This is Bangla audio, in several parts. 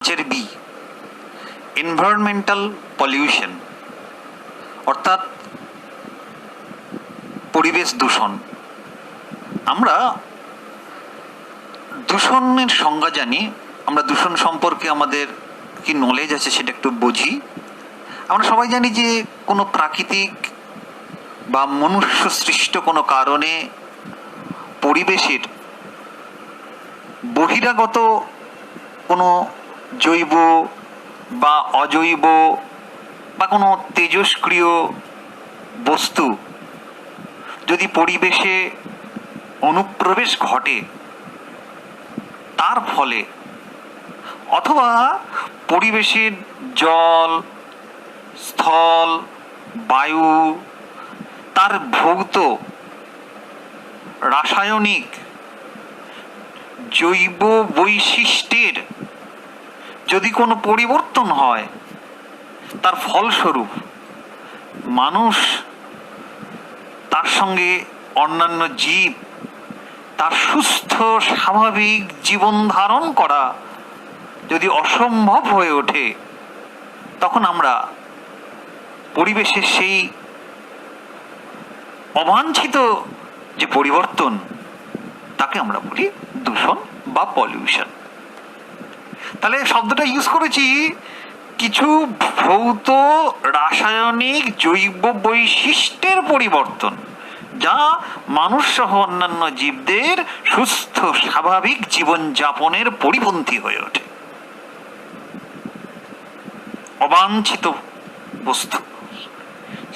বি এনভায়রনমেন্টাল পলিউশন অর্থাৎ পরিবেশ দূষণ। আমরা দূষণের সংজ্ঞা জানি, আমরা দূষণ সম্পর্কে আমাদের কি নলেজ আছে সেটা একটু বুঝি। আমরা সবাই জানি যে কোনো প্রাকৃতিক বা মনুষ্য সৃষ্ট কোনো কারণে পরিবেশের বহিরাগত কোনো জৈব বা অজৈব বা কোনো তেজস্ক্রিয় বস্তু যদি পরিবেশে অনুপ্রবেশ ঘটে, তার ফলে অথবা পরিবেশের জল, স্থল, বায়ু, তার ভৌত রাসায়নিক জৈব বৈশিষ্ট্যের যদি কোনো পরিবর্তন হয়, তার ফলস্বরূপ মানুষ, তার সঙ্গে অন্যান্য জীব, তার সুস্থ স্বাভাবিক জীবন ধারণ করা যদি অসম্ভব হয়ে ওঠে, তখন আমরা পরিবেশের সেই অবাঞ্ছিত যে পরিবর্তন, তাকে আমরা বলি দূষণ বা পলিউশন। তাহলে শব্দটা ইউজ করেছি কিছু ভৌত রাসায়নিক জৈব বৈশিষ্ট্যের পরিবর্তন, যা মানুষ সহ অন্যান্য জীবদের সুস্থ স্বাভাবিক জীবনযাপনের পরিপন্থী হয়ে ওঠে। অবাঞ্ছিত বস্তু,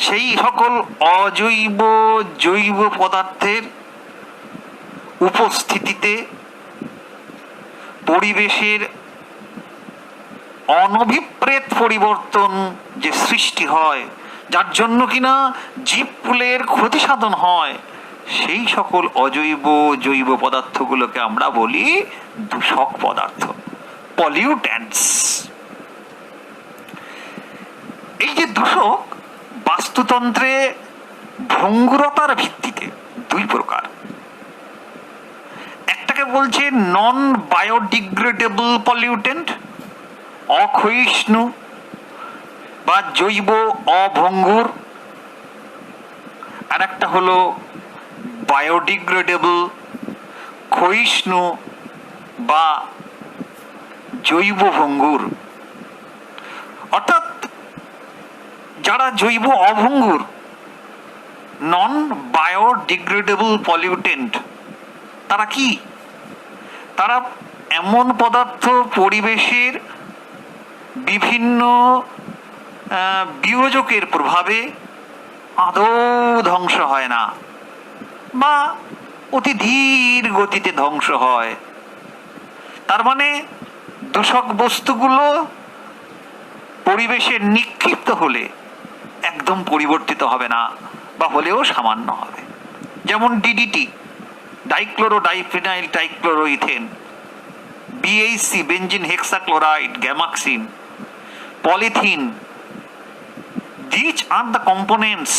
সেই সকল অজৈব জৈব পদার্থের উপস্থিতিতে পরিবেশের অনভিপ্রেত পরিবর্তন যে সৃষ্টি হয়, যার জন্য কিনা জীবকুলের ক্ষতি সাধন হয়, সেই সকল অজৈব জৈব পদার্থগুলোকে আমরা বলি দূষক পদার্থ, পলিউট্যান্টস। এই যে দূষক বাস্তুতন্ত্রে ভঙ্গুরতার ভিত্তিতে দুই প্রকার। একটাকে বলছে নন বায়োডিগ্রেডেবল পলিউটেন্ট, অক্ষয়িষ্ণু বা জৈব অভঙ্গুর। আর একটা হলো বায়োডিগ্রেডেবল, ক্ষয়িষ্ণু বা জৈব ভঙ্গুর। অর্থাৎ যারা জৈব অভঙ্গুর, নন বায়োডিগ্রেডেবল পলিউটেন্ট, তারা কি? তারা এমন পদার্থ পরিবেশের বিভিন্ন বিয়োজকের প্রভাবে আদৌ ধ্বংস হয় না বা অতি ধীর গতিতে ধ্বংস হয়। তার মানে দূষক বস্তুগুলো পরিবেশে নিক্ষিপ্ত হলে একদম পরিবর্তিত হবে না, বা হলেও সামান্য হবে। যেমন DDT, dichloro diphenyl trichloroethane, BHC, benzene hexachloride, gammaxene, polythene. These are the components,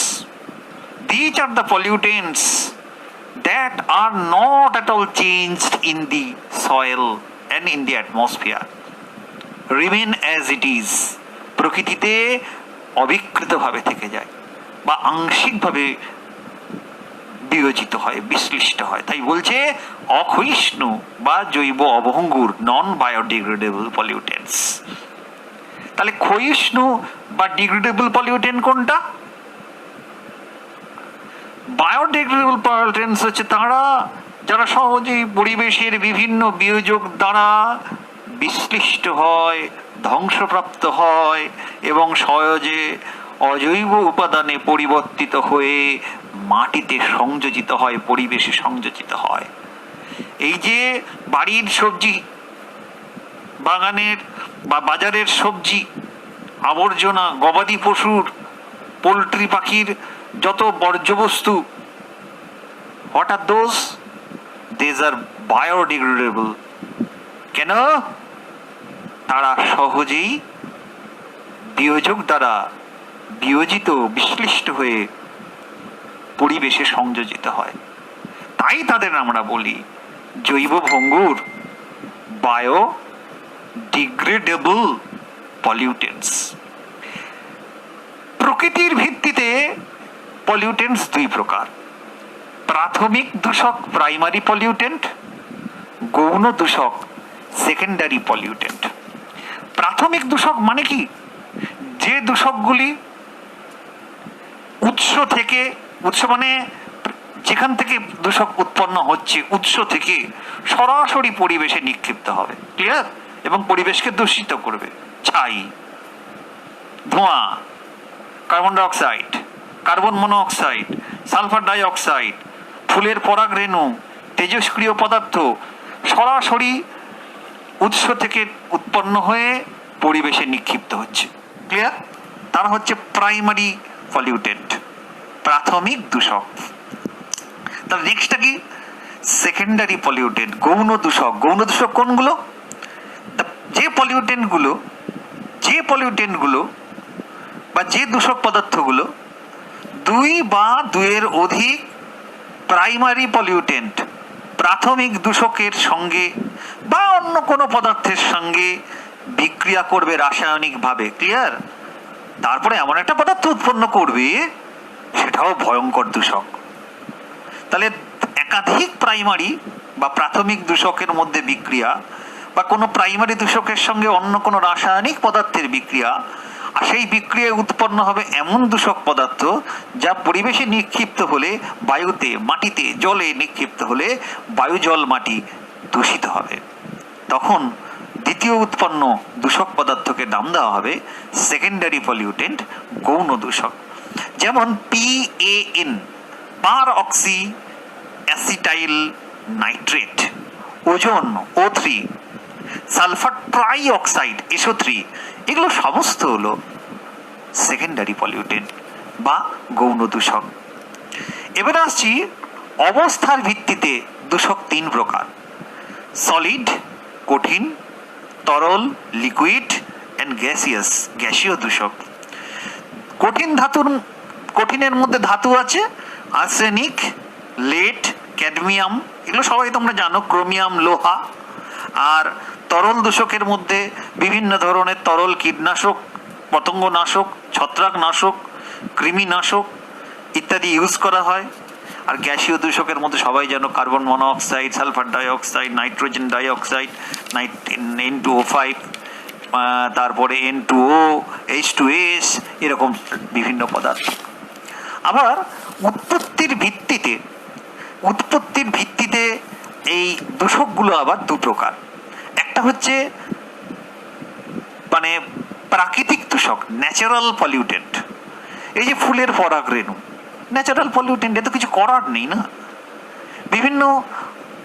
these are the pollutants that are not at all changed in the soil and in the atmosphere, remain as it is. প্রকৃতিতে অবিকৃতভাবে থেকে যায় বা আংশিকভাবে বিয়োজিত হয়, বিশ্লিষ্ট হয়। তাই বলছে অক্ষয়িষ্ণু বা জৈব অভঙ্গুর, নন বায়োডিগ্রেডেবল পলিউটেন্টস। তাহলে ক্ষয়িষ্ণু বা ডিগ্রেডেবল পলিউটেন্ট কোনটা? বায়োডিগ্রেডেবল পলিউটেন্টস হচ্ছে তারা যারা সহজেই পরিবেশের বিভিন্ন বিয়োজক দ্বারা বিশ্লিষ্ট হয়, ধ্বংসপ্রাপ্ত হয় এবং সহজে অজৈব উপাদানে পরিবর্তিত হয়ে মাটিতে সংযোজিত হয়, পরিবেশে সংযোজিত হয়। এই যে বাড়ির সবজি বাগানের বা বাজারের সবজি আবর্জনা, গবাদি পশুর, পোলট্রি পাখির যত বর্জ্যবস্তু, what are those? These are biodegradable. কেন? তারা সহজেই বিয়োজক দ্বারা বিয়োজিত, বিশ্লিষ্ট হয়ে পরিবেশে সংযোজিত হয়। তাই তাদের আমরা বলি জৈব ভঙ্গুর, বায়ো ডিগ্রেডেবল পলিউটেন্টস। প্রকৃতির ভিত্তিতে পলিউটেন্টস দুই প্রকার, প্রাথমিক দূষক প্রাইমারি পলিউটেন্ট, গৌণ দূষক সেকেন্ডারি পলিউটেন্ট। প্রাথমিক দূষক মানে কি? যে দূষকগুলি উৎস থেকে, উৎস মানে যেখান থেকে দূষক উৎপন্ন হচ্ছে, উৎস থেকে সরাসরি পরিবেশে নিক্ষিপ্ত হবে, ক্লিয়ার, এবং পরিবেশকে দূষিত করবে। ছাই, ধোঁয়া, carbon dioxide, carbon monoxide, sulphur dioxide, ফুলের পরাগরেণু, তেজস্ক্রিয় পদার্থ সরাসরি উৎস থেকে উৎপন্ন হয়ে পরিবেশে নিক্ষিপ্ত হচ্ছে, ক্লিয়ার। তারা হচ্ছে প্রাইমারি পলিউটেন্ট, প্রাথমিক দূষক। তাহলে নেক্সটটা কি? সেকেন্ডারি পলিউটেন্ট, গৌণ দূষক। গৌণ দূষক কোনগুলো? যে পলিউটেন্টগুলো বা যে দূষক পদার্থগুলো দুই বা দুইয়ের অধিক প্রাইমারি পলিউটেন্ট, প্রাথমিক দূষকের সঙ্গে বা অন্য কোনো পদার্থের সঙ্গে বিক্রিয়া করবে রাসায়নিকভাবে, ক্লিয়ার, তারপরে এমন একটা পদার্থ উৎপন্ন করবে, সেটাও ভয়ঙ্কর দূষক। তাহলে একাধিক প্রাইমারি বা প্রাথমিক দূষকের মধ্যে বিক্রিয়া বা কোনো প্রাইমারি দূষকের সঙ্গে অন্য কোনো রাসায়নিক পদার্থের বিক্রিয়া, আর সেই বিক্রিয়ায় উৎপন্ন হবে এমন দূষক পদার্থ যা পরিবেশে নিক্ষিপ্ত হলে, বায়ুতে, মাটিতে, জলে নিক্ষিপ্ত হলে বায়ু, জল, মাটি দূষিত হবে। তখন দ্বিতীয় উৎপন্ন দূষক পদার্থকে নাম দেওয়া হবে সেকেন্ডারি পলিউটেন্ট, গৌণ দূষক। যেমন PAN, peroxy acetyl nitrate, ozone O3, sulphur trioxide SO3, এগুলো সমস্ত হলো সেকেন্ডারি পলিউটেন্ট বা গৌণ দূষক। এবার আসছি অবস্থার ভিত্তিতে দূষক তিন প্রকার: সলিড, কঠিন, তরল লিকুইড, অ্যান্ড গ্যাসিয়াস, গ্যাসীয় দূষক। কঠিনের মধ্যে ধাতু আছে আর্সেনিক, লেড, ক্যাডমিয়াম, এগুলো সবাই তোমরা জানো, ক্রোমিয়াম, লোহা। আর তরল দূষকের মধ্যে বিভিন্ন ধরনের তরল কীটনাশক, পতঙ্গনাশক, ছত্রাকনাশক, কৃমিনাশক ইত্যাদি ইউজ করা হয়। আর গ্যাসীয় দূষকের মধ্যে সবাই জানো carbon monoxide, sulphur dioxide, nitrogen dioxide, N2O5, তারপরে N2O, H2S, এরকম বিভিন্ন পদার্থ। আবার উৎপত্তির ভিত্তিতে এই দূষকগুলো আবার দু প্রকার। একটা হচ্ছে মানে প্রাকৃতিক দূষক, ন্যাচারাল পলিউটেন্ট। এই যে ফুলের পরাগরেণু, ন্যাচারাল পলিউটেন্ট, এত কিছু করার নেই না। বিভিন্ন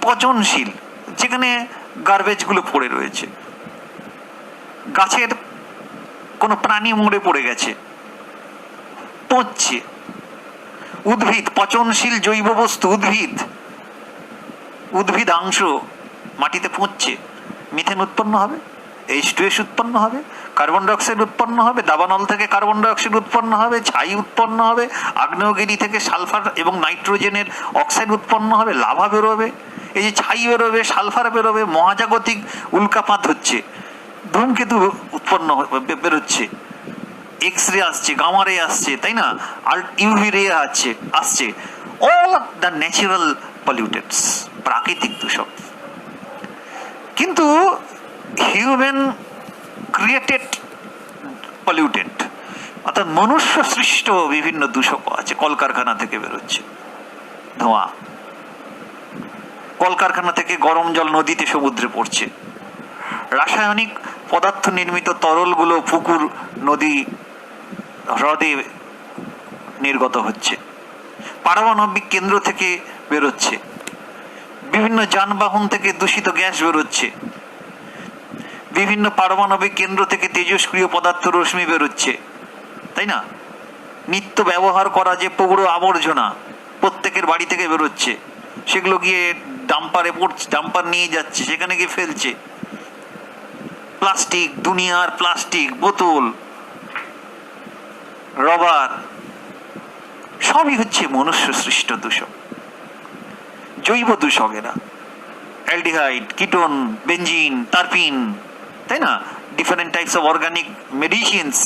পচনশীল, যেখানে গার্বেজগুলো পড়ে রয়েছে, গাছের কোনো প্রাণী মরে পড়ে গেছে, পচছে, উদ্ভিদ, পচনশীল জৈব বস্তু, উদ্ভিদাংশ মাটিতে পচছে, মিথেন উৎপন্ন হবে, H2S উৎপন্ন হবে, কার্বন ডাইঅক্সাইড উৎপন্ন হবে, দাবানল থেকে কার্বন ডাইঅক্সাইড উৎপন্ন হবে, ছাই উৎপন্ন হবে, আগ্নেয়গিরি থেকে সালফার এবং নাইট্রোজেনের অক্সাইড উৎপন্ন হবে, লাভা বেরোবে। এই যে ছাই বেরোবে, সালফার বেরোবে, মহাজাগতিক উল্কাপাত হচ্ছে, ধূমকেতু উৎপন্ন বেরোচ্ছে, এক্স রে আসছে, গামা রে আসছে, তাই না, আর ইউভি রে আসছে। অল দ্য ন্যাচারাল পলিউটেন্টস, প্রাকৃতিক দূষক। কিন্তু হিউম্যান ক্রিয়েটেড পলিউটেন্ট, অর্থাৎ মনুষ্য সৃষ্ট বিভিন্ন দূষক আছে। কলকারখানা থেকে বেরোচ্ছে ধোঁয়া, কলকারখানা থেকে গরম জল নদীতে, সমুদ্রে পড়ছে, রাসায়নিক পদার্থ নির্মিত তরলগুলো পুকুর, নদী, হ্রদে নির্গত হচ্ছে, পারমাণবিক কেন্দ্র থেকে বেরোচ্ছে, বিভিন্ন যানবাহন থেকে দূষিত গ্যাস বেরোচ্ছে, বিভিন্ন পারমাণবিক কেন্দ্র থেকে তেজস্ক্রিয় পদার্থ, রশ্মি বেরোচ্ছে, তাই না। নিত্য ব্যবহার করা যে পৌর আবর্জনা প্রত্যেকের বাড়ি থেকে বেরোচ্ছে, সেগুলো গিয়ে ডাম্পারে পড়ছে, ডাম্পার নিয়ে যাচ্ছে, সেখানে গিয়ে ফেলছে। প্লাস্টিক, দুনিয়ার প্লাস্টিক, বোতল, রবার, সবই হচ্ছে মনুষ্য সৃষ্ট দূষক। জৈব দূষক এরা, অ্যালডিহাইড, কিটোন, বেনজিন, টারপিন, তাই না? Different types of organic medicines,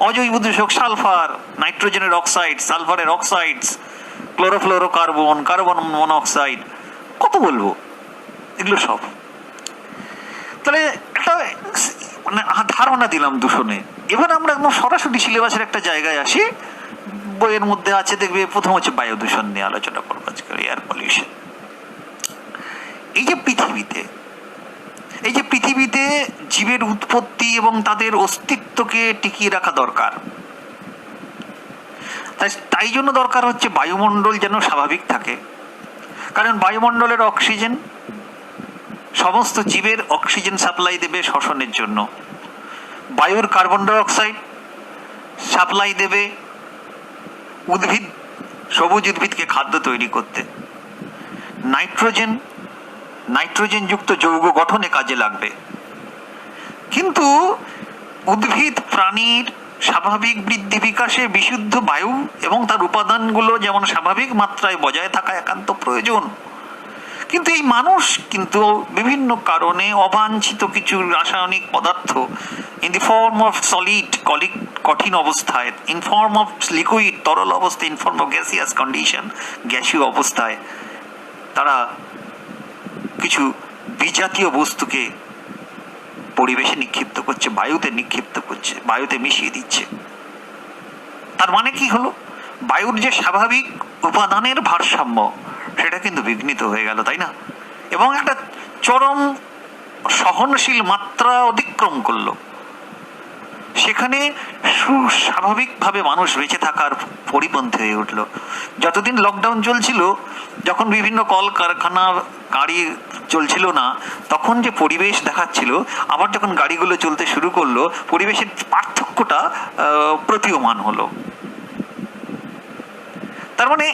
অজৈব দূষক সালফার, নাইট্রোজেনের অক্সাইড, সালফারের অক্সাইডস, ক্লোরোফ্লোরোকার্বন, কার্বন মনোক্সাইড, কত বলবো, এগুলো সব। তাহলে একটা মানে ধারণা দিলাম দূষণে। এবার আমরা একদম সরাসরি সিলেবাসের একটা জায়গায় আসি। বইয়ের মধ্যে আছে, দেখবে প্রথম হচ্ছে বায়ু দূষণ নিয়ে আলোচনা করবো আজকে, এয়ার পলিউশন। এই যে পৃথিবীতে জীবের উৎপত্তি এবং তাদের অস্তিত্বকে টিকিয়ে রাখা দরকার, তাই জন্য দরকার হচ্ছে বায়ুমণ্ডল যেন স্বাভাবিক থাকে। কারণ বায়ুমণ্ডলের অক্সিজেন সমস্ত জীবের অক্সিজেন সাপ্লাই দেবে শ্বসনের জন্য, বায়ুর কার্বন ডাই অক্সাইড সাপ্লাই দেবে উদ্ভিদ, সবুজ উদ্ভিদকে খাদ্য তৈরি করতে, নাইট্রোজেন যুক্ত যৌগ গঠনে কাজে লাগবে। কিন্তু উদ্ভিদ প্রাণীর স্বাভাবিক বৃদ্ধি বিকাশে বিশুদ্ধ বায়ু এবং তার উপাদানগুলো যেমন স্বাভাবিক মাত্রায় বজায় থাকা একান্ত প্রয়োজন। কিন্তু এই মানুষ কিন্তু বিভিন্ন কারণে অবাঞ্ছিত কিছু রাসায়নিক পদার্থ in the form of solid, কঠিন অবস্থায়, ইন ফর্ম অফ লিকুইড, তরল অবস্থায়, in form of gaseous condition, গ্যাসীয় অবস্থায় তারা কিছু বিজাতীয় বস্তুকে পরিবেশে নিক্ষিপ্ত করছে, বায়ুতে নিক্ষিপ্ত করছে, বায়ুতে মিশিয়ে দিচ্ছে। তার মানে কি হলো? বায়ুর যে স্বাভাবিক উপাদানের ভারসাম্য সেটা কিন্তু বিঘ্নিত হয়ে গেল, তাই না? এবং একটা চরম সহনশীল মাত্রা অতিক্রম করলো। সেখানে সুস্বাভাবিকভাবে মানুষ বেঁচে থাকার পরিপন্থী হয়ে উঠল। যতদিন লকডাউন চলছিল, যখন বিভিন্ন কলকারখানা, গাড়ি চলছিল না, তখন যে পরিবেশ দেখাচ্ছিল, আবার যখন গাড়িগুলো চলতে শুরু করলো, পরিবেশের পার্থক্যটা প্রতীয়মান হলো। তার মানে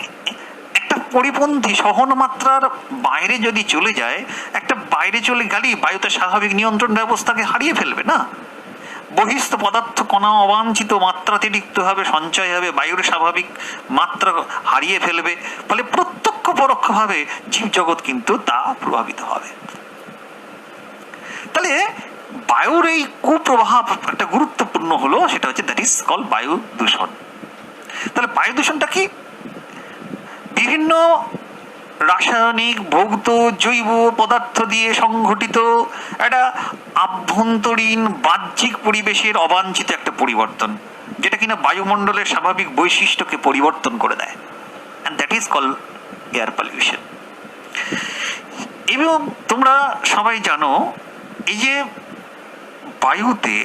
একটা পরিপন্থী সহন মাত্রার বাইরে যদি চলে যায়, একটা বাইরে চলে গেলেই বায়ুতে স্বাভাবিক নিয়ন্ত্রণ ব্যবস্থাকে হারিয়ে ফেলবে না? বহিস্থ পদার্থ কণা অবাঞ্ছিত মাত্রাতিরিক্তভাবে সঞ্চয় হবে, বায়ুর স্বাভাবিক মাত্রা হারিয়ে ফেলবে। ফলে প্রত্যক্ষ পরোক্ষভাবে জীবজগৎ কিন্তু তা প্রভাবিত হবে। তাহলে বায়ুর এই কুপ্রভাব একটা গুরুত্বপূর্ণ হলো, সেটা হচ্ছে দ্যাট ইজ কল বায়ু দূষণ। তাহলে বায়ু দূষণটা কি? বিভিন্ন রাসায়নিক, ভৌত, জৈব পদার্থ দিয়ে সংঘটিত একটা আভ্যন্তরীণ বাহ্যিক পরিবেশের অবাঞ্ছিত একটা পরিবর্তন, যেটা কিনা বায়ুমণ্ডলের স্বাভাবিক বৈশিষ্ট্যকে পরিবর্তন করে দেয়, and that is called air pollution। এবং তোমরা সবাই জানো, এই যে বায়ুতে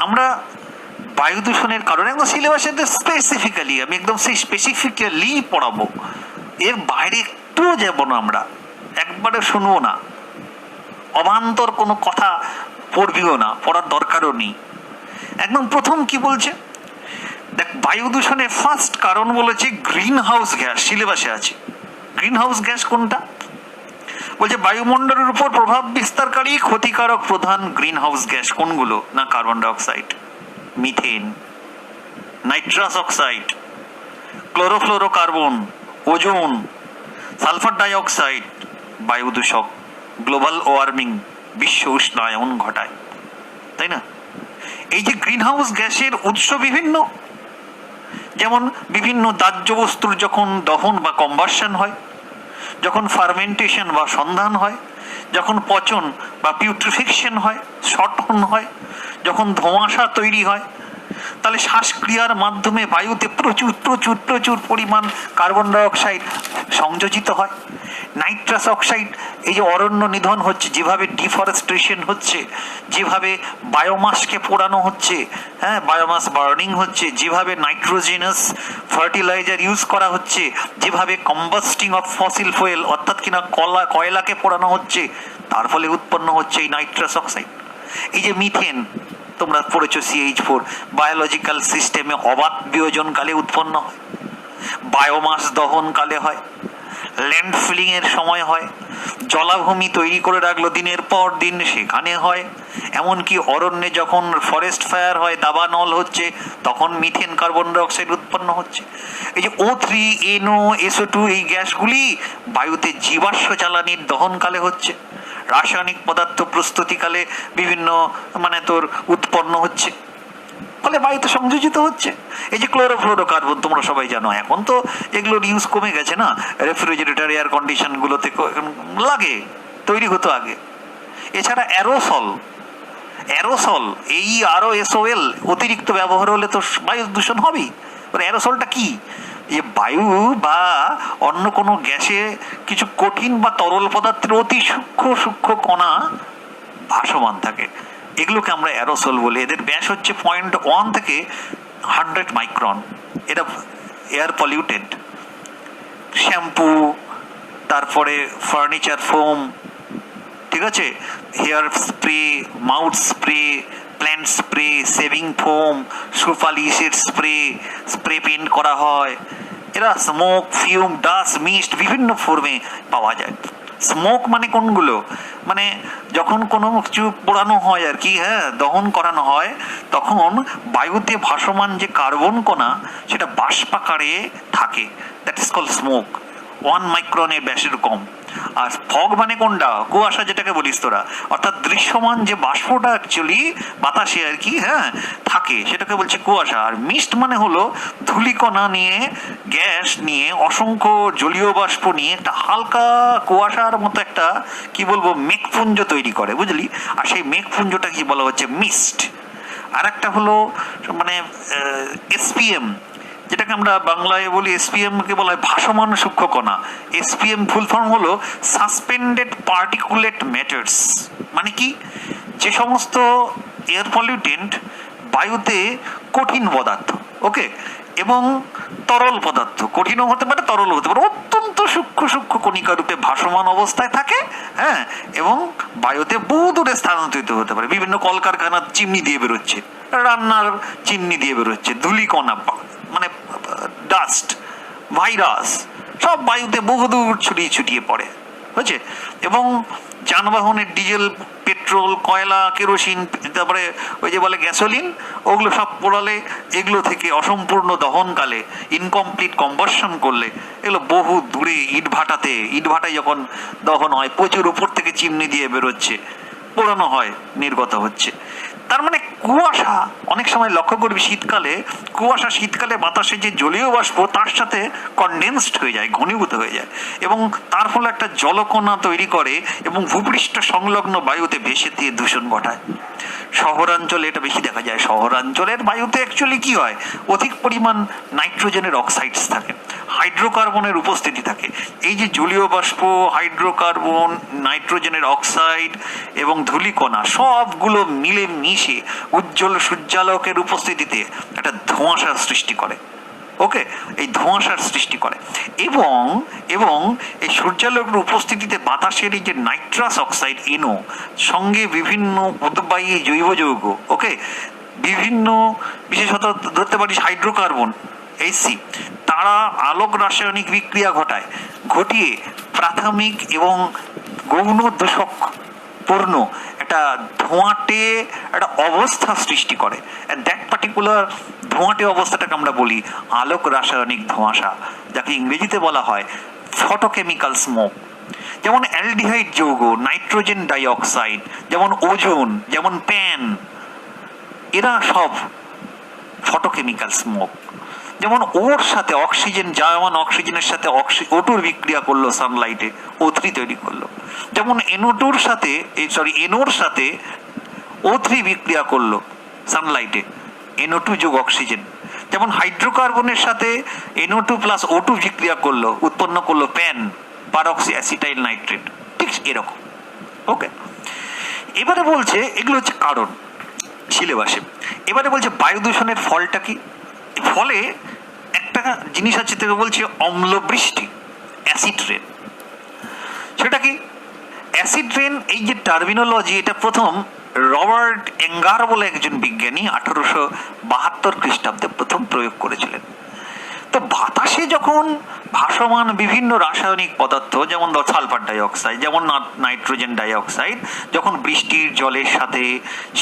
আমরা বায়ু দূষণের কারণে একদম সিলেবাসে স্পেসিফিক্যালি, আমি একদম সেই স্পেসিফিক্যালি পড়াবো, এর বাইরে একটুও যাব না, আমরা একবারে শুনবো না, অবান্তর কোনো কথা পড়বিও না, পড়ার দরকারও নেই। একদম প্রথম কি বলছে দেখ, বায়ু দূষণের ফার্স্ট কারণ বলেছে গ্রিন হাউস গ্যাস, সিলেবাসে আছে। গ্রিন হাউস গ্যাস কোনটা? বলছে বায়ুমণ্ডলের উপর প্রভাব বিস্তারকারী ক্ষতিকারক প্রধান গ্রিন হাউস গ্যাস কোনগুলো? না, carbon dioxide, methane, nitrous oxide, chlorofluorocarbon, ozone, sulphur dioxide. বায়ু দূষক গ্লোবাল ওয়ার্মিং, বিশ্ব উষ্ণায়ন ঘটায়, তাই না? এই যে গ্রিন হাউস গ্যাসের উৎস বিভিন্ন, যেমন বিভিন্ন দাহ্য বস্তুর যখন দহন বা কম্বাসন হয়, যখন ফার্মেন্টেশন বা সন্ধান হয়, যখন পচন বা পিউট্রিফিকশন হয়, শটন হয়, যখন ধোঁয়াশা তৈরি হয়, তাহলে শ্বাসক্রিয়ার মাধ্যমে বায়ুতে প্রচুর প্রচুর প্রচুর পরিমাণ কার্বন ডাই অক্সাইড সংযোজিত হয়। নাইট্রাস অক্সাইড, এই যে অরণ্য নিধন হচ্ছে, যেভাবে ডিফরেস্টেশন হচ্ছে, যেভাবে বায়োমাসকে পোড়ানো হচ্ছে, হ্যাঁ, বায়োমাস বার্নিং হচ্ছে, যেভাবে নাইট্রোজেনাস ফার্টিলাইজার ইউজ করা হচ্ছে, যেভাবে কম্বাস্টিং অফ ফসিল ফুয়েল অর্থাৎ কিনা কয়লাকে পোড়ানো হচ্ছে, তার ফলে উৎপন্ন হচ্ছে এই নাইট্রাস অক্সাইড। এই যে মিথেন, তোমরা পড়েছো CH4, বায়োলজিক্যাল সিস্টেমে অবাধ বিয়োজনকালে উৎপন্ন হয়, বায়োমাস দহনকালে হয়, ল্যান্ডফিলিং এর সময় হয়, জলাভূমি তৈরি করে রাখলো দিনের পর দিন সেখানে হয়, এমনকি অরণ্যে যখন ফরেস্ট ফায়ার হয়, দাবানল হচ্ছে, তখন মিথেন কার্বন ডাই অক্সাইড উৎপন্ন হচ্ছে। এই যে O3, NO, SO2 এই গ্যাসগুলি বায়ুতে জীবাশ্ম জ্বালানির দহনকালে হচ্ছে। রাসায়নিক পদার্থ প্রস্তুতিকালে বিভিন্ন মানে তোর উৎপন্ন হচ্ছে, ফলে বায়ুতে সংযোজিত হচ্ছে। এই যে ক্লোরোফ্লোরোকার্বন তোমরা সবাই জানো, এখন তো এগুলোর ইউজ কমে গেছে না, রেফ্রিজারেটর এয়ার কন্ডিশনগুলোতে লাগে, তৈরি হতো আগে। এছাড়া অ্যারোসল, অ্যারোসল এই আরও এসওএল অতিরিক্ত ব্যবহার হলে তো বায়ু দূষণ হবেই। অ্যারোসলটা কি? যে বায়ু বা অন্য কোনো গ্যাসে কিছু কঠিন বা তরল পদার্থের অতি সূক্ষ্ম সূক্ষ্ম কণা ভাসমান থাকে, এগুলোকে আমরা অ্যারোসল বলি। এদের ব্যাস হচ্ছে 0.1 থেকে 100 মাইক্রন। এটা এয়ার পলিউটেড। শ্যাম্পু, তারপরে ফার্নিচার ফোম, ঠিক আছে, hair spray, mouth spray, plant spray, shaving foam, সুপালিশের স্প্রে, স্প্রে পেন্ট করা হয়। এরা স্মোক, ফিউম, ডাস্ট, মিস্ট বিভিন্ন ফর্মে পাওয়া যায়। স্মোক মানে কোনগুলো? মানে যখন কোনো কিছু পোড়ানো হয় আর কি, হ্যাঁ, দহন করানো হয়, তখন বায়ুতে ভাসমান যে কার্বন কণা সেটা বাষ্পাকারে থাকে, দ্যাট ইজ কল্ড স্মোক। 1 মাইক্রনের ব্যাসের কম। আর ফগ মানে কোনটা? কুয়াশা যেটাকে বলিস তোরা, অর্থাৎ দৃশ্যমান যে বাষ্পটা অ্যাকচুয়ালি বাতাসে আর কি, হ্যাঁ, থাকে, সেটাকে বলছে কুয়াশা। আর মিস্ট মানে হলো ধূলিকণা নিয়ে, গ্যাস নিয়ে, অসংখ্য জলীয় বাষ্প নিয়ে একটা হালকা কুয়াশার মতো একটা কি বলবো মেঘপুঞ্জ তৈরি করে, বুঝলি? আর সেই মেঘপুঞ্জটা কি বলা হচ্ছে? মিস্ট। আর একটা হলো মানে এসপিএম, যেটাকে আমরা বাংলায় বলি এসপিএম কে বলা হয় ভাসমান সূক্ষ্ম কণা। এসপিএম ফুল ফর্ম হলো সাসপেন্ডেড পার্টিকুলেট ম্যাটার্স। মানে কি? যে সমস্ত এয়ার পলিউটেন্ট বায়ুতে কঠিন পদার্থ, ওকে, এবং তরল পদার্থ, কঠিনও হতে পারে তরল হতে পারে, অত্যন্ত সূক্ষ্ম সূক্ষ্ম কণিকা রূপে ভাসমান অবস্থায় থাকে, হ্যাঁ, এবং বায়ুতে বহু দূরে স্থানান্তরিত হতে পারে। বিভিন্ন কলকারখানার চিমনি দিয়ে বেরোচ্ছে, রান্নার চিমনি দিয়ে বেরোচ্ছে, ধূলিকণা মানে ডাস্ট, ভাইরাস সব বায়ুতে বহুদূর ছড়িয়ে ছড়িয়ে পড়ে, বুঝছে? এবং যানবাহনের ডিজেল, পেট্রোল, কয়লা, কেরোসিন, তারপরে ওই যে বলে গ্যাসোলিন, ওগুলো সব পোড়ালে, এগুলো থেকে অসম্পূর্ণ দহনকালে, ইনকমপ্লিট কম্বাসন করলে, এগুলো বহু দূরে ইটভাটায় যখন দহন হয়, প্রচুর উপর থেকে চিমনি দিয়ে বেরোচ্ছে, পোড়ানো হয়, নির্গত হচ্ছে। তার মানে কুয়াশা অনেক সময় লক্ষ্য করবি শীতকালে, কুয়াশা শীতকালে বাতাসে যে জলীয় বাষ্প তার সাথে কনডেন্সড হয়ে যায়, ঘনীভূত হয়ে যায়, এবং তার ফলে একটা জলকণা তৈরি করে এবং ভূপৃষ্ঠ সংলগ্ন বায়ুতে ভেসে দিয়ে দূষণ ঘটায়। শহরাঞ্চলে এটা বেশি দেখা যায়। শহরাঞ্চলের বায়ুতে অ্যাকচুয়ালি কি হয়? অধিক পরিমাণ নাইট্রোজেনের অক্সাইডস থাকে, হাইড্রোকার্বনের উপস্থিতি থাকে। এই যে জলীয় বাষ্প, হাইড্রোকার্বন, নাইট্রোজেনের অক্সাইড এবং ধূলিকণা সবগুলো মিলে মিশে উজ্জ্বল সূর্যালোকের উপস্থিতিতে একটা ধোঁয়াশার সৃষ্টি করে, ওকে, এই ধোঁয়াশার সৃষ্টি করে। এবং এবং এই সূর্যালোকের উপস্থিতিতে বাতাসের এই যে নাইট্রাস অক্সাইড এনো, সঙ্গে বিভিন্ন উদ্বায়ী জৈব যৌগ, ওকে, বিভিন্ন, বিশেষত ধরতে পারিস হাইড্রোকার্বন, এইচসি, তারা আলোক রাসায়নিক বিক্রিয়া ঘটিয়ে প্রাথমিক এবং গৌণ দূষক পূর্ণ একটা ধোঁয়াটে একটা অবস্থা সৃষ্টি করে। দ্যাট পার্টিকুলার ধোঁয়াটে অবস্থাটাকে আমরা বলি আলোক রাসায়নিক ধোঁয়াশা, যাকে ইংরেজিতে বলা হয় ফটোকেমিক্যাল স্মোক। যেমন অ্যালডিহাইড যৌগ, নাইট্রোজেন ডাইঅক্সাইড, যেমন ওজোন, যেমন প্যান, এরা সব ফটোকেমিক্যাল স্মোক। যেমন ওর সাথে অক্সিজেন, যেমন অক্সিজেনের সাথে O2 বিক্রিয়া করলো সানলাইটে, O3 তৈরি করলো। যেমন NO2 সাথে NOর সাথে O3 বিক্রিয়া করলো সানলাইটে, NO2 যোগ অক্সিজেন। যেমন হাইড্রোকার্বনের সাথে NO2 প্লাস O2 বিক্রিয়া করলো, উৎপন্ন করলো প্যান, পারক্সি অ্যাসিটাইল নাইট্রেট, ঠিক এরকম, ওকে। এবারে বলছে এগুলো হচ্ছে কারণ সিলেবাসে। এবারে বলছে বায়ু দূষণের ফলটা কি? ফলে একটা জিনিস আছে, তোকে বলছে অম্ল বৃষ্টি, অ্যাসিড রেন। সেটা কি অ্যাসিড রেন? এই যে টার্মিনোলজি, এটা প্রথম রবার্ট এঙ্গার বলে একজন বিজ্ঞানী 1872 খ্রিস্টাব্দে প্রথম প্রয়োগ করেছিলেন। তো বাতাসে যখন ভাসমান বিভিন্ন রাসায়নিক পদার্থ, যেমন সালফার ডাইঅক্সাইড, যেমন নাইট্রোজেন ডাইঅক্সাইড, যখন বৃষ্টির জলের সাথে,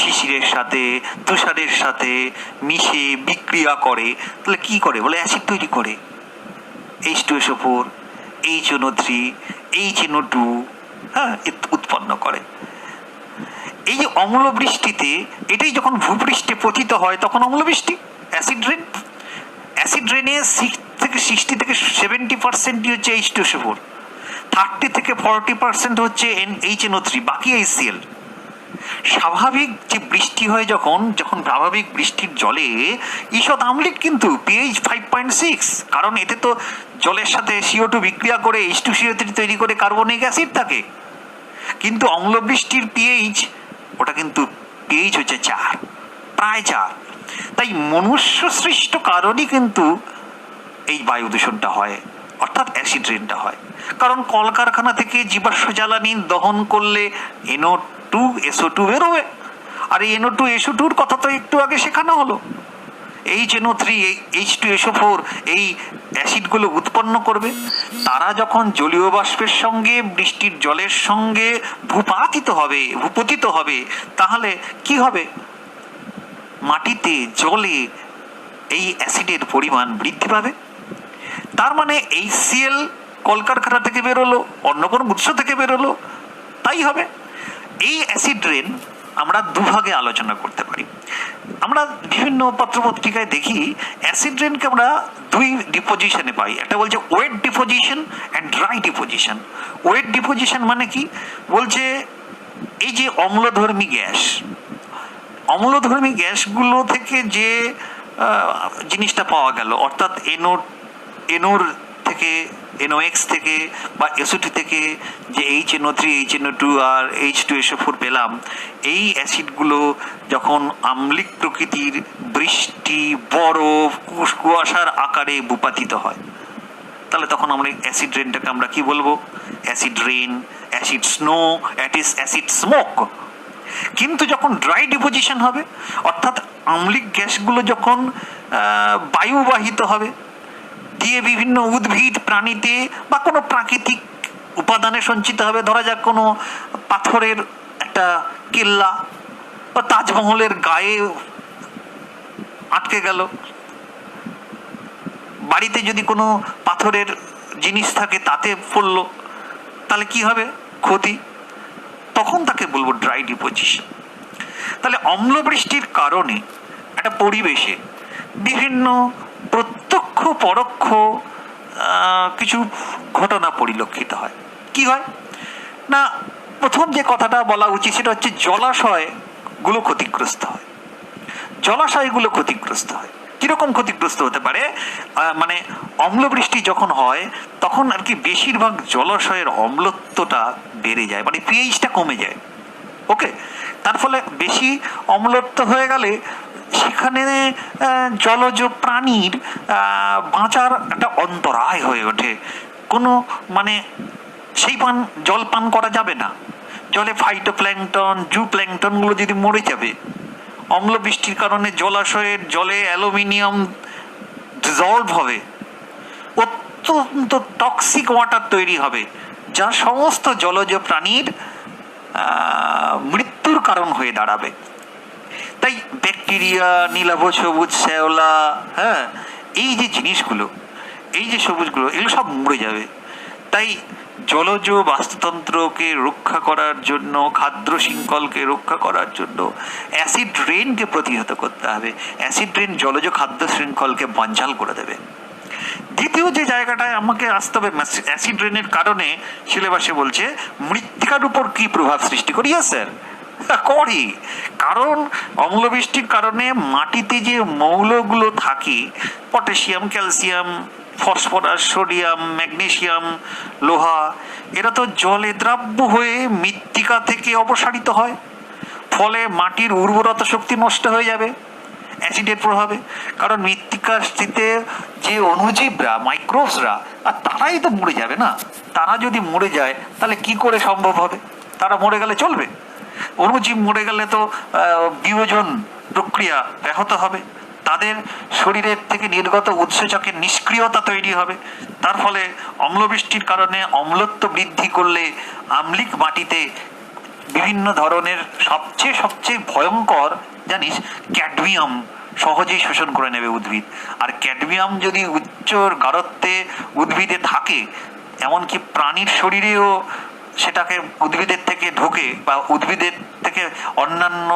শিশিরের সাথে, তুষারের সাথে মিশে বিক্রিয়া করে, তাহলে কি করে? বলে অ্যাসিড তৈরি করে। H2SO4, HNO3, HNO2, হ্যাঁ উৎপন্ন করে। এই যে অম্লবৃষ্টিতে, এটাই যখন ভূপৃষ্ঠে পতিত হয় তখন অম্লবৃষ্টি, অ্যাসিড রেন। অ্যাসিড রেনে 60 থেকে 70% হচ্ছে H2SO4, 30 থেকে 40% হচ্ছে HNO3, বাকি HCl। স্বাভাবিক যে বৃষ্টি হয় যখন স্বাভাবিক বৃষ্টির জলে ঈষৎ আম্লিক, কিন্তু pH 5.6, কারণ এতে তো জলের সাথে CO2 বিক্রিয়া করে H2CO3 তৈরি করে কার্বনিক অ্যাসিড থাকে। কিন্তু অম্লবৃষ্টির pH, ওটা কিন্তু pH হচ্ছে 4, প্রায় 4। তাই মনুষ্য সৃষ্ট কারণই কিন্তু এই বায়ু দূষণটা হয়, অর্থাৎ অ্যাসিড রেনটা হয়। কারণ কলকারখানা থেকে জীবাশ্ম জ্বালানি দহন করলে NO2SO2 বেরোবে, আর এই NO2SO2-র কথা তো একটু আগে শেখানো হলো। HNO3, H2SO4 এই অ্যাসিডগুলো উৎপন্ন করবে। তারা যখন জলীয় বাষ্পের সঙ্গে বৃষ্টির জলের সঙ্গে ভূপতিত হবে, তাহলে কি হবে? মাটিতে, জলে এই অ্যাসিডের পরিমাণ বৃদ্ধি পাবে। তার মানে HCl কলকারখানা থেকে বেরোলো, অন্য কোনো উৎস থেকে বেরোলো, তাই হবে। এই অ্যাসিড রেন আমরা দুভাগে আলোচনা করতে পারি। আমরা বিভিন্ন পত্রপত্রিকায় দেখি অ্যাসিড রেনকে আমরা দুই ডিপোজিশনে পাই। একটা বলছে wet deposition and dry deposition. Wet deposition মানে কি? বলছে এই যে অম্লধর্মী গ্যাসগুলো থেকে যে জিনিসটা পাওয়া গেল, অর্থাৎ এনোর থেকে, NOx থেকে বা SO2 থেকে যে HNO3, HNO2 আর H2SO4 পেলাম, এই অ্যাসিডগুলো যখন আম্লিক প্রকৃতির বৃষ্টি, বরফ, কুয়াশার আকারে ভূপাতিত হয়, তাহলে তখন আমরা অ্যাসিড রেনটাকে আমরা কি বলবো? Acid rain, acid snow, acid smoke. কিন্তু যখন ড্রাই ডিপোজিশন হবে, অর্থাৎ আম্লিক গ্যাসগুলো যখন বায়ুবাহিত হবে, দিয়ে বিভিন্ন উদ্ভিদ প্রাণীতে বা কোনো প্রাকৃতিক উপাদানে সঞ্চিত হবে, ধরা যাক কোনো পাথরের একটা কেল্লা বা তাজমহলের গায়ে আটকে গেল, বাড়িতে যদি কোনো পাথরের জিনিস থাকে তাতে পড়লো, তাহলে কি হবে? ক্ষতি। তখন তাকে বলবো ড্রাই ডিপোজিশন। তাহলে অম্লবৃষ্টির কারণে একটা পরিবেশে বিভিন্ন প্রত্যক্ষ পরোক্ষ কিছু ঘটনা পরিলক্ষিত হয়। কি হয় না, প্রথম যে কথাটা বলা উচিত সেটা হচ্ছে জলাশয়গুলো ক্ষতিগ্রস্ত হয়। জলাশয়গুলো ক্ষতিগ্রস্ত হয় কিরকম ক্ষতিগ্রস্ত হতে পারে? মানে অম্লবৃষ্টি যখন হয় তখন আর কি বেশিরভাগ জলাশয়ের অম্লত্বটা বেড়ে যায়, মানে pH-টা কমে যায়। ওকে, তার ফলে বেশি অম্লত্ব হয়ে গেলে সেখানে জলজ প্রাণীর বাঁচার একটা অন্তরায় হয়ে ওঠে। কোনো মানে সেই জল পান করা যাবে না। জলে ফাইটোপ্ল্যাঙ্কটন, জুপ্ল্যাঙ্কটনগুলো যদি মরে যাবে, অম্লবৃষ্টির কারণে জলাশয়ের জলে অ্যালুমিনিয়াম ডিজলভ হবে, অত্যন্ত টক্সিক ওয়াটার তৈরি হবে, যা সমস্ত জলজ প্রাণীর মৃত্যুর কারণ হয়ে দাঁড়াবে। তাই ব্যাকটেরিয়া, নীলাভ সবুজ শ্যাওলা, হ্যাঁ, এই যে জিনিসগুলো, এই যে সবুজগুলো, এগুলো সব মরে যাবে। তাই জলজ বাস্তুতন্ত্রকে রক্ষা করার জন্য, খাদ্য শৃঙ্খলকে রক্ষা করার জন্য অ্যাসিড রেনকে প্রতিহত করতে হবে। অ্যাসিড রেন জলজ খাদ্য শৃঙ্খলকে বানচাল করে দেবে। দ্বিতীয় যে জায়গাটায় আমাকে আসতে হবে, অ্যাসিড রেনের কারণে সিলেবাসে বলছে মৃত্তিকার উপর কি প্রভাব সৃষ্টি করি? স্যার করে, কারণ অম্লবৃষ্টির কারণে মাটিতে যে মৌলগুলো থাকে, potassium, calcium, phosphorus, sodium, magnesium, লোহা, এরা তো জলে দ্রাব্য হয়ে মৃত্তিকা থেকে অপসারিত হয়। ফলে মাটির উর্বরতা শক্তি নষ্ট হয়ে যাবে অ্যাসিডের প্রভাবে। কারণ মৃত্তিকার স্থিতে যে অণুজীবরা, মাইক্রোবসরা, আর তারাই তো মরে যাবে না। তারা যদি মরে যায় তাহলে কি করে সম্ভব হবে? তারা মরে গেলে চলবে? অণুজীব মরে গেলে তো বিয়োজন প্রক্রিয়া ব্যাহত হবে, তাদের শরীরের থেকে নির্গত উৎসেচকের নিষ্ক্রিয়তা তৈরি হবে। তার ফলে অম্লবৃষ্টির কারণে অম্লত্ব বৃদ্ধি করলে আম্লিক মাটিতে বিভিন্ন ধরনের সবচেয়ে ভয়ঙ্কর জানিস, ক্যাডমিয়াম সহজেই শোষণ করে নেবে উদ্ভিদ। আর ক্যাডমিয়াম যদি উচ্চ গাঢ়ত্বে উদ্ভিদে থাকে, এমনকি প্রাণীর শরীরেও সেটাকে উদ্ভিদের থেকে ঢোকে বা উদ্ভিদের থেকে অন্যান্য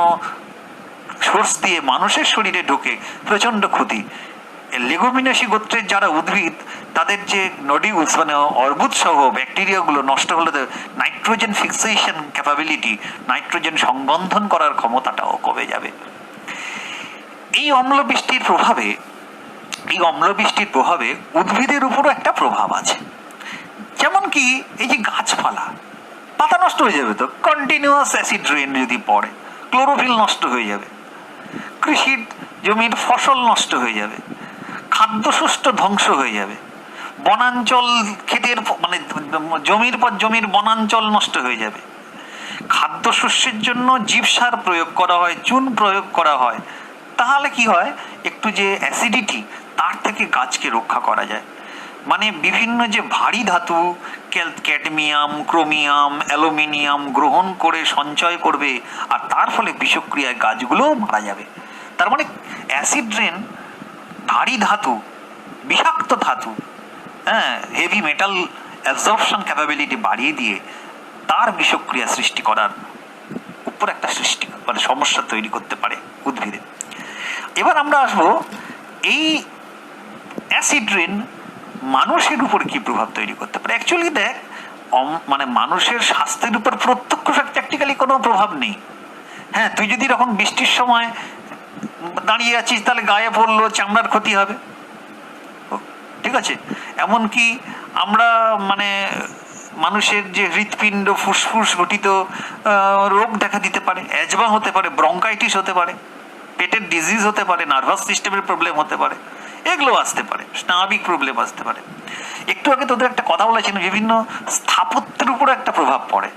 সোর্স দিয়ে মানুষের শরীরে ঢোকে, প্রচণ্ড ক্ষতি। লেগুমিনেসি গোত্রের যারা উদ্ভিদ, তাদের যে নডিউলস মানে অর্বুদ সহ ব্যাকটেরিয়াগুলো নষ্ট হলে নাইট্রোজেন ফিক্সেশন ক্যাপাবিলিটি, নাইট্রোজেন সংবন্ধন করার ক্ষমতাটাও কমে যাবে। এই অম্লবৃষ্টির প্রভাবে উদ্ভিদের উপরও একটা প্রভাব আছে। যেমন কি এই যে গাছপালা, পাতা নষ্ট হয়ে যাবে, তো কন্টিনিউয়াস অ্যাসিড রেন যদি পড়ে, ক্লোরোফিল নষ্ট হয়ে যাবে, কৃষির জমির ফসল নষ্ট হয়ে যাবে, খাদ্যশস্য ধ্বংস হয়ে যাবে, বনাঞ্চল ক্ষেতের মানে জমির পর জমির বনাঞ্চল নষ্ট হয়ে যাবে। খাদ্যশস্যের জন্য জীবসার প্রয়োগ করা হয়, চুন প্রয়োগ করা হয়, তাহলে কি হয়, একটু যে অ্যাসিডিটি তার থেকে গাছকে রক্ষা করা যায়। মানে বিভিন্ন যে ভারী ধাতু ক্যাডমিয়াম, ক্রোমিয়াম, অ্যালুমিনিয়াম গ্রহণ করে সঞ্চয় করবে, আর তার ফলে বিষক্রিয়ায় গাছগুলোও মারা যাবে। তার মানে অ্যাসিড রেন ভারী ধাতু, বিষাক্ত ধাতু, হেভি মেটাল অ্যাবজর্পশন ক্যাপাবিলিটি বাড়িয়ে দিয়ে তার বিষক্রিয়া সৃষ্টি করার উপর একটা মানে সমস্যা তৈরি করতে পারে উদ্ভিদে। এবার আমরা আসবো এই অ্যাসিড রেন মানুষের উপর কি প্রভাব তৈরি করতে পারে। অ্যাকচুয়ালি দেখ, মানে মানুষের স্বাস্থ্যের উপর প্রত্যক্ষ প্র্যাকটিক্যালি কোনো প্রভাব নেই। হ্যাঁ, তুই যদি যখন বৃষ্টির সময় দাঁড়িয়ে আছিস, তাহলে গায়ে পড়লো, চামড়ার ক্ষতি হবে, ঠিক আছে। এমনকি আমরা মানে মানুষের যে হৃৎপিণ্ড, ফুসফুস ঘটিত রোগ দেখা দিতে পারে, অ্যাজমা হতে পারে, ব্রঙ্কাইটিস হতে পারে, পেটের ডিজিজ হতে পারে, নার্ভাস সিস্টেমের প্রবলেম হতে পারে, এগুলো আসতে পারে, স্নাবিক প্রবলেম আসতে পারে। একটু আগে তোদের একটা কথা বলেছেন, বিভিন্ন স্থাপত্যের উপর একটা প্রভাব পড়ে।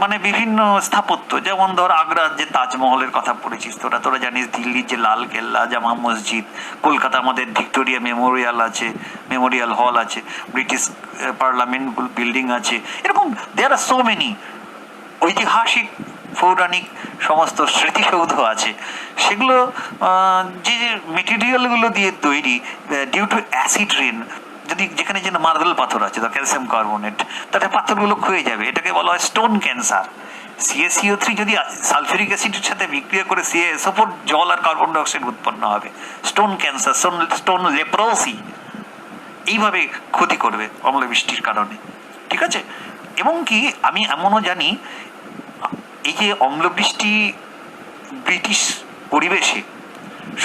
মানে বিভিন্ন স্থাপত্য, যেমন ধর আগ্রার যে তাজমহলের কথা পড়েছিস তোরা জানিস, দিল্লির যে লাল কেল্লা, জামা মসজিদ, কলকাতা আমাদের ভিক্টোরিয়া মেমোরিয়াল আছে, মেমোরিয়াল হল আছে, ব্রিটিশ পার্লামেন্ট বিল্ডিং আছে, এরকম দেয়ার আর সো মেনি ঐতিহাসিক পৌরাণিক সমস্ত স্মৃতিসৌধ আছে। সেগুলো যে মেটেরিয়ালগুলো দিয়ে তৈরি, ডিউ টু অ্যাসিড রেন, যদি যেখানে যেন মার্বেল পাথর আছে, ক্যালসিয়াম কার্বনেট, তাতে পাথরগুলো ক্ষয়ে যাবে। এটাকে বলা হয় স্টোন ক্যান্সার। CaCO3 যদি সালফিউরিক অ্যাসিডের সাথে বিক্রিয়া করে CaSO4, জল আর কার্বন ডাইঅক্সাইড উৎপন্ন হবে। স্টোন ক্যান্সার, স্টোন লেপ্রোসি এইভাবে ক্ষতি করবে অম্লবৃষ্টির কারণে, ঠিক আছে। এবং কি আমি এমনও জানি, এই যে অম্লবৃষ্টি ব্রিটিশ পরিবেশে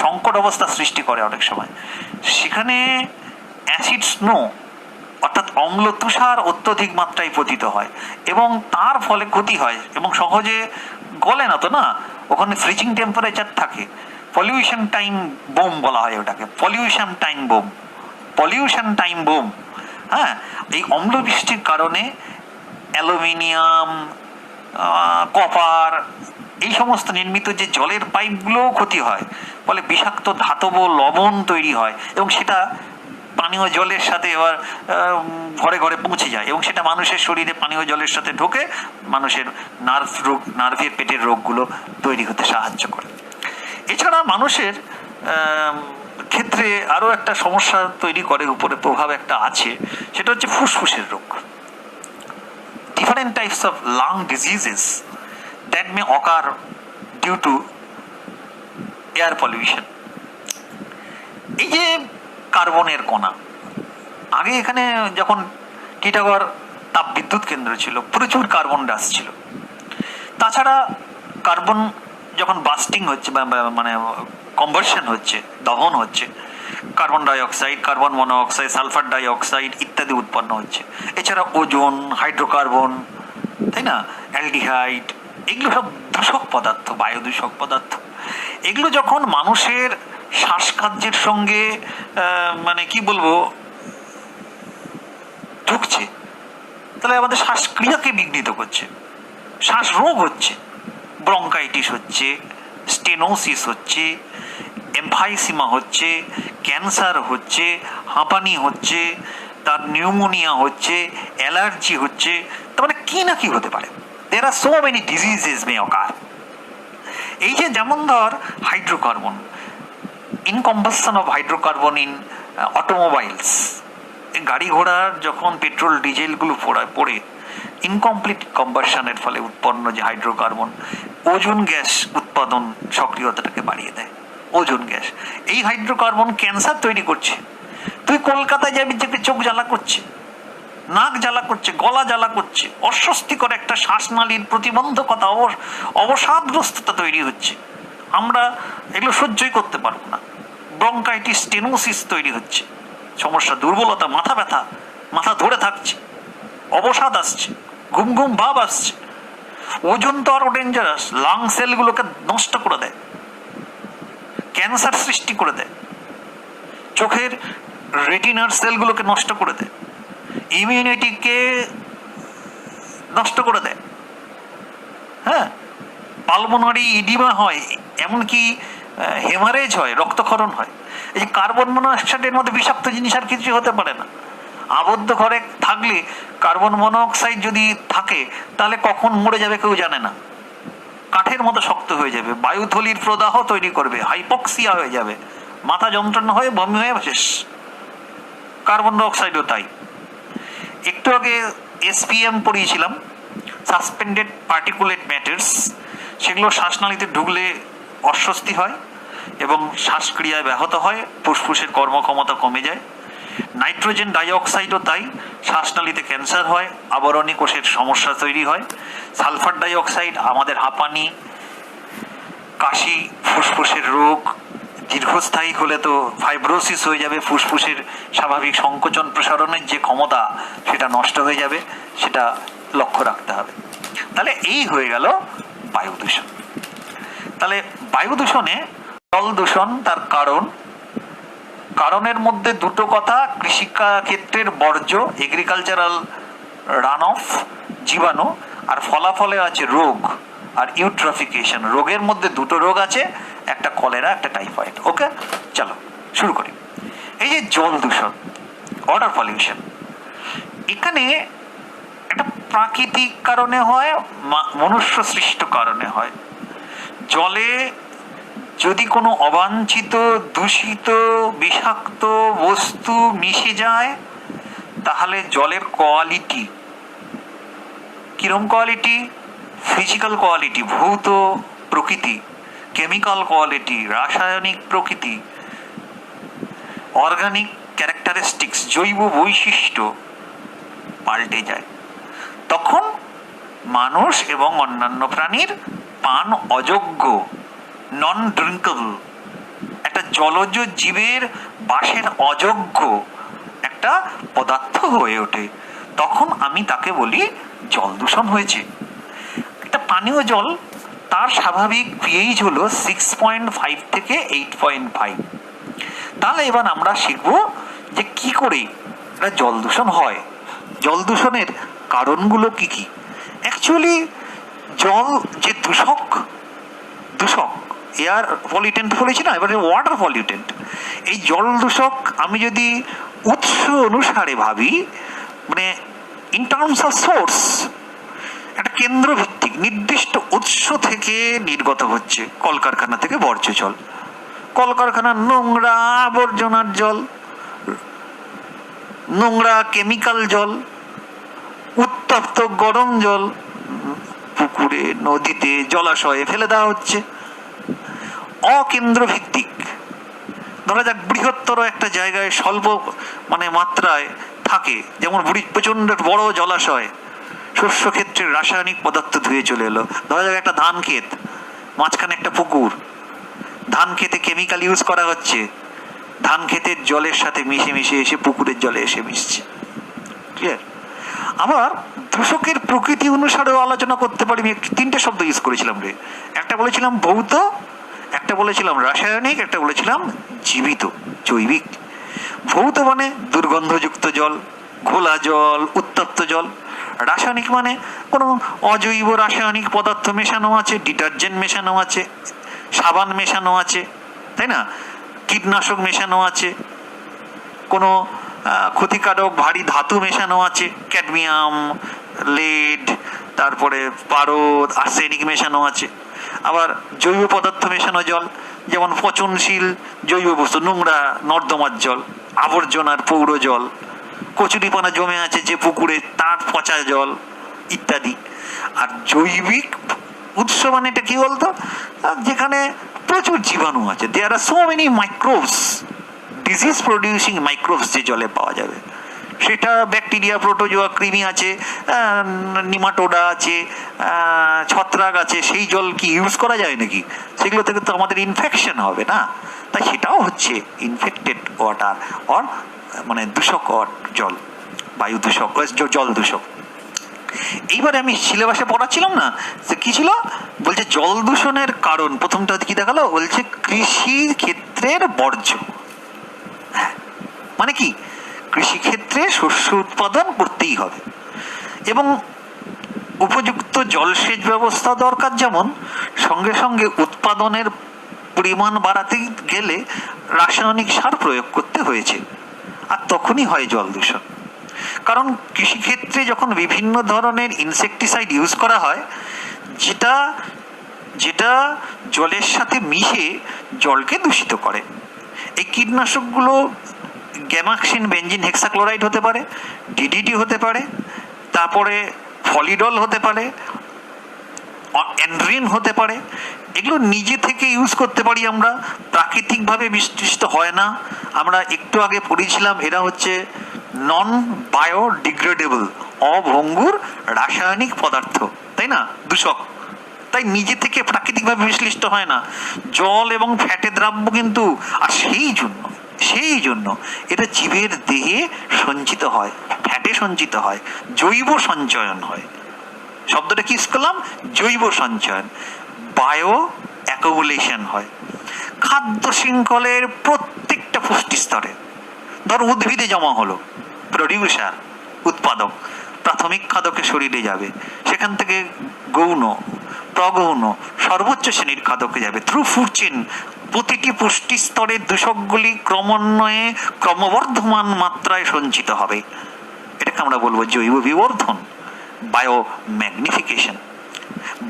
সংকট অবস্থা সৃষ্টি করে অনেক সময়, সেখানে অ্যাসিড স্নো অর্থাৎ অম্ল তুষার অত্যধিক মাত্রায় পতিত হয় এবং তার ফলে ক্ষতি হয় এবং সহজে গলে না, তো না, ওখানে ফ্রিজিং টেম্পারেচার থাকে। পলিউশন টাইম বোম বলা হয় ওটাকে, পলিউশন টাইম বোম। হ্যাঁ, এই অম্লবৃষ্টির কারণে অ্যালুমিনিয়াম, কপার, এই সমস্ত নির্মিত যে জলের পাইপগুলোও ক্ষতি হয়, ফলে বিষাক্ত ধাতব লবণ তৈরি হয় এবং সেটা পানীয় জলের সাথে এবার ঘরে ঘরে পৌঁছে যায় এবং সেটা মানুষের শরীরে পানীয় জলের সাথে ঢোকে, মানুষের নার্ভের পেটের রোগগুলো তৈরি হতে সাহায্য করে। এছাড়া মানুষের ক্ষেত্রে আরও একটা সমস্যা তৈরি করে, উপরে প্রভাব একটা আছে, সেটা হচ্ছে ফুসফুসের রোগ। Different types of lung diseases that may occur due to air pollution. এই যে কার্বনের কণা, আগে এখানে যখন টিটাগড় তাপ বিদ্যুৎ কেন্দ্র ছিল, প্রচুর কার্বন ডাস ছিল। তাছাড়া কার্বন যখন বাস্টিং হচ্ছে মানে কম্বাসন হচ্ছে, দহন হচ্ছে, carbon dioxide, carbon monoxide, sulphur dioxide ইত্যাদি উৎপন্ন হচ্ছে। এছাড়া ওজোন, হাইড্রোকার্বন, তাই না, অ্যালডিহাইড, এগুলো সব দূষক পদার্থ, বায়ু দূষক পদার্থ। এগুলো যখন মানুষের শ্বাসকার্যের সঙ্গে মানে কি বলবো ঢুকছে, তাহলে আমাদের শ্বাসক্রিয়াকে বিঘ্নিত করছে, শ্বাস রোগ হচ্ছে, ব্রঙ্কাইটিস হচ্ছে, স্টেনোসিস হচ্ছে, এমফাইসিমা হচ্ছে, ক্যান্সার হচ্ছে, হাঁপানি হচ্ছে, তার নিউমোনিয়া হচ্ছে, অ্যালার্জি হচ্ছে, তার মানে কি না কি হতে পারে। there are so many diseases may occur. এই যে যেমন ধর hydrocarbon, in combustion of hydrocarbon in automobiles, গাড়ি ঘোড়ার যখন পেট্রোল ডিজেলগুলো পড়ে ইনকমপ্লিট কম্বাসনের ফলে উৎপন্ন যে হাইড্রোকার্বন ওজোন গ্যাস উৎপাদন সক্রিয়তাটাকে বাড়িয়ে দেয়। ওজোন গ্যাস, এই হাইড্রোকার্বন ক্যান্সার তৈরি করছে। তুই কলকাতায় যাবি, যে চোখ জ্বালা করছে, নাক জ্বালা করছে, গলা জ্বালা করছে, অস্বস্তিকর একটা শ্বাসনালীর প্রতিবন্ধকতা, অবসাদগ্রস্ততা তৈরি হচ্ছে। আমরা এগুলো সহ্যই করতে পারবো না। ব্রঙ্কাইটিস, স্টেনোসিস তৈরি হচ্ছে, সমস্যা, দুর্বলতা, মাথা ব্যথা, মাথা ধরে থাকছে, অবসাদ আসছে, ঘুম ঘুম ভাব আসছে। ওজন তো আরো ডেঞ্জারাস, লাং সেলগুলোকে নষ্ট করে দেয়, ক্যান্সার সৃষ্টি করে দেয়, চোখের রেটিনার সেলগুলোকে নষ্ট করে দেয়, ইমিউনিটিকে নষ্ট করে দেয়। হ্যাঁ, পালমোনারি ইডিমা হয়, এমনকি হেমারেজ হয়, রক্তক্ষরণ হয়। এই যে কার্বন মনোক্সাইডের মধ্যে বিষাক্ত জিনিস আর কিছু হতে পারে না। আবদ্ধ ঘরে থাকলে কার্বন মনোক্সাইড যদি থাকে তাহলে কখন মরে যাবে কেউ জানে না। কাঠের মতো শক্ত হয়ে যাবে, বায়ুথলির প্রদাহ তৈরি করবে, হাইপক্সিয়া হয়ে যাবে, মাথা যন্ত্রণা হয়ে বমি হয়ে শেষ। কার্বন ডাইঅক্সাইডও তাই। একটু আগে এসপিএম পড়িয়েছিলাম, সাসপেন্ডেড পার্টিকুলেট ম্যাটার্স। সেগুলো শ্বাসনালীতে ঢুকলে অস্বস্তি হয় এবং শ্বাসক্রিয়ায় ব্যাহত হয়, ফুসফুসের কর্মক্ষমতা কমে যায়। নাইট্রোজেন ডাইঅক্সাইডও তাই, শ্বাসনালীতে ক্যান্সার হয়, আবরণী কোষের সমস্যা তৈরি হয়। সালফার ডাইঅক্সাইড আমাদের হাঁপানি, কাশি, ফুসফুসের রোগ, দীর্ঘস্থায়ী হলে তো ফাইব্রোসিস হয়ে যাবে, ফুসফুসের স্বাভাবিক সংকোচন প্রসারণের যে ক্ষমতা সেটা নষ্ট হয়ে যাবে, সেটা লক্ষ্য রাখতে হবে। তাহলে এই হয়ে গেল বায়ু দূষণ। তাহলে বায়ু দূষণে জল দূষণ তার কারণের মধ্যে দুটো কথা, কৃষিক্ষেত্রের বর্জ্য, এগ্রিকালচারাল রান অফ, জীবাণু, আর ফলাফলে আছে রোগ আর ইউট্রফিকেশন। রোগের মধ্যে দুটো রোগ আছে, একটা কলেরা, একটা টাইফয়েড। ওকে, চলো শুরু করি। এই যে জল দূষণ, ওয়াটার পলিউশন, এখানে একটা প্রাকৃতিক কারণে হয়, মনুষ্য সৃষ্ট কারণে হয়। জলে যদি কোনো অবাঞ্ছিত, দূষিত, বিষাক্ত বস্তু মিশে যায় তাহলে জলের কোয়ালিটি কিরম কোয়ালিটি? ফিজিক্যাল কোয়ালিটি, ভৌত প্রকৃতি, কেমিক্যাল কোয়ালিটি, রাসায়নিক প্রকৃতি, অর্গানিক ক্যারেক্টারিস্টিক্স, জৈব বৈশিষ্ট্য পাল্টে যায়। তখন মানুষ এবং অন্যান্য প্রাণীর পান অযোগ্য, নন ড্রিঙ্কেবল, একটা জলজ জীবের বাসের অযোগ্য একটা পদার্থ হয়ে ওঠে। তখন আমি তাকে বলি জল দূষণ হয়েছে। একটা পানীয় জল, তার স্বাভাবিক পিএইচ হলো 6.5 থেকে 8.5। তাহলে এবার আমরা শিখব যে কি করে এটা জল দূষণ হয়, জল দূষণের কারণগুলো কি কি। অ্যাকচুয়ালি জল যে দূষক এয়ার পলিউটেন্ট বলেছি না, এবারে ওয়াটার পলিউটেন্ট। এই জল দূষক আমি যদি উৎস অনুসারে ভাবি, মানে ইন টার্মস অফ সোর্স, একটা কেন্দ্র ভিত্তিক নির্দিষ্ট উৎস থেকে নির্গত হচ্ছে। কলকারখানা থেকে বর্জ্য জল, কলকারখানার নোংরা আবর্জনার জল, নোংরা কেমিক্যাল জল, উত্তপ্ত গরম জল পুকুরে, নদীতে, জলাশয়ে ফেলে দেওয়া হচ্ছে। অকেন্দ্র ভিত্তিক, ধরা যাক বৃহত্তর একটা জায়গায় স্বল্প মাত্রায় থাকে, যেমন প্রচন্ড বড় জলাশয়, শস্য ক্ষেত্রের রাসায়নিক পদার্থ ধুয়ে চলে এলো। ধরা যাক একটা ধান ক্ষেত, মাঝখানে একটা পুকুর, ধান খেতে কেমিক্যাল ইউজ করা হচ্ছে, ধান ক্ষেতের জলের সাথে মিশে মিশে এসে পুকুরের জলে এসে মিশছে। ক্লিয়ার? আবার দূষকের প্রকৃতি অনুসারেও আলোচনা করতে পারি। আমি তিনটে শব্দ ইউজ করেছিলাম রে, একটা বলেছিলাম ভৌত, একটা বলেছিলাম রাসায়নিক, একটা বলেছিলাম জীবিত, জৈবিক। ভৌত মানে দুর্গন্ধযুক্ত জল, ঘোলা জল, উত্তপ্ত জল। রাসায়নিক মানে কোনো অজৈব রাসায়নিক পদার্থ মেশানো আছে, ডিটারজেন্ট মেশানো আছে, সাবান মেশানো আছে, তাই না, কীটনাশক মেশানো আছে, কোনো ক্ষতিকারক ভারী ধাতু মেশানো আছে, ক্যাডমিয়াম, লেড, তারপরে পারদ, আর্সেনিক মেশানো আছে। আবার জৈব পদার্থ মেশানো জল, যেমন পচনশীল জৈব বস্তু, নোংরা নর্দমার জল, আবর্জনার পৌর জল, কচুরিপানা জমে আছে যে পুকুরে তার পচা জল, ইত্যাদি। আর জৈবিক উৎস মানে এটা কি বলতো, যেখানে প্রচুর জীবাণু আছে, there are so many microbes, disease producing microbes যে জলে পাওয়া যাবে, সেটা ব্যাকটেরিয়া, প্রোটোজোয়া, কৃমি আছে, নিমাটোডা আছে, ছত্রাক আছে, সেই জল কি ইউজ করা যায় নাকি? সেগুলো থেকে তো আমাদের ইনফেকশন হবে না, তাই সেটাও হচ্ছে ইনফেক্টেড ওয়াটার অর মানে দূষক জল, বায়ু দূষক, জল দূষক। এইবারে আমি সিলেবাসে পড়াচ্ছিলাম না, যে কি ছিল বলছে জল দূষণের কারণ, প্রথমটা কি দেখালো, বলছে কৃষি ক্ষেত্রের বর্জ্য। মানে কি, কৃষিক্ষেত্রে শস্য উৎপাদন করতেই হবে এবং উপযুক্ত জলসেচ ব্যবস্থা দরকার, যেমন সঙ্গে সঙ্গে উৎপাদনের পরিমাণ বাড়াতে গেলে রাসায়নিক সার প্রয়োগ করতে হয়েছে, আর তখনই হয় জল দূষণ। কারণ কৃষিক্ষেত্রে যখন বিভিন্ন ধরনের ইনসেকটিসাইড ইউজ করা হয়, যেটা যেটা জলের সাথে মিশে জলকে দূষিত করে। এই কীটনাশকগুলো গ্যামাক্সিন, বেনজিন, হেক্সাক্লোরাইড হতে পারে, ডিডিটি হতে পারে, তারপরে ফলিডল হতে পারে, অ্যান্ড্রিন হতে পারে। এগুলো নিজে থেকে ইউজ করতে পারি আমরা, প্রাকৃতিকভাবে বিশ্লিষ্ট হয় না। আমরা একটু আগে পড়েছিলাম এরা হচ্ছে নন বায়োডিগ্রেডেবল, অভঙ্গুর রাসায়নিক পদার্থ, তাই না, দূষক, তাই নিজে থেকে প্রাকৃতিকভাবে বিশ্লিষ্ট হয় না। জল এবং ফ্যাটে দ্রাব্য কিন্তু, আর সেই জন্য এটা জীবের দেহে সঞ্চিত হয়, ফ্যাটে সঞ্চিত হয়, জৈব সঞ্চয়ন হয়। শব্দটা কি ইউজ করলাম, জৈব সঞ্চয়ন, বায়ো অ্যাকুমুলেশন হয়। খাদ্য শৃঙ্খলের প্রত্যেকটা পুষ্টি স্তরে, ধর উদ্ভিদে জমা হলো, প্রডিউসার, উৎপাদক, প্রাথমিক খাদকে শরীরে যাবে, সেখান থেকে গৌণ, প্রগৌণ, সর্বোচ্চ শ্রেণীর খাদকে যাবে, থ্রু ফুড চেইন। প্রতিটি পুষ্টি স্তরের দূষকগুলি ক্রমান্বয়ে ক্রমবর্ধমান মাত্রায় সঞ্চিত হবে। এটাকে আমরা বলবো জৈব বিবর্ধন, biomagnification,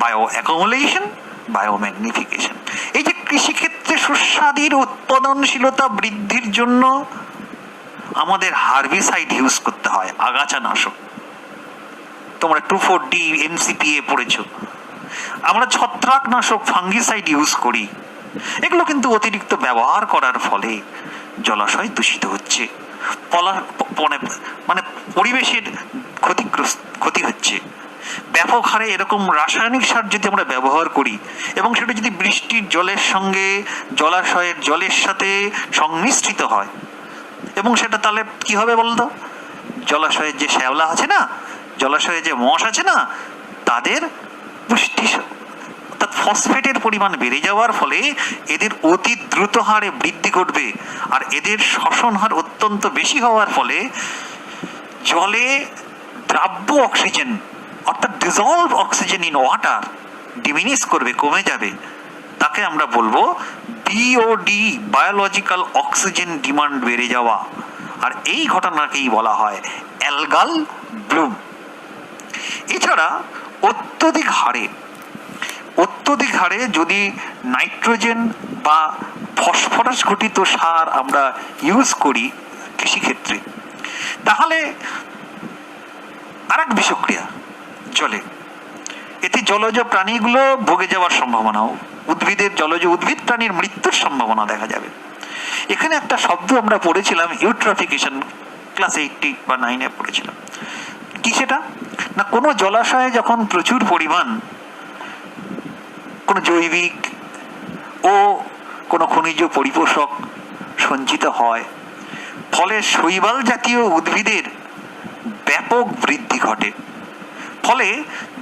bioaccumulation, biomagnification. এই যে কৃষিক্ষেত্রে শস্যাদির উৎপাদনশীলতা বৃদ্ধির জন্য আমাদের হার্বিসাইড ইউজ করতে হয়, আগাছানাশক। তোমরা 2,4-D MCPA পড়েছো। আমরা ছত্রাকনাশক, ফাঙ্গিসাইড ইউজ করি। এগুলো কিন্তু অতিরিক্ত ব্যবহার করার ফলে জলাশয় দূষিত হচ্ছে, মানে পরিবেশের ক্ষতি হচ্ছে। ব্যাপক হারে এরকম রাসায়নিক সার যদি আমরা ব্যবহার করি এবং সেটা যদি বৃষ্টির জলের সঙ্গে জলাশয়ের জলের সাথে সংমিশ্রিত হয়, এবং সেটা তাহলে কি হবে বলতো, জলাশয়ের যে শ্যাওলা আছে না, জলাশয়ে যে মশ আছে না, তাদের পুষ্টি অর্থাৎ ফসফেটের পরিমাণ বেড়ে যাওয়ার ফলে এদের অতি দ্রুত হারে বৃদ্ধি ঘটবে, আর এদের শ্বসন হার অত্যন্ত বেশি হওয়ার ফলে জলে দ্রাব্য অক্সিজেন অর্থাৎ dissolved oxygen in water diminish করবে, কমে যাবে। তাকে আমরা বলবো বিওডি, বায়োলজিক্যাল অক্সিজেন ডিমান্ড বেড়ে যাওয়া। আর এই ঘটনাকেই বলা হয় অ্যালগাল ব্লুম। এছাড়া অত্যধিক হারে যদি নাইট্রোজেন বা ফসফরাস ঘটিত সার আমরা ইউজ করি কৃষিক্ষেত্রে, তাহলে আর এক বিষক্রিয়া জলে, এতে জলজ প্রাণীগুলো ভুগে যাওয়ার সম্ভাবনা, জলজ উদ্ভিদ প্রাণীর মৃত্যুর সম্ভাবনা দেখা যাবে। এখানে একটা শব্দ আমরা পড়েছিলাম, ইউট্রফিকেশন, ক্লাস 8 বা 9 পড়েছিলাম। কি সেটা না, কোনো জলাশয়ে যখন প্রচুর পরিমাণ কোনো জৈবিক ও কোনো খনিজ পরিপোষক সঞ্চিত হয়, ফলে শৈবাল জাতীয় উদ্ভিদের ব্যাপক বৃদ্ধি ঘটে, ফলে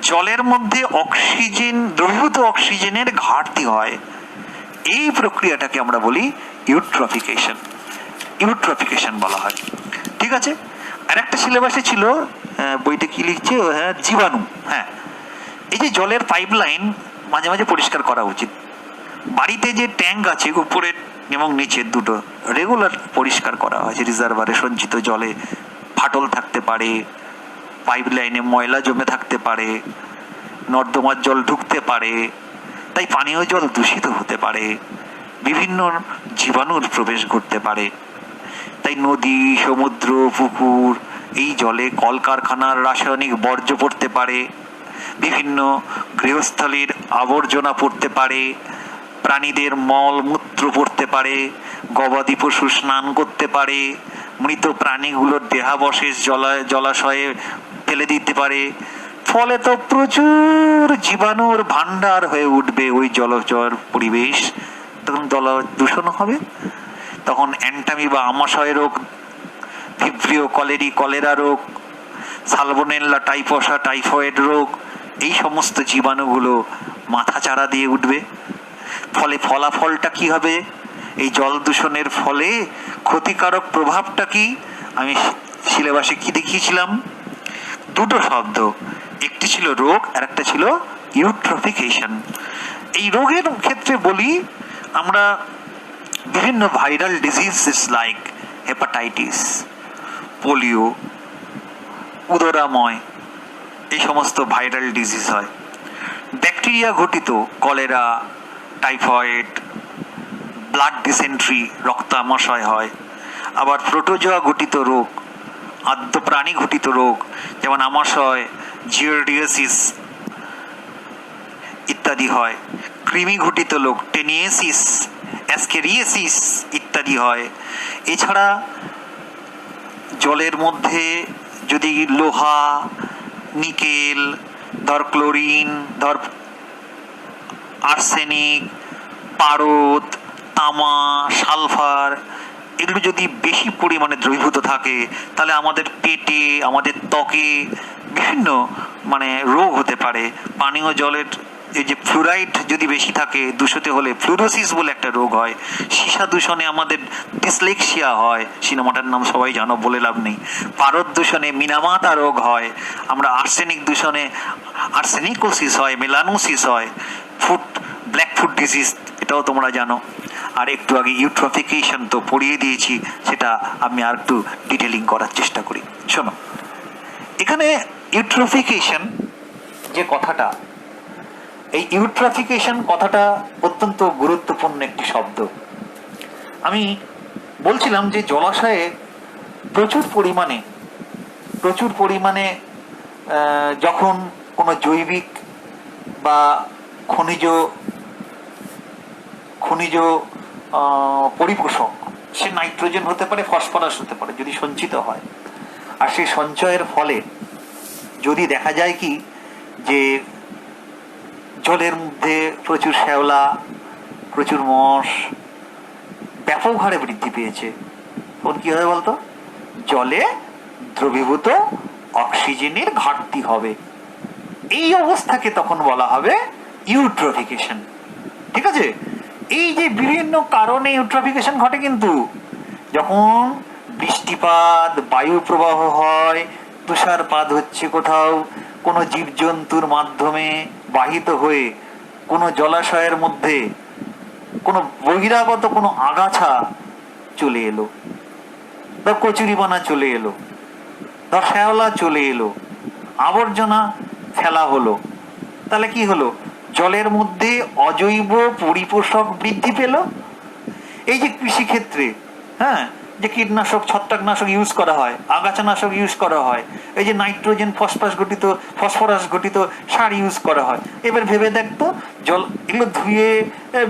জলের মধ্যে দ্রবীভূত অক্সিজেনের ঘাটতি হয়। এই প্রক্রিয়াটাকে আমরা বলি ইউট্রফিকেশন বলা হয়। ঠিক আছে, আর একটা সিলেবাসে ছিল, বইটা কি লিখছে, জীবাণু। হ্যাঁ, এই যে জলের পাইপলাইন মাঝে মাঝে পরিষ্কার করা উচিত। বাড়িতে যে ট্যাঙ্ক আছে উপরের এবং নিচের দুটো রেগুলার পরিষ্কার করা হয়েছে। রিজার্ভারে সঞ্চিত জলে ফাটল থাকতে পারে, পাইপলাইনে ময়লা জমে থাকতে পারে, নর্দমার জল ঢুকতে পারে, তাই পানীয় জল দূষিত হতে পারে, বিভিন্ন জীবাণুর প্রবেশ ঘটতে পারে। তাই নদী, সমুদ্র, পুকুর এই জলে কলকারখানার রাসায়নিক বর্জ্য পড়তে পারে, বিভিন্ন গৃহস্থলীর আবর্জনা পড়তে পারে, প্রাণীদের মল মূত্র পড়তে পারে, গবাদি পশু স্নান করতে পারে, মৃত প্রাণীগুলোর দেহাবশেষ জলাশয়ে ফেলে দিতে পারে। ফলে তো প্রচুর জীবাণুর ভান্ডার হয়ে উঠবে ওই জলচর পরিবেশ। তখন জল দূষণ হবে, তখন অ্যান্টামিবা আমাশয় রোগ, ভিব্রিও কলেরা রোগ, সালমোনেলা টাইফসা টাইফয়েড রোগ, এই সমস্ত জীবাণুগুলো মাথাচাড়া দিয়ে উঠবে। ফলে ফলাফলটা কি হবে? এই জল দূষণের ফলে ক্ষতিকারক প্রভাবটা কি? আমি সিলেবাসে কি দেখিয়েছিলাম? দুটো শব্দ, একটি ছিল রোগ আর একটা ছিল ইউট্রফিকেশন। এই রোগের ক্ষেত্রে বলি আমরা বিভিন্ন viral disease like hepatitis, polio, উদরাময়, এই সমস্ত ভাইরাল ডিজিজ হয়। ব্যাকটেরিয়া ঘটিত কলেরা, টাইফয়েড, ব্লাড ডিসেন্ট্রি, রক্ত আমাশয় হয়। আবার প্রোটোজোয়া ঘটিত রোগ, আদ্য প্রাণী ঘটিত রোগ, যেমন আমাশয়, জিওর্ডিয়াসিস ইত্যাদি হয়। কৃমি ঘটিত রোগ, টেনিয়েসিস, অ্যাসকেরিয়েসিস ইত্যাদি হয়। এছাড়া জলের মধ্যে যদি লোহা, নিকেল, ধর ক্লোরিন, ধর আর্সেনিক, পারদ, তামা, সালফার, এগুলো যদি বেশি পরিমাণে দ্রবীভূত থাকে তাহলে আমাদের পেটে, আমাদের ত্বকে বিভিন্ন রোগ হতে পারে। পানীয় জলের এই যে ফ্লুরাইড যদি বেশি থাকে, দূষিত হলে ফ্লুরোসিস বলে একটা রোগ হয়। সীসা দূষণে আমাদের ডিসলেক্সিয়া হয়, সিনেমাটার নাম সবাই জানো, বলে লাভ নেই। পারদ দূষণে মিনামাতা রোগ হয়। আমরা আর্সেনিক দূষণে আর্সেনিকোসিস হয়, মেলানোসিস হয়। ব্ল্যাক ফুট ডিজিজ, এটাও তোমরা জানো। আর একটু আগে ইউট্রফিকেশন তো পড়িয়ে দিয়েছি, সেটা আমি আর একটু ডিটেলিং করার চেষ্টা করি। শোনো, এখানে ইউট্রফিকেশন যে কথাটা, এই ইউট্রফিকেশন কথাটা অত্যন্ত গুরুত্বপূর্ণ একটি শব্দ। আমি বলছিলাম যে জলাশয়ে প্রচুর পরিমাণে যখন কোনো জৈবিক বা খনিজ পরিপোষক, সে নাইট্রোজেন হতে পারে, ফসফরাস হতে পারে, যদি সঞ্চিত হয়, আর সেই সঞ্চয়ের ফলে যদি দেখা যায় কি যে জলের মধ্যে প্রচুর শ্যাওলা, প্রচুর মশ ব্যাপক হারে বৃদ্ধি পেয়েছে, তখন কি হবে বলতো? জলে দ্রবীভূত অক্সিজেনের ঘাটতি হবে। এই অবস্থাকে তখন বলা হবে ইউট্রফিকেশন। ঠিক আছে? এই যে বিভিন্ন কারণে ইউট্রফিকেশন ঘটে, কিন্তু যখন বৃষ্টিপাত, বায়ু প্রবাহ হয়, তুষারপাত হচ্ছে কোথাও, কোনো জীবজন্তুর মাধ্যমে বাহিত হয়ে কোনো জলাশয়ের মধ্যে কোনো বহিরাগত কোনো আগাছা চলে এলো, বা কচুরিপানা চলে এলো, বা শ্যাওলা চলে এলো, আবর্জনা ফেলা হলো, তাহলে কি হলো? জলের মধ্যে অজৈব পরিপোষক বৃদ্ধি পেল। এই যে কৃষিক্ষেত্রে যে কীটনাশক, ছত্রাকনাশক ইউজ করা হয়, আগাছানাশক ইউজ করা হয়, এই যে নাইট্রোজেন ফসফরাস ঘটিত সার ইউজ করা হয়, এবার ভেবে দেখতো জল এগুলো ধুয়ে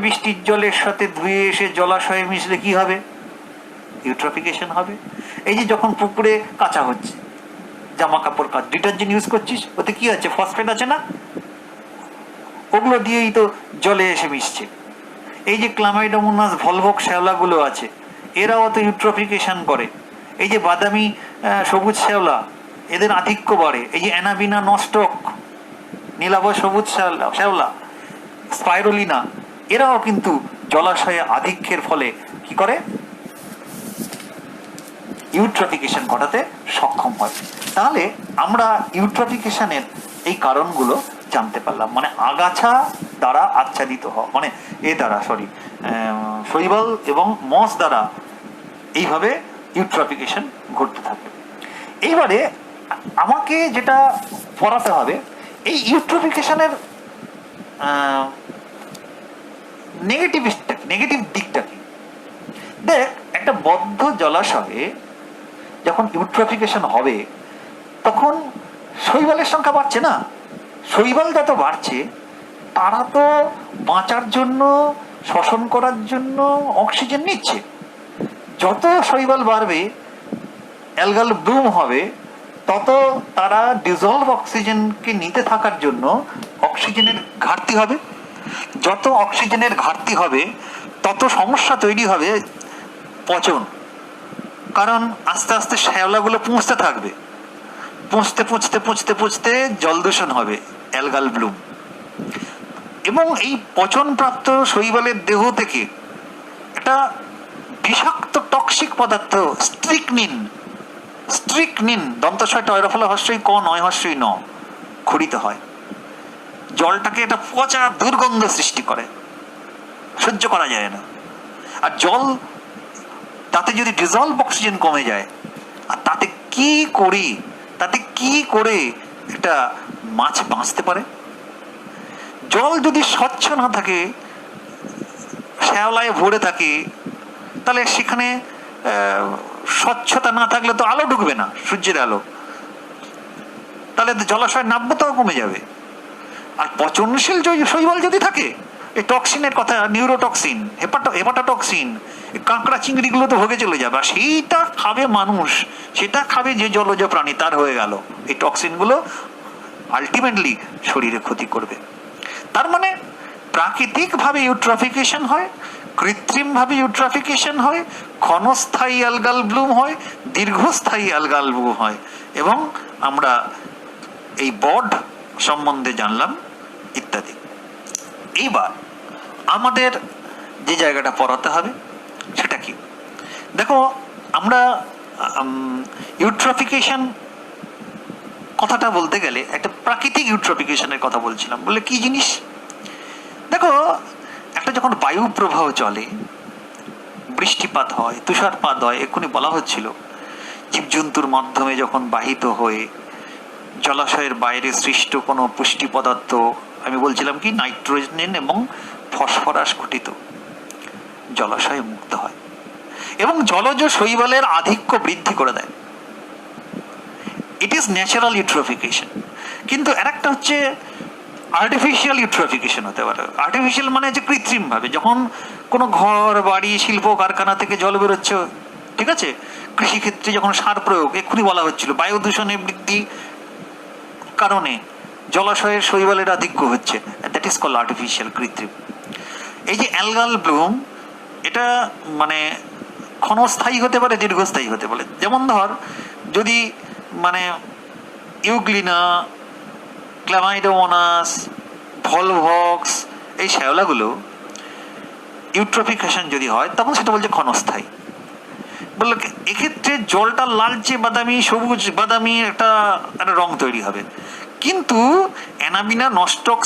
বৃষ্টির জলের সাথে ধুয়ে এসে জলাশয়ে মিশলে কি হবে? ইউট্রফিকেশন হবে। এই যে যখন পুকুরে কাচা হচ্ছে, জামা কাপড় ডিটারজেন্ট ইউজ করছিস, ওতে কি আছে? ফসফেট আছে না? ওগুলো দিয়েই তো জলে এসে মিশছে। এই যে ক্লামাইডোমোনাস ভলভক শ্যাওলাগুলো আছে, এরাও তো ইউট্রফিকেশন করে। এই যে বাদামি সবুজ শ্যাওলা, এদের আধিক্য বাড়ে। এই যে অ্যানাবিনা নস্টক, নীলাভ সবুজ শ্যাওলা, স্পাইরোলিনা, এরাও কিন্তু জলাশয়ে আধিক্যের ফলে কি করে? ইউট্রফিকেশন ঘটাতে সক্ষম হয়। তাহলে আমরা ইউট্রফিকেশনের এই কারণগুলো জানতে পারলাম। আগাছা দ্বারা আচ্ছাদিত হওয়া, শৈবাল এবং মস দ্বারা এইভাবে ইউট্রফিকেশন ঘটতে থাকে। এইবারে আমাকে যেটা পড়াতে হবে, এই ইউট্রফিকেশনের নেগেটিভ দিকটা কি? দেখ, একটা বদ্ধ জলাশয়ে যখন ইউট্রফিকেশন হবে তখন শৈবালের সংখ্যা বাড়ছে না। শৈবাল যত বাড়ছে তারা তো বাঁচার জন্য, শ্বসন করার জন্য অক্সিজেন নিচ্ছে। যত শৈবাল বাড়বে, অ্যালগাল ব্লুম হবে, তত তারা ডিজলভ অক্সিজেনকে নিতে থাকার জন্য অক্সিজেনের ঘাটতি হবে। যত অক্সিজেনের ঘাটতি হবে তত সমস্যা তৈরি হবে পচন। কারণ আস্তে আস্তে শ্যাওলাগুলো পুঁছতে থাকবে, পুঁছতে পুঁছতে পুঁছতে পুঁছতে জল দূষণ হবে, অ্যালগাল ব্লুম। এবং এই পচনপ্রাপ্ত শৈবালের দেহ থেকে একটা বিষাক্ত টক্সিক পদার্থ স্ট্রিকনিন দন্তস্বয় টয়রফলা হস্যই ক নয় হস্যই ন খরিত হয়। জলটাকে একটা পচা দুর্গন্ধ সৃষ্টি করে, সহ্য করা যায় না। আর জল তাতে যদি ডিজলভ অক্সিজেন কমে যায়, আর তাতে কি করে একটা মাছ বাঁচতে পারে? জল যদি স্বচ্ছ না থাকে, শ্যাওলায় ভরে থাকে, তাহলে সেখানে স্বচ্ছতা না থাকলে তো আলো ঢুকবে না, সূর্যের আলো, তাহলে জলাশয়ের নাব্যতাও কমে যাবে। আর পচনশীল শৈবাল যদি থাকে, এই টক্সিনের কথা, নিউরোটক্সিন, হেপাটাটক্সিন, কাঁকড়া চিংড়িগুলো তো ভোগে চলে যাবে। আর সেইটা খাবে মানুষ, সেটা খাবে যে জলজ প্রাণী, তার হয়ে গেল। এই টক্সিনগুলো আলটিমেটলি শরীরে ক্ষতি করবে। তার মানে প্রাকৃতিকভাবে ইউট্রফিকেশন হয়, কৃত্রিমভাবে ইউট্রফিকেশন হয়, ক্ষণস্থায়ী অ্যালগাল ব্লুম হয়, দীর্ঘস্থায়ী অ্যালগাল ব্লুম হয়। এবং আমরা এই বড সম্বন্ধে জানলাম ইত্যাদি। এইবার আমাদের যে জায়গাটা পড়াতে হবে সেটা কি? দেখো, আমরা ইউট্রফিকেশন কথাটা বলতে গেলে একটা প্রাকৃতিক ইউট্রফিকেশনের কথা বলছিলাম। বলে কি জিনিস? দেখো, একটা যখন বায়ু প্রবাহ চলে, বৃষ্টিপাত হয়, তুষারপাত হয়, এক্ষুনি বলা হচ্ছিল, জীবজন্তুর মাধ্যমে যখন বাহিত হয়ে জলাশয়ের বাইরে সৃষ্ট কোনো পুষ্টি পদার্থ, আমি বলছিলাম কি, নাইট্রোজেন এবং ফসফরাস ঘটিত জলাশয়ে মুক্ত হয় এবং জলজ শৈবালের আধিক্য বৃদ্ধি করে দেয়। It is natural eutrophication. কিন্তু আরেকটা হচ্ছে আর্টিফিশিয়াল ইউট্রফিকেশন হতে পারে। আর্টিফিশিয়াল মানে যে কৃত্রিমভাবে, যখন কোনো ঘর বাড়ি শিল্প কারখানা থেকে জল বেরোচ্ছে, ঠিক আছে, কৃষিক্ষেত্রে যখন সার প্রয়োগ, এক্ষুনি বলা হচ্ছিল বায়ু দূষণের বৃদ্ধি কারণে জলাশয়ের শৈবালের আধিক্য হচ্ছে, দ্যাট ইজ কল্ড আর্টিফিশিয়াল, কৃত্রিম। এই যে অ্যালগাল ব্লুম, এটা মানে ক্ষণস্থায়ী হতে পারে, দীর্ঘস্থায়ী হতে পারে। যেমন ধর, যদি মানে ইউগ্লিনা, ক্ল্যামাইডোমোনাস, ভলভক্স, এই শ্যাওলাগুলো ইউট্রফিকেশন যদি হয়, তখন সেটা বলছে ক্ষণস্থায়ী। বললো এক্ষেত্রে জলটা লালচে বাদামি, সবুজ বাদামি একটা রং তৈরি হবে। কিন্তু অ্যানাবিনা, নস্টক,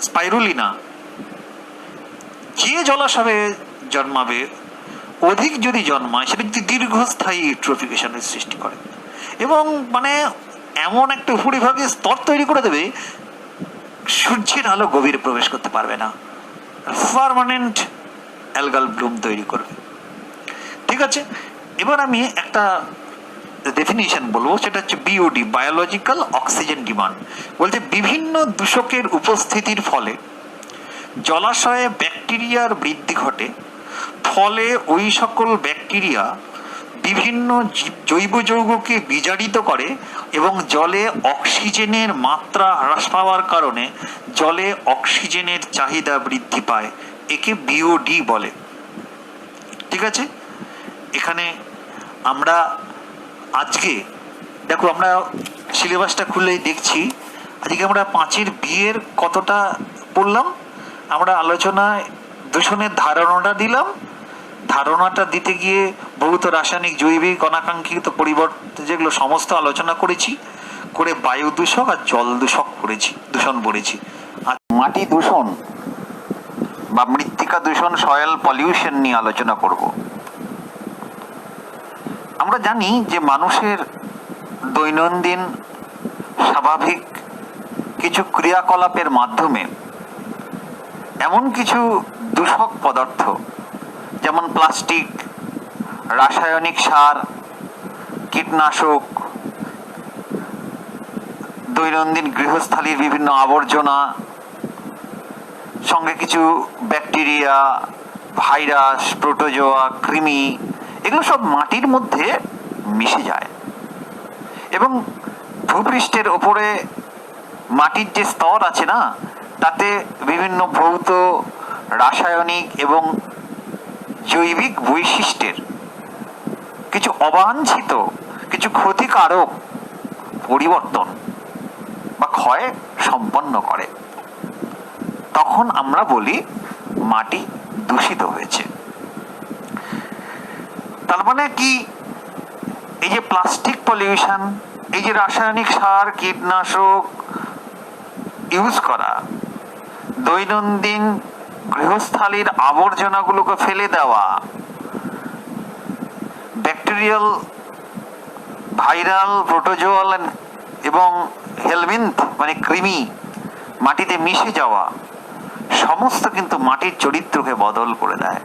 স্পাইরুলিনা যে জলাশয়ে জন্মাবে, অধিক যদি জন্মায়, সেটা যদি দীর্ঘস্থায়ী ইউট্রফিকেশনের সৃষ্টি করে এবং মানে এমন একটা উপরিভাগে স্তর তৈরি করে দেবে, সূর্যের আলো গভীরে প্রবেশ করতে পারবে না, পার্মানেন্ট অ্যালগাল ব্লুম তৈরি করবে। ঠিক আছে, এবার আমি একটা ডেফিনিশন বলবো, সেটা হচ্ছে বিওডি, বায়োলজিক্যাল অক্সিজেন ডিমান্ড। বলছে বিভিন্ন দূষকের উপস্থিতির ফলে জলাশয়ে ব্যাকটেরিয়ার বৃদ্ধি ঘটে, ফলে ওই সকল ব্যাকটেরিয়া বিভিন্ন জৈব যৌগকে বিজারিত করে এবং জলে অক্সিজেনের মাত্রা হ্রাস পাওয়ার কারণে জলে অক্সিজেনের চাহিদা বৃদ্ধি পায়। একে বিওডি বলে। ঠিক আছে, এখানে আমরা আজকে দেখো, আমরা সিলেবাসটা খুলেই দেখছি, আজকে আমরা 5-এর বিয়ের কতটা পড়লাম। আমরা আলোচনায় দূষণের ধারণাটা দিলাম, ধারণাটা দিতে গিয়ে ভৌত, রাসায়নিক, জৈবিক, অনাকাঙ্ক্ষিত পরিবর্তন যেগুলো সমস্ত আলোচনা করেছি, করে বায়ু দূষক আর জল দূষণ পড়েছি। আর মাটি দূষণ বা মৃত্তিকা দূষণ, সয়েল পলিউশন নিয়ে আলোচনা করব। আমরা জানি যে মানুষের দৈনন্দিন স্বাভাবিক কিছু ক্রিয়াকলাপের মাধ্যমে এমন কিছু দূষক পদার্থ, যেমন প্লাস্টিক, রাসায়নিক সার, কীটনাশক, দৈনন্দিন গৃহস্থালির বিভিন্ন আবর্জনা, সঙ্গে কিছু ব্যাকটেরিয়া, ভাইরাস, প্রোটোজোয়া, কৃমি, এগুলো সব মাটির মধ্যে মিশে যায় এবং ভূপৃষ্ঠের ওপরে মাটির যে স্তর আছে না, তাতে বিভিন্ন ভৌত, রাসায়নিক এবং জৈবিক বৈশিষ্ট্যের কিছু অবাঞ্ছিত, কিছু ক্ষতিকারক পরিবর্তন বা ক্ষয় সম্পন্ন করে। তখন আমরা বলি মাটি দূষিত হয়েছে। তার মানে কি, এই যে প্লাস্টিক পলিউশন, এই যে রাসায়নিক সার, কীটনাশক ইউজ করা, দৈনন্দিন গৃহস্থালির আবর্জনাগুলোকে ফেলে দেওয়া, ব্যাকটেরিয়াল, ভাইরাল, প্রোটোজোয়াল এবং হেলমিন্থ মানে কৃমি মাটিতে মিশে যাওয়া, সমস্ত কিন্তু মাটির চরিত্রকে বদল করে দেয়,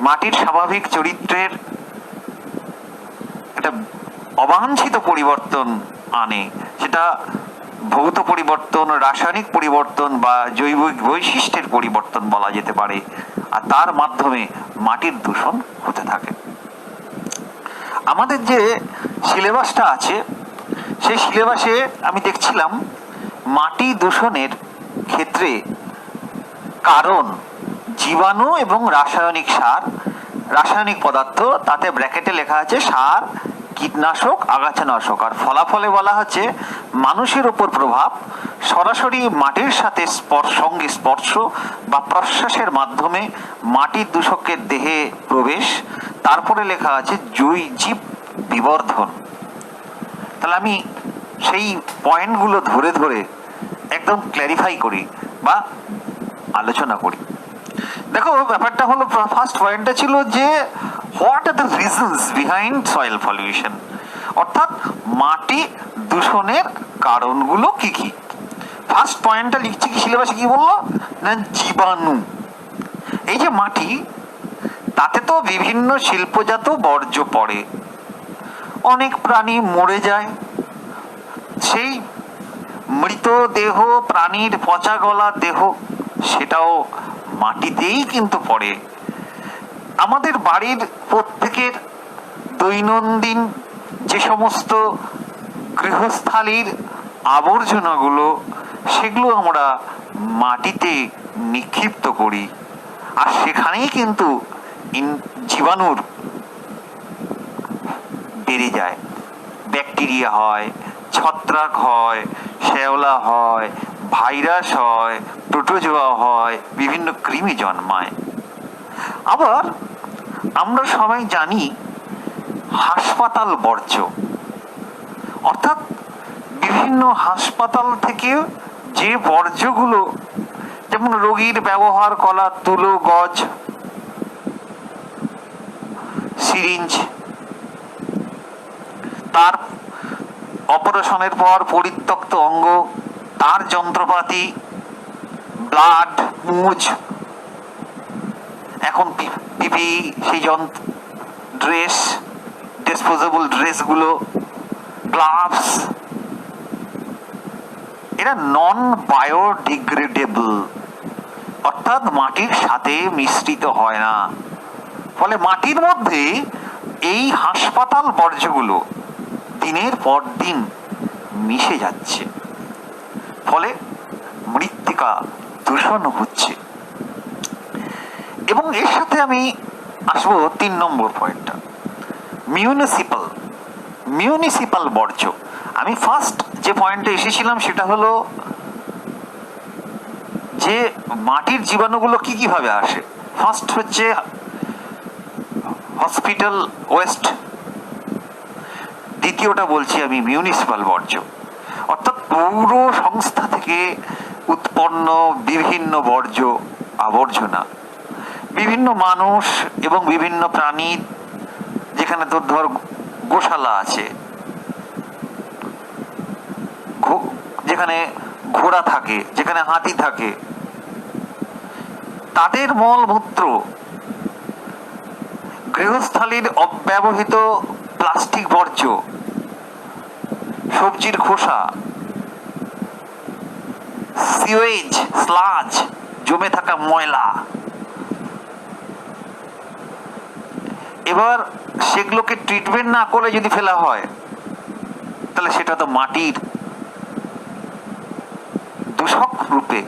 মাটির স্বাভাবিক চরিত্রের একটা অবাঞ্ছিত পরিবর্তন আনে। সেটা ভৌত পরিবর্তন, রাসায়নিক পরিবর্তন বা জৈবিক বৈশিষ্ট্যের পরিবর্তন বলা যেতে পারে, আর তার মাধ্যমে মাটির দূষণ হতে থাকে। আমাদের যে সিলেবাসটা আছে, সেই সিলেবাসে আমি দেখছিলাম মাটি দূষণের ক্ষেত্রে কারণ জীবাণু এবং রাসায়নিক সার, রাসায়নিক পদার্থ, তাতে ব্র্যাকেটে লেখা আছে সার, কীটনাশক, আগাছানাশক, আর ফলাফলে বলা হচ্ছে মানুষের উপর প্রভাব সরাসরি মাটির সাথে সঙ্গে স্পর্শ বা প্রশ্বাসের মাধ্যমে মাটির দূষকের দেহে প্রবেশ, তারপরে লেখা আছে জীব বিবর্ধন। তাহলে আমি সেই পয়েন্টগুলো ধরে ধরে একদম ক্ল্যারিফাই করি বা আলোচনা করি। দেখো, ব্যাপারটা হলো, ফার্স্ট পয়েন্টটা ছিল যে what are the reasons behind soil pollution, অর্থাৎ মাটি দূষণের কারণগুলো কি কি। ফার্স্ট পয়েন্টটা লিখছি কি, সিলেবাসে কি বললো না, জীবাণু। এই যে মাটি, তাতে তো বিভিন্ন শিল্পজাত বর্জ্য পড়ে, অনেক প্রাণী মরে যায়, সেই মৃতদেহ, প্রাণীর পচা গলা দেহ, সেটাও মাটিতেই কিন্তু পড়ে। আমাদের বাড়ির প্রত্যেকের দৈনন্দিন যে সমস্ত গৃহস্থালির আবর্জনাগুলো, সেগুলো আমরা মাটিতে নিক্ষিপ্ত করি, আর সেখানেই কিন্তু জীবাণুর বেড়ে যায়, ব্যাকটেরিয়া হয়, ছত্রাক হয়, শ্যাওলা হয়, ভাইরাস হয়, প্রোটোজোয়া হয়, বিভিন্ন কৃমি জন্মায়। আবার আমরা সবাই জানি হাসপাতাল বর্জ্য, অর্থাৎ বিভিন্ন হাসপাতাল থেকে যে বর্জ্যগুলো, যেমন রোগীর ব্যবহার করা তুলো, গজ, সিরিঞ্জ, তার অপারেশনের পর পরিত্যক্ত অঙ্গ, তার যন্ত্রপাতি, ব্লাড, মুজ, এখন পিপি, সেই ড্রেস, ডিসপোজেবল ড্রেসগুলো, গ্লাভস, এরা নন বায়োডিগ্রেডেবল, অর্থাৎ মাটির সাথে মিশ্রিত হয় না। ফলে মাটির মধ্যে এই হাসপাতাল বর্জ্যগুলো দিনের পর দিন মিশে যাচ্ছে, ফলে মৃত্তিকা দূষণ হচ্ছে। এবং এর সাথে আমি আসবো 3 নম্বর পয়েন্টটা, মিউনিসিপাল বর্জ্য। আমি ফার্স্ট যে পয়েন্টে এসেছিলাম সেটা হলো যে মাটির জীবাণুগুলো কি কিভাবে আসে। ফার্স্ট হচ্ছে হসপিটাল ওয়েস্ট, দ্বিতীয়টা বলছি আমি মিউনিসিপাল বর্জ্য, অর্থাৎ পৌর সংস্থা থেকে উৎপন্ন বিভিন্ন বর্জ্য আবর্জনা, বিভিন্ন মানুষ এবং বিভিন্ন প্রাণী, যেখানে তোর ধর গোশালা আছে, যেখানে ঘোড়া থাকে, যেখানে হাতি থাকে, তাদের মলমূত্র, গৃহস্থালির অব্যবহৃত প্লাস্টিক বর্জ্য, সবজির খোসা, সিওয়েজ, স্লাজ, জমে থাকা ময়লা, এবার সেগুলোকে ট্রিটমেন্ট না করে যদি ফেলা হয় তাহলে সেটা তো মাটির দূষক রূপে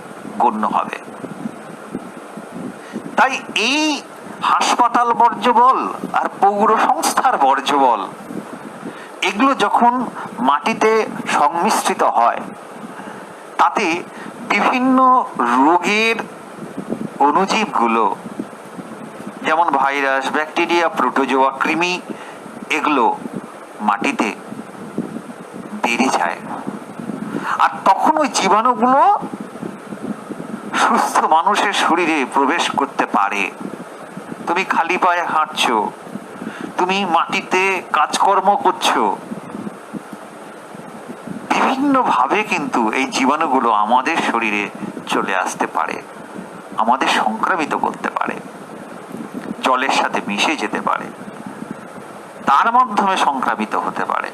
গণ্য হবে। তাই এই হাসপাতাল বর্জ্য বল আর পৌর সংস্থার বর্জ্য বল, এগুলো যখন মাটিতে সংমিশ্রিত হয় তাতে বিভিন্ন রোগের অণুজীবগুলো, যেমন ভাইরাস, ব্যাকটেরিয়া, প্রোটোজোয়া, কৃমি, এগুলো মাটিতে বেড়ে যায়। আর তখন ওই জীবাণুগুলো সুস্থ মানুষের শরীরে প্রবেশ করতে পারে। তুমি খালি পায়ে হাঁটছো, তুমি মাটিতে কাজকর্ম করছো, বিভিন্ন ভাবে কিন্তু এই জীবাণুগুলো আমাদের শরীরে চলে আসতে পারে, আমাদের সংক্রামিত করতে পারে, জলের সাথে মিশে যেতে পারে, তার মাধ্যমে সংক্রামিত হতে পারে।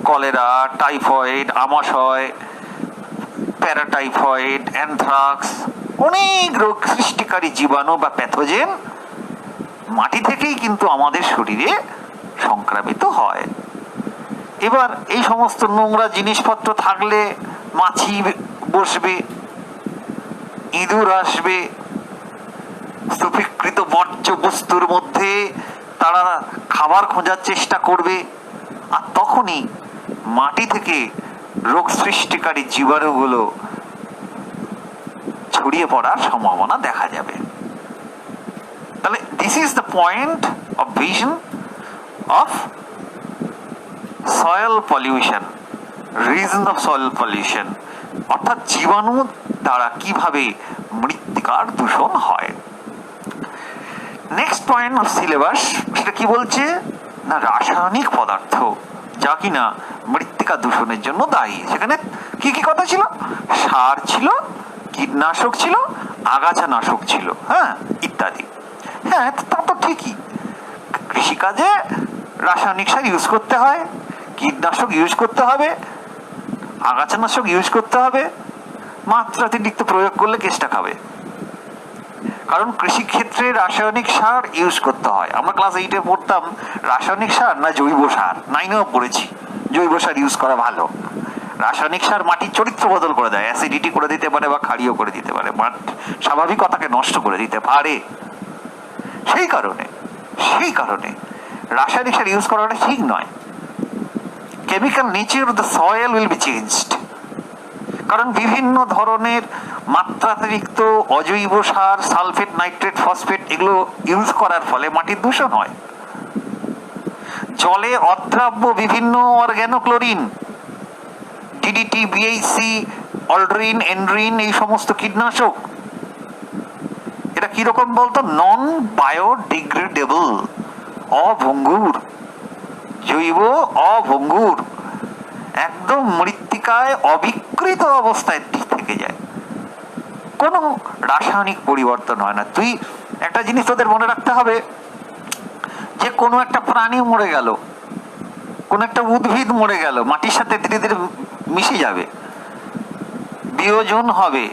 কলেরা, টাইফয়েড, আমাশয়, প্যারাটাইফয়েড, অ্যানথ্রাক্স, অনেক রোগ সৃষ্টিকারী জীবাণু বা প্যাথোজেন মাটি থেকেই কিন্তু আমাদের শরীরে সংক্রামিত হয়। এবার এই সমস্ত নোংরা জিনিসপত্র থাকলে মাছি বসবে, ইঁদুর আসবে, স্তূপীকৃত বর্জ্য বস্তুর মধ্যে তারা খাবার খোঁজার চেষ্টা করবে, আর তখনই মাটি থেকে রোগ সৃষ্টিকারী জীবাণুগুলো ছড়িয়ে পড়ার সম্ভাবনা দেখা যাবে। তাহলে this is the point of vision of soil pollution, reason of soil pollution, অর্থাৎ জীবাণু দ্বারা কিভাবে মৃত্তিকার দূষণ হয়। নেক্সট পয়েন্ট অফ সিলেবাস, সেটা কি বলছে না, রাসায়নিক পদার্থ যা কিনা মৃত্তিকা দূষণের জন্য দায়ী। সেখানে কি কি কথা ছিল? সার ছিল, কীটনাশক ছিল, আগাছানাশক ছিল, হ্যাঁ, ইত্যাদি। হ্যাঁ, তা তো ঠিকই, কৃষিকাজে রাসায়নিক সার ইউজ করতে হয়, কীটনাশক ইউজ করতে হবে, আগাছানাশক ইউজ করতে হবে, মাত্রাতিরিক্ত প্রয়োগ করলে কেষ্টা খাবে। কারণ কৃষিক্ষেত্রে রাসায়নিক সার ইউজ করতে হয়। আমরা ক্লাস 8-এ পড়তাম রাসায়নিক সার না জৈব সার, 9-এও পড়েছি জৈব সার ইউজ করা ভালো। রাসায়নিক সার মাটির চরিত্র বদল করে দেয়, অ্যাসিডিটি করে দিতে পারে বা ক্ষারীয় করে দিতে পারে, স্বাভাবিকতাকে নষ্ট করে দিতে পারে। সেই কারণে রাসায়নিক সার ইউজ করাটা ঠিক নয়। Chemical nature of the soil will be changed. কারণ বিভিন্ন ধরনের মাত্রাতিরিক্ত অজৈব সার, সালফেট, নাইট্রেট, ফসফেট, এগুলো ইউজ করার ফলে মাটির দূষণ হয়। জলে অদ্রাব্য বিভিন্ন অর্গ্যানোক্লোরিন, ডিডিটি, বিএইচসি, অল্ড্রিন, এন্ড্রিন, এই সমস্ত কীটনাশক, এটা কিরকম বলতো? নন বায়োডিগ্রেডেবল, অভঙ্গুর, জৈব অভঙ্গুর, একদম মৃত্তিকায় অবিকৃত অবস্থায় থেকে যায়, কোনো রাসায়নিক পরিবর্তন হয় না। তুই একটা জিনিস তোদের মনে রাখতে হবে, যে কোনো একটা প্রাণী মরে গেল, কোন একটা উদ্ভিদ মরে গেল, মাটির সাথে ধীরে ধীরে মিশে যাবে, বিয়োজন হবে,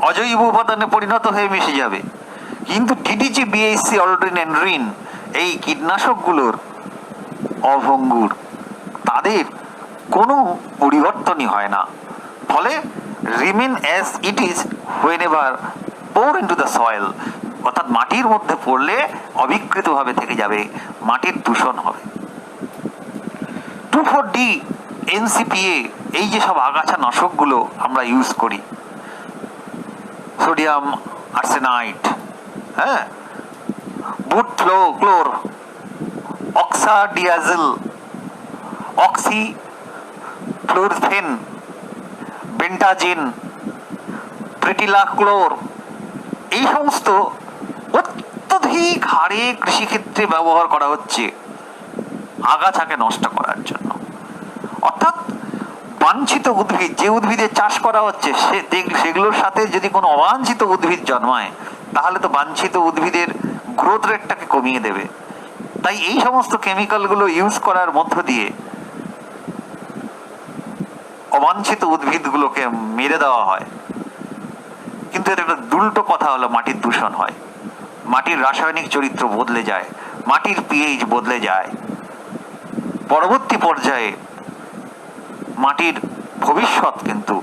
অজৈব উপাদানে পরিণত হয়ে মিশে যাবে। কিন্তু ডিডিটি, বিএইচসি, অল্ড্রিন, এন্ড্রিন, এই কীটনাশকগুলোর অভঙ্গুর, তাদের কোনো পরিবর্তনই হয় না। ফলে remain as it is when ever poor into the soil, অর্থাৎ মাটির মধ্যে পড়লে অবিকৃতভাবে থেকে যাবে, মাটির দূষণ হবে। 2,4-D, NCPA, এই যে সব আগাছা নাশকগুলো আমরা ইউজ করি, সোডিয়াম আর্সেনাইট, হ্যাঁ, বুট ক্লোর, অক্সাডিয়াজেল, অক্সিফ্লোরফেন, বেন্টাজিন, প্রেটিলাক্লোর, এই সমস্ত অত্যধিক হারে কৃষিক্ষেত্রে ব্যবহার করা হচ্ছে আগাছাকে নষ্ট করার জন্য। অর্থাৎ বাঞ্ছিত উদ্ভিদ, যে উদ্ভিদের চাষ করা হচ্ছে, সেগুলোর সাথে যদি কোনো অবাঞ্ছিত উদ্ভিদ জন্মায়, তাহলে তো বাঞ্ছিত উদ্ভিদের গ্রোথ রেটটাকে কমিয়ে দেবে, তাই এই সমস্ত কেমিক্যালগুলো ইউজ করার মধ্য দিয়ে অবাঞ্ছিত উদ্ভিদগুলোকে মেরে দেওয়া হয়। কিন্তু এর একটা দুল্টো কথা হলো মাটির দূষণ হয়, মাটির রাসায়নিক চরিত্র বদলে যায়, মাটির পিএইচ বদলে যায়, পরবর্তী পর্যায়ে মাটির ভবিষ্যৎ কিন্তু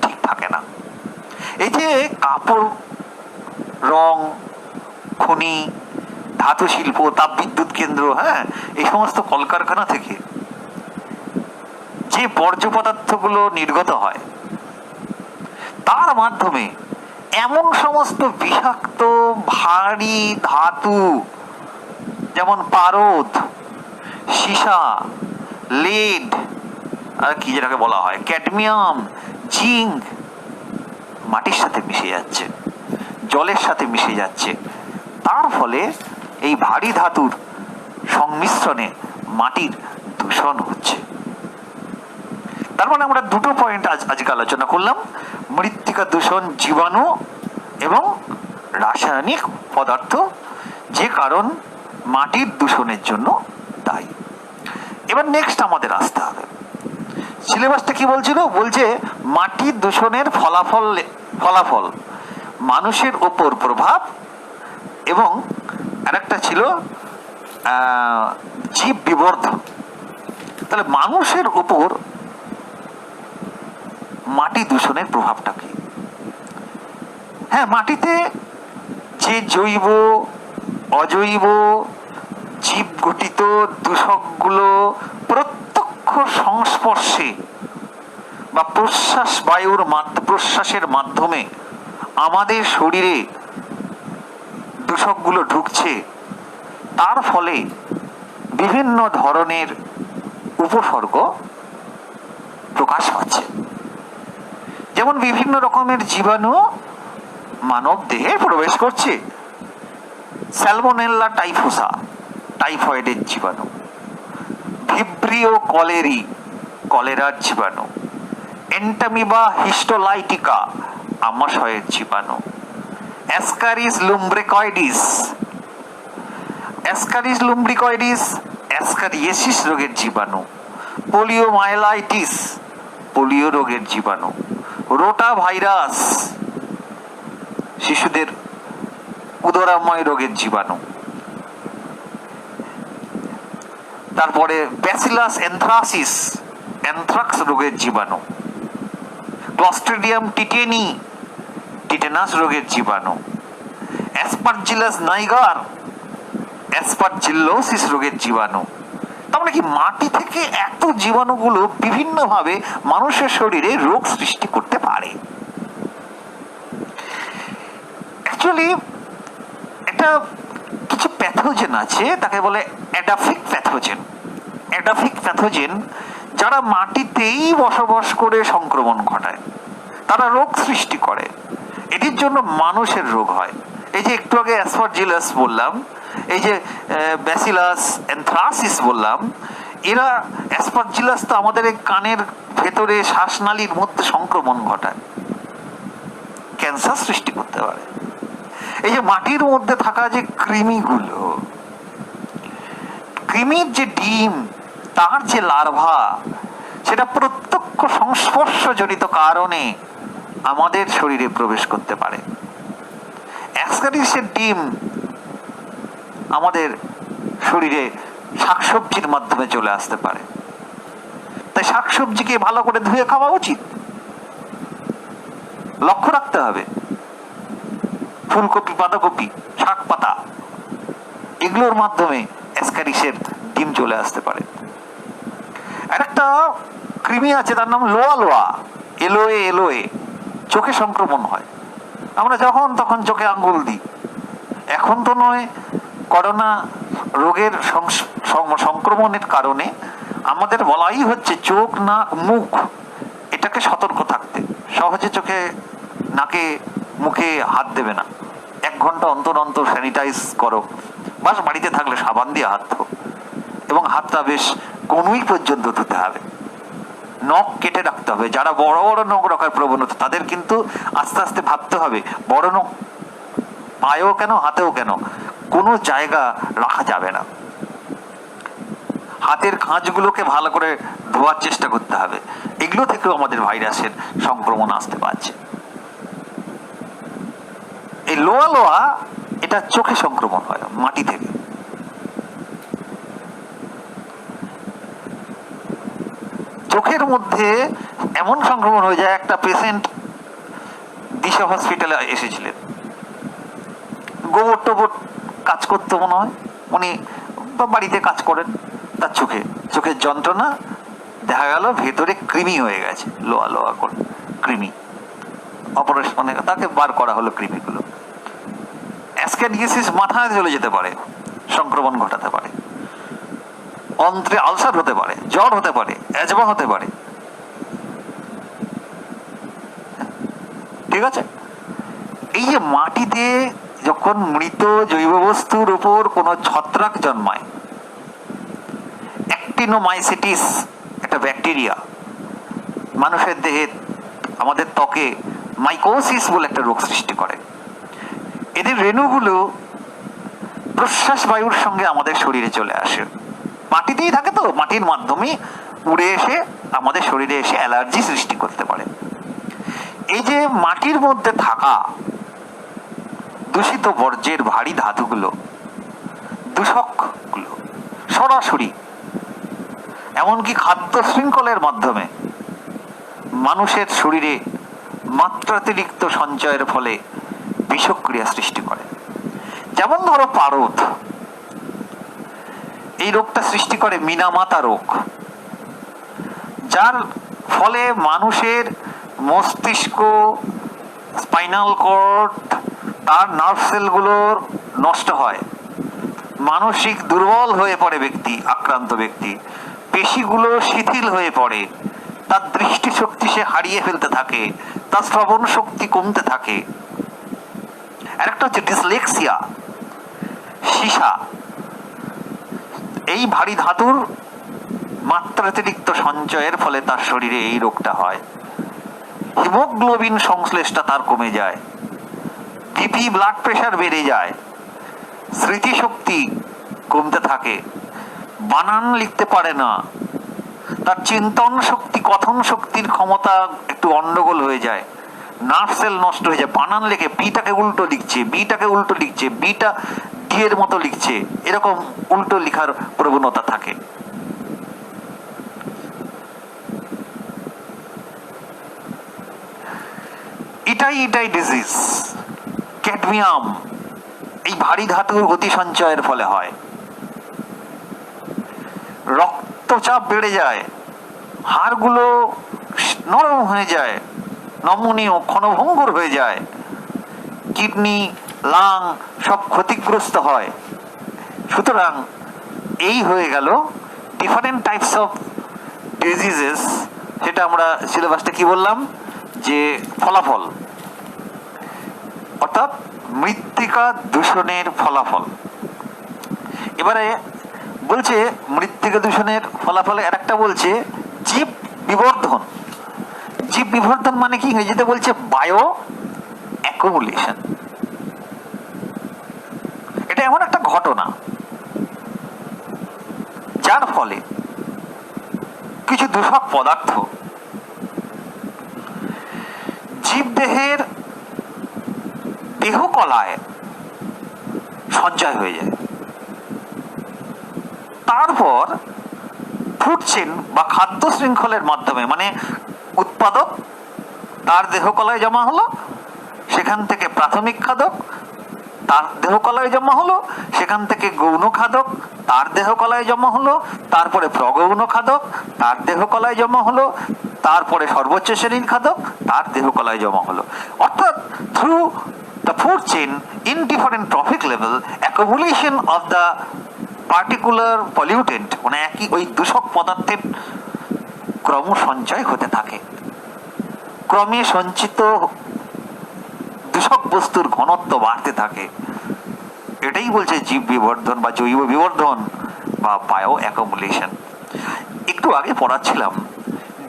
ঠিক থাকে না। এই যে কাপড়, রং, খনি, ধাতু শিল্প, তাপবিদ্যুৎ কেন্দ্র, হ্যাঁ, এই সমস্ত কলকারখানা থেকে যে বর্জ্য পদার্থগুলো নির্গত হয়, তার মাধ্যমে এমন সমস্ত বিষাক্ত ভারী ধাতু যেমন পারদ, সীসা, লেড, আর কি যেটাকে বলা হয় ক্যাডমিয়াম, জিঙ্ক মাটির সাথে মিশে যাচ্ছে, জলের সাথে মিশে যাচ্ছে। তার ফলে এই ভারী ধাতুর সংমিশ্রণে মাটির দূষণ হচ্ছে। তার মানে আমরা দুটো পয়েন্ট আজকে আলোচনা করলাম, মৃত্তিকা দূষণ, জীবাণু এবং রাসায়নিক পদার্থ, যে কারণ মাটির দূষণের জন্য দায়ী। এবার নেক্সট আমাদের আসতে হবে, সিলেবাসটা কি বলছিল, বলছে মাটির দূষণের ফলাফল, মানুষের ওপর প্রভাব, এবং আরেকটা ছিল জীব বিবর্ধন। তাহলে মানুষের উপর মাটি দূষণের প্রভাবটা কি? হ্যাঁ, মাটিতে যে জৈব, অজৈব, জীব গঠিত দূষকগুলো প্রত্যক্ষ সংস্পর্শে বা প্রশ্বাসের মাধ্যমে আমাদের শরীরে দূষকগুলো ঢুকছে, তার ফলে বিভিন্ন ধরনের উপসর্গ প্রকাশ পাচ্ছে। যেমন বিভিন্ন রকমের জীবাণু মানব দেহে প্রবেশ করছে, স্যালমোনেল্লা টাইফুসা টাইফয়েডের জীবাণু, ভিব্রিও কলেরি কলেরার জীবাণু, এন্টামিবা হিস্টোলাইটিকা আমাশয়ের জীবাণু, অ্যাসকারিস লুম্ব্রিকয়েডিস অ্যাসকারিয়েসিস রোগের জীবাণু, পোলিওমাইলাইটিস পোলিও রোগের জীবাণু, রোটা ভাইরাস শিশুদের উদরাময় রোগের জীবাণু, তারপরে ব্যাসিলাস এনথ্রাসিস অ্যানথ্রাক্স রোগের জীবাণু, ক্লস্ট্রিডিয়াম টিটেনি টিটেনাস রোগের জীবাণু, অ্যাসপারজিলাস নাইগার অ্যাসপারজিলোসিস রোগের জীবাণু। তার মানে কি, মাটি থেকে এত জীবাণুগুলো বিভিন্নভাবে মানুষের শরীরে রোগ সৃষ্টি করতে পারে। অ্যাকচুয়ালি এটা কিছু প্যাথোজেন আছে, তাকে বলে অ্যাডাফিক প্যাথোজেন, যারা মাটিতেই বসবাস করে সংক্রমণ ঘটায়, তারা রোগ সৃষ্টি করে, এটির জন্য মানুষের রোগ হয়। এই যে একটু আগে অ্যাসপারজিলাস বললাম, এই যে ব্যাসিলাস এনথ্রাসিস বললাম, এরা অ্যাসপারজিলাস তো আমাদের এই কানের ভেতরে শ্বাসনালীর মধ্যে সংক্রমণ ঘটায়, ক্যান্সার সৃষ্টি করতে পারে। এই যে মাটির মধ্যে থাকা যে কৃমির যে ডিম, তার যে লার্ভা, সেটা প্রত্যক্ষ সংস্পর্শজনিত কারণে আমাদের শরীরে প্রবেশ করতে পারে। অ্যাসকারিসের ডিম আমাদের শরীরে শাকসবজির মাধ্যমে চলে আসতে পারে। তাই শাকসবজিকে ভালো করে ধুয়ে খাওয়া উচিত, লক্ষ্য রাখতে হবে। ফুলকপি, বাঁধাকপি, শাক পাতা, এগুলোর মাধ্যমে অ্যাসকারিসের ডিম চলে আসতে পারে। আরেকটা কৃমি আছে, তার নাম লোয়া, এলোয়ে, চোখে সংক্রমণ হয়। আমরা যখন তখন চোখে আঙ্গুল দিই। এখন তো নয়, করোনা রোগের সংক্রমণের কারণে আমাদের বলাই হচ্ছে চোখ, নাক, মুখ এটাকে সতর্ক থাকতে। সহজে চোখে, নাকে, মুখে হাত দেবে না। 1 ঘন্টা অন্তর স্যানিটাইজ করো, বাস বাড়িতে থাকলে সাবান দিয়ে হাত ধো, এবং হাতটা বেশ কনুই পর্যন্ত ধুতে হবে। নখ কেটে রাখতে হবে। যারা বড় বড় নখ রাখার প্রবণতা, তাদের কিন্তু আস্তে আস্তে ভাবতে হবে বড় নখ পায়েও কেন, হাতেও কেন, কোনো জায়গা রাখা যাবে না। হাতের কাঁচগুলোকে ভালো করে ধোয়ার চেষ্টা করতে হবে। এগুলো থেকেও আমাদের ভাইরাসের সংক্রমণ আসতে পারছে। এই লোয়া লোয়া এটা চোখে সংক্রমণ হয় মাটি থেকে। চোখের মধ্যে এমন সংক্রমণ হয়ে যায়, একটা পেশেন্ট দিশা হসপিটালে এসেছিলেন, গোবর টোবর কাজ করতে মনে হয়, উনি বাড়িতে কাজ করেন, তার চোখের যন্ত্রণা, দেখা গেল ভেতরে কৃমি হয়ে গেছে, লোয়া লোয়া করে কৃমি। অপারেশনে তাকে বার করা হলো কৃমিগুলো। অ্যাসক্যারিয়াসিস মাথায় চলে যেতে পারে, সংক্রমণ ঘটাতে পারে, অন্ত্রে আলসার হতে পারে, জ্বর হতে পারে, অ্যাজমা হতে পারে। ঠিক আছে? এই যে মাটিতে যখন মৃত জৈব বস্তুর উপর কোনো ছত্রাক জন্মায়, অ্যাক্টিনোমাইসিটিস একটা ব্যাকটেরিয়া মানুষের দেহে, আমাদের ত্বকে মাইকোসিস বলে একটা রোগ সৃষ্টি করে। এদের রেণুগুলো প্রশ্বাস বায়ুর সঙ্গে আমাদের শরীরে চলে আসে, মাটিতেই থাকে তো, মাটির মাধ্যমে উড়ে এসে আমাদের শরীরে এসে অ্যালার্জি সৃষ্টি করতে পারে। এই যে মাটির মধ্যে থাকা দূষিত বর্জ্যের ভারী ধাতুগুলো, দূষকগুলো সরাসরি এমনকি খাদ্য শৃঙ্খলের মাধ্যমে মানুষের শরীরে মাত্রাতিরিক্ত সঞ্চয়ের ফলে বিষক্রিয়া সৃষ্টি করে। যেমন ধরো পারদ, এই রোগটা সৃষ্টি করে মিনামাতা রোগ, যার ফলে মানুষের মস্তিষ্ক, স্পাইনাল কর্ড, তার নার্ভ সেলগুলোর নষ্ট হয়, মানসিক দুর্বল হয়ে পড়ে ব্যক্তি, আক্রান্ত ব্যক্তি, পেশিগুলো শিথিল হয়ে পড়ে, তার দৃষ্টিশক্তি সে হারিয়ে ফেলতে থাকে, তার শ্রবণ শক্তি কমতে থাকে। আরেকটা হচ্ছে ডিসলেক্সিয়া, সীসা। এই ভারী ধাতুর মাত্রাতিরিক্ত সঞ্চয়ের ফলে তার শরীরে এই রোগটা হয়। হিমোগ্লোবিন সংশ্লেষটা তার কমে যায়, বিপি ব্লাড প্রেশার বেড়ে যায়, স্মৃতিশক্তি কমতে থাকে, বানান লিখতে পারে না, তার চিন্তন শক্তি, কথন শক্তির ক্ষমতা একটু গন্ডগোল হয়ে যায়, নার্ভ সেল নষ্ট হয়ে যায়, বানান লেখে পিটাকে উল্টো লিখছে, বিটাকে উল্টো লিখছে, বিটা ডি এর মতো লিখছে, এরকম উল্টো লেখার প্রবণতা থাকে। এটাই ডিজিজ। ক্যাডমিয়াম এই ভারী ধাতুর অতি সঞ্চয়ের ফলে হয়। রক্তচাপ বেড়ে যায়, হাড়গুলো নরম হয়ে যায়, নমনীয় ক্ষণভঙ্গুর হয়ে যায়, কিডনি, লাং সব ক্ষতিগ্রস্ত হয়। সুতরাং এই হয়ে গেল ডিফারেন্ট টাইপস অফ ডিজিজেস। সেটা আমরা সিলেবাসটা কি বললাম, যে ফলাফল, অর্থাৎ মৃত্তিকা দূষণের ফলাফল। এবারে বলছে মৃত্তিকা দূষণের ফলাফলে আরেকটা বলছে জীব বিবর্ধন। জীব বিবর্ধন মানে কি, ইংরেজিতে বলছে বায়ো অ্যাকুমুলেশন। এটা এমন একটা ঘটনা যার ফলে কিছু দূষক পদার্থ জীবদেহের দেহকলায় সঞ্চয় হয়ে যায়, তারপর ফুড চেইন বা খাদ্য শৃঙ্খলের মাধ্যমে, মানে উৎপাদক তার দেহকলায় জমা হলো, সেখান থেকে প্রাথমিক খাদক তার দেহকলায় জমা হলো, সেখান থেকে গৌণ খাদক তার দেহকলায় জমা হলো, তারপরে প্রগৌণ খাদক তার দেহকলায় জমা হলো, তারপরে সর্বোচ্চ শ্রেণীর খাদক তার দেহকলায় জমা হলো। অর্থাৎ through the food chain in different trophic level, accumulation of the particular pollutant, মানে একই ওই দূষক পদার্থের ক্রম সঞ্চয় হতে থাকে, ক্রমে সঞ্চিত দূষক বস্তুর ঘনত্ব বাড়তে থাকে। এটাই বলছে জীব বিবর্ধন বা জৈব বিবর্ধন বা বায়ো অ্যাকুমুলেশন। একটু আগে পড়াচ্ছিলাম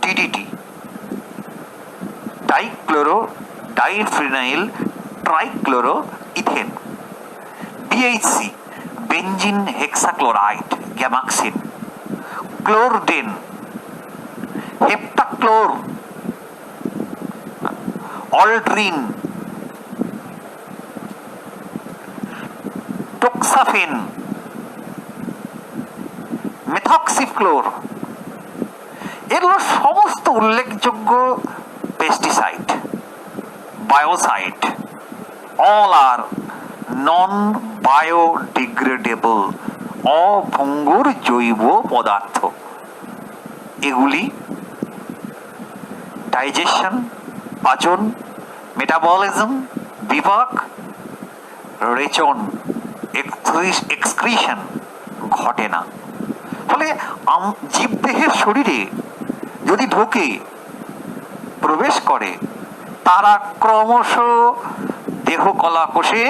DDT, dichloro diphenyl trichloro ethane. BHC, benzene hexachloride, gammexane, chlordane, heptachlor, aldrin, toxaphene, methoxychlor, এগুলো সমস্ত উল্লেখযোগ্য pesticide, biocide, all are non-biodegradable, অভঙ্গুর জৈব পদার্থ। এগুলি ডাইজেশন, পাচন, মেটাবলিজম, বিপাক, রেচন, এক্সক্রিশন ঘটে না। ফলে জীবদেহের শরীরে যদি ঢোকে, প্রবেশ করে, তারা ক্রমশ দেহ কলাকোষে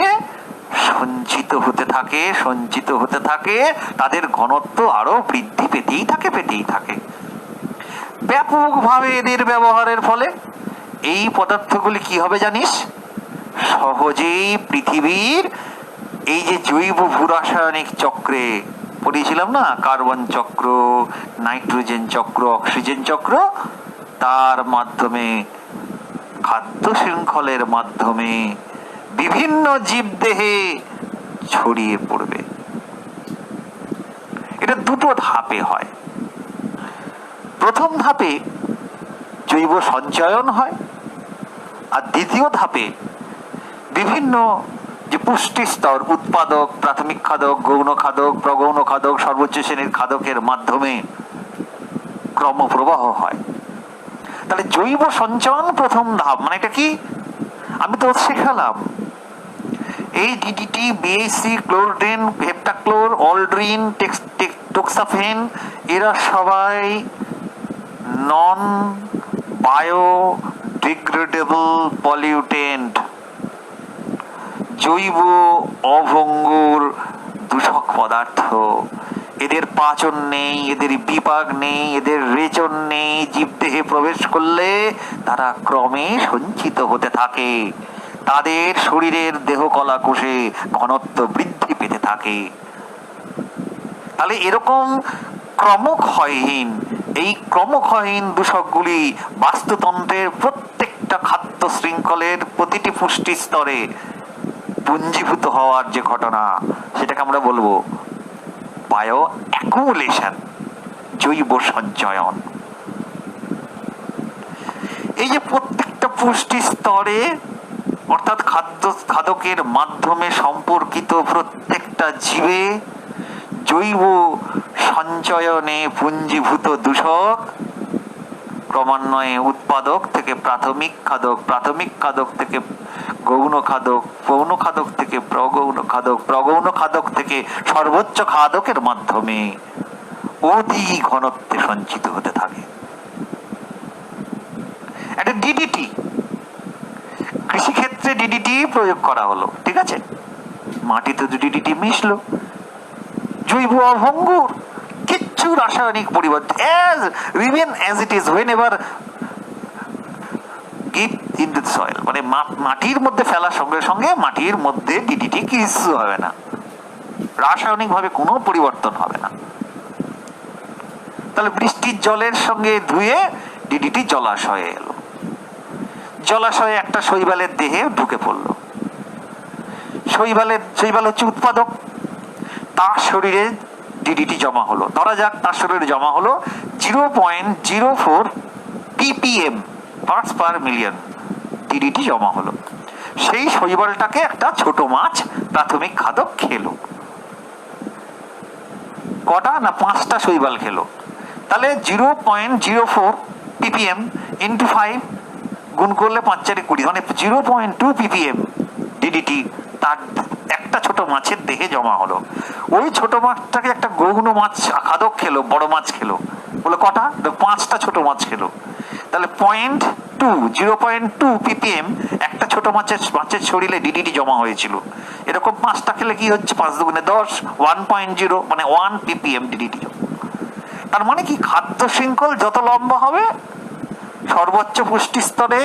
সঞ্চিত হতে থাকে, তাদের ঘনত্ব আরো বৃদ্ধি পেতেই থাকে। ব্যাপকভাবে এদের ব্যবহারের ফলে এই পদার্থগুলি কি হবে জানিস? সহজেই পৃথিবীর এই যে জৈব ভূরাসায়নিক চক্রে পড়িয়েছিলাম না, কার্বন চক্র, নাইট্রোজেন চক্র, অক্সিজেন চক্র, তার মাধ্যমে, খাদ্য শৃঙ্খলের মাধ্যমে বিভিন্ন জীবদেহে ছড়িয়ে পড়বে। এটা দুটো ধাপে হয়। প্রথম ধাপে জৈব সঞ্চয়ন হয়, আর দ্বিতীয় ধাপে বিভিন্ন যে পুষ্টি স্তর, উৎপাদক, প্রাথমিক খাদক, গৌণ খাদক, প্রগৌণ খাদক, সর্বোচ্চ শ্রেণীর খাদকের মাধ্যমে ক্রমপ্রবাহ হয়। তাহলে জৈব সঞ্চয়ন প্রথম ধাপ। মানে এটা কি? আমি তো শেখালাম এই DDT, BSc, chlordane, heptachlor, aldrin, টোক্সাফেন, এরা সবাই নন বায়োডিগ্রেডেবল পলিউটেন্ট, জৈব অভঙ্গুর দূষক পদার্থ। এদের পাচন নেই, এদের বিপাক নেই, এদের রেচন নেই। জীবদেহে প্রবেশ করলে তারা ক্রমে সঞ্চিত হতে থাকে, তাদের শরীরের দেহ কলাকোষে ঘনত্ব বৃদ্ধি পেতে থাকে। তাহলে এরকম এই ক্রমক্ষয়হীন দূষকগুলি বাস্তুতন্ত্রের প্রত্যেকটা খাদ্য শৃঙ্খলের প্রতিটি পুষ্টি স্তরে পুঞ্জীভূত হওয়ার যে ঘটনা, সেটাকে আমরা বলবো বায়ো অ্যাকুমুলেশন, জৈব সঞ্চয়ন। এই যে প্রত্যেকটা পুষ্টি স্তরে, অর্থাৎ খাদকের মাধ্যমে সম্পর্কিত প্রত্যেকটা জীবে জৈব সঞ্চয়নে পুঞ্জীভূত দূষক ক্রমান্বয়ে উৎপাদক থেকে প্রাথমিক খাদক, প্রাথমিক খাদক থেকে গৌণ খাদক, গৌণ খাদক থেকে প্রগৌণ খাদক, প্রগৌণ খাদক থেকে সর্বোচ্চ খাদকের মাধ্যমে অতি ঘনত্বে সঞ্চিত হতে থাকে। একটা ডিডিটি, কৃষিক্ষেত্রে ডিডিটি প্রয়োগ করা হলো, ঠিক আছে, মাটিতে ডিডিটি মিশলো, জৈব অভঙ্গুর, কিচ্ছু রাসায়নিক পরিবর্তন, remain as it is whenever give into the soil, মানে মাটির মধ্যে ফেলার সঙ্গে সঙ্গে মাটির মধ্যে ডিডিটি কিছু হবে না, রাসায়নিক ভাবে কোনো পরিবর্তন হবে না। তাহলে বৃষ্টির জলের সঙ্গে ধুয়ে ডিডিটি জলাশয়ে এলো, জলাশয়ে একটা শৈবালের দেহে ঢুকে পড়লো। শৈবাল হচ্ছে উৎপাদক, তার শরীরে ডিডিটি জমা হলো। ধরা যাক তার শরীরে জমা হলো 0.04 ppm parts per million DDT জমা হলো। সেই শৈবালটাকে একটা ছোট মাছ প্রাথমিক খাদক খেলো। কটা না? 5টা শৈবাল খেলো। তাহলে 0.04 ppm ইন্টু 5 গুণ করলে 5 4 20, মানে 0.2 ppm ডিডিটি তার একটা ছোট মাছের দেহে জমা হলো। ওই ছোট মাছটাকে একটা গৌণ মাছ খাদক খেলো, বড় মাছ খেলো। বলে কটা? 5টা ছোট মাছ খেলো। তাহলে 0.2 ppm একটা ছোট মাছের শরীরে ডিডিটি জমা হয়েছিল। এরকম 5টা খেলে কি হচ্ছে? 5 দুগুণে 10, 1.0 মানে 1 ppm ডিডিটি জমা। তার মানে কি? খাদ্য শৃঙ্খল যত লম্বা হবে, সর্বোচ্চ পুষ্টি স্তরে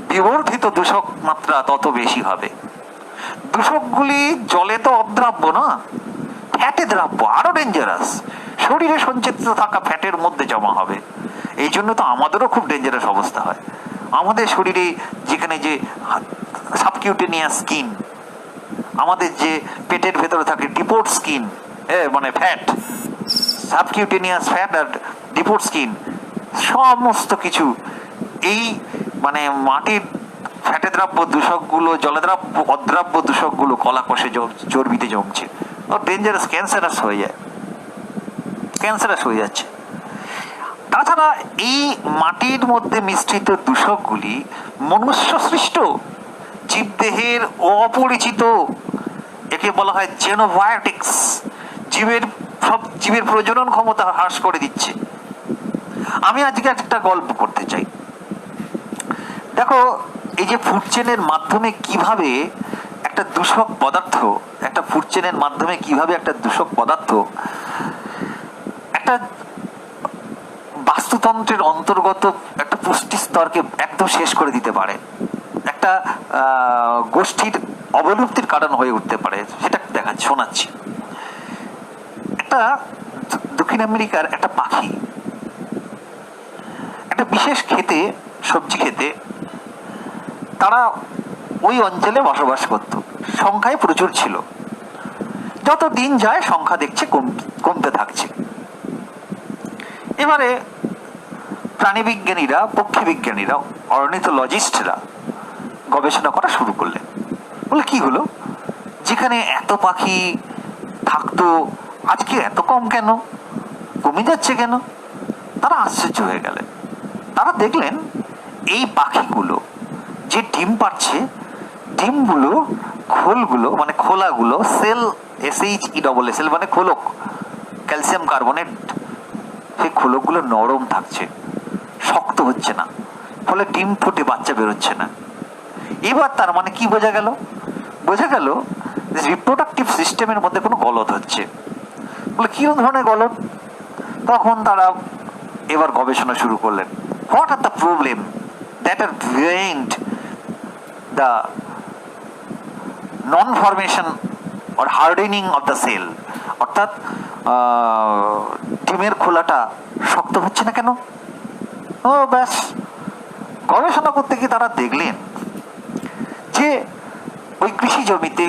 বিবর্ধিত দূষক মাত্রা তত বেশি হবে। দূষকগুলি জলে তো অদ্রাব্য না, ফ্যাটে দ্রাব্য, আরো ডেঞ্জারাস। শরীরে সঞ্চিত থাকা ফ্যাটের মধ্যে জমা হবে। এই জন্য তো আমাদেরও খুব ডেঞ্জারাস অবস্থা হয়। আমাদের শরীরে যেখানে যে সাবকিউটেনিয়াস স্কিন, আমাদের যে পেটের ভেতরে থাকে ডিপোর্ট স্কিন, মানে ফ্যাট, সাবকিউটেনিয়াস ফ্যাট আর ডিপোর্ট স্কিন, সমস্ত কিছু এই মানে মাটির ফ্যাটে দ্রাব্য দূষকগুলো, জলদ্রাব্য অদ্রাব্য দূষকগুলো কলাকোষে চর্বিতে জমছে, ডেঞ্জারাস, ক্যান্সারাস হয়ে যায়, ক্যান্সারাস হয়ে যাচ্ছে। তাছাড়া এই মাটির মধ্যে মিশ্রিত দূষকগুলি মনুষ্য সৃষ্ট, জীবদেহের অপরিচিত, একে বলা হয় জেনোবায়োটিক্স, জীবের প্রজনন ক্ষমতা হ্রাস করে দিচ্ছে। আমি আজকে একটা গল্প করতে চাই। দেখো, এই যে ফুড চেনের মাধ্যমে কিভাবে একটা দূষক পদার্থ, একটা ফুড চেনের মাধ্যমে কিভাবে একটা দূষক পদার্থ একটা বাস্তুতন্ত্রের অন্তর্গত একটা পুষ্টি স্তরকে একদম শেষ করে দিতে পারে, একটা গোষ্ঠীর অবলুপ্তির কারণ হয়ে উঠতে পারে, সেটা দেখাচ্ছি, শোনাচ্ছি। একটা দক্ষিণ আমেরিকার একটা পাখি একটা বিশেষ খেতে, সবজি খেতে, তারা ওই অঞ্চলে বসবাস করত, সংখ্যায় প্রচুর ছিল। যত দিন যায় সংখ্যা দেখছে কমতে থাকছে। এবারে প্রাণীবিজ্ঞানীরা, পক্ষী বিজ্ঞানীরা, অর্নিথোলজিস্টরা গবেষণা করা শুরু করলেন। বলে কি হলো, যেখানে এত পাখি থাকতো আজকে এত কম কেন, কমে যাচ্ছে কেন? তারা আশ্চর্য হয়ে গেলেন। তারা দেখলেন এই পাখিগুলো যে ডিম পাড়ছে, ডিমগুলো, খোলগুলো মানে খোলাগুলো, সেল, SHESL মানে খোলক, ক্যালসিয়াম কার্বনেট, সেই খোলকগুলো নরম থাকছে, শক্ত হচ্ছে না, ফলে ডিম ফুটে বাচ্চা বেরোচ্ছে না। এবার তার মানে কি বোঝা গেল? বোঝা গেল রিপ্রোডাক্টিভ সিস্টেমের মধ্যে কোনো গলদ হচ্ছে। বলে কি ধরনের গলদ? তখন তারা এবার গবেষণা শুরু করলেন। What are the problem that are behind the non formation or hardening of the shell, অর্থাৎ ডিমের খোলাটা শক্ত হচ্ছে না কেন? ও ব্যাস, গবেষণা করতে গিয়ে তারা দেখলেন যে ওই কৃষি জমিতে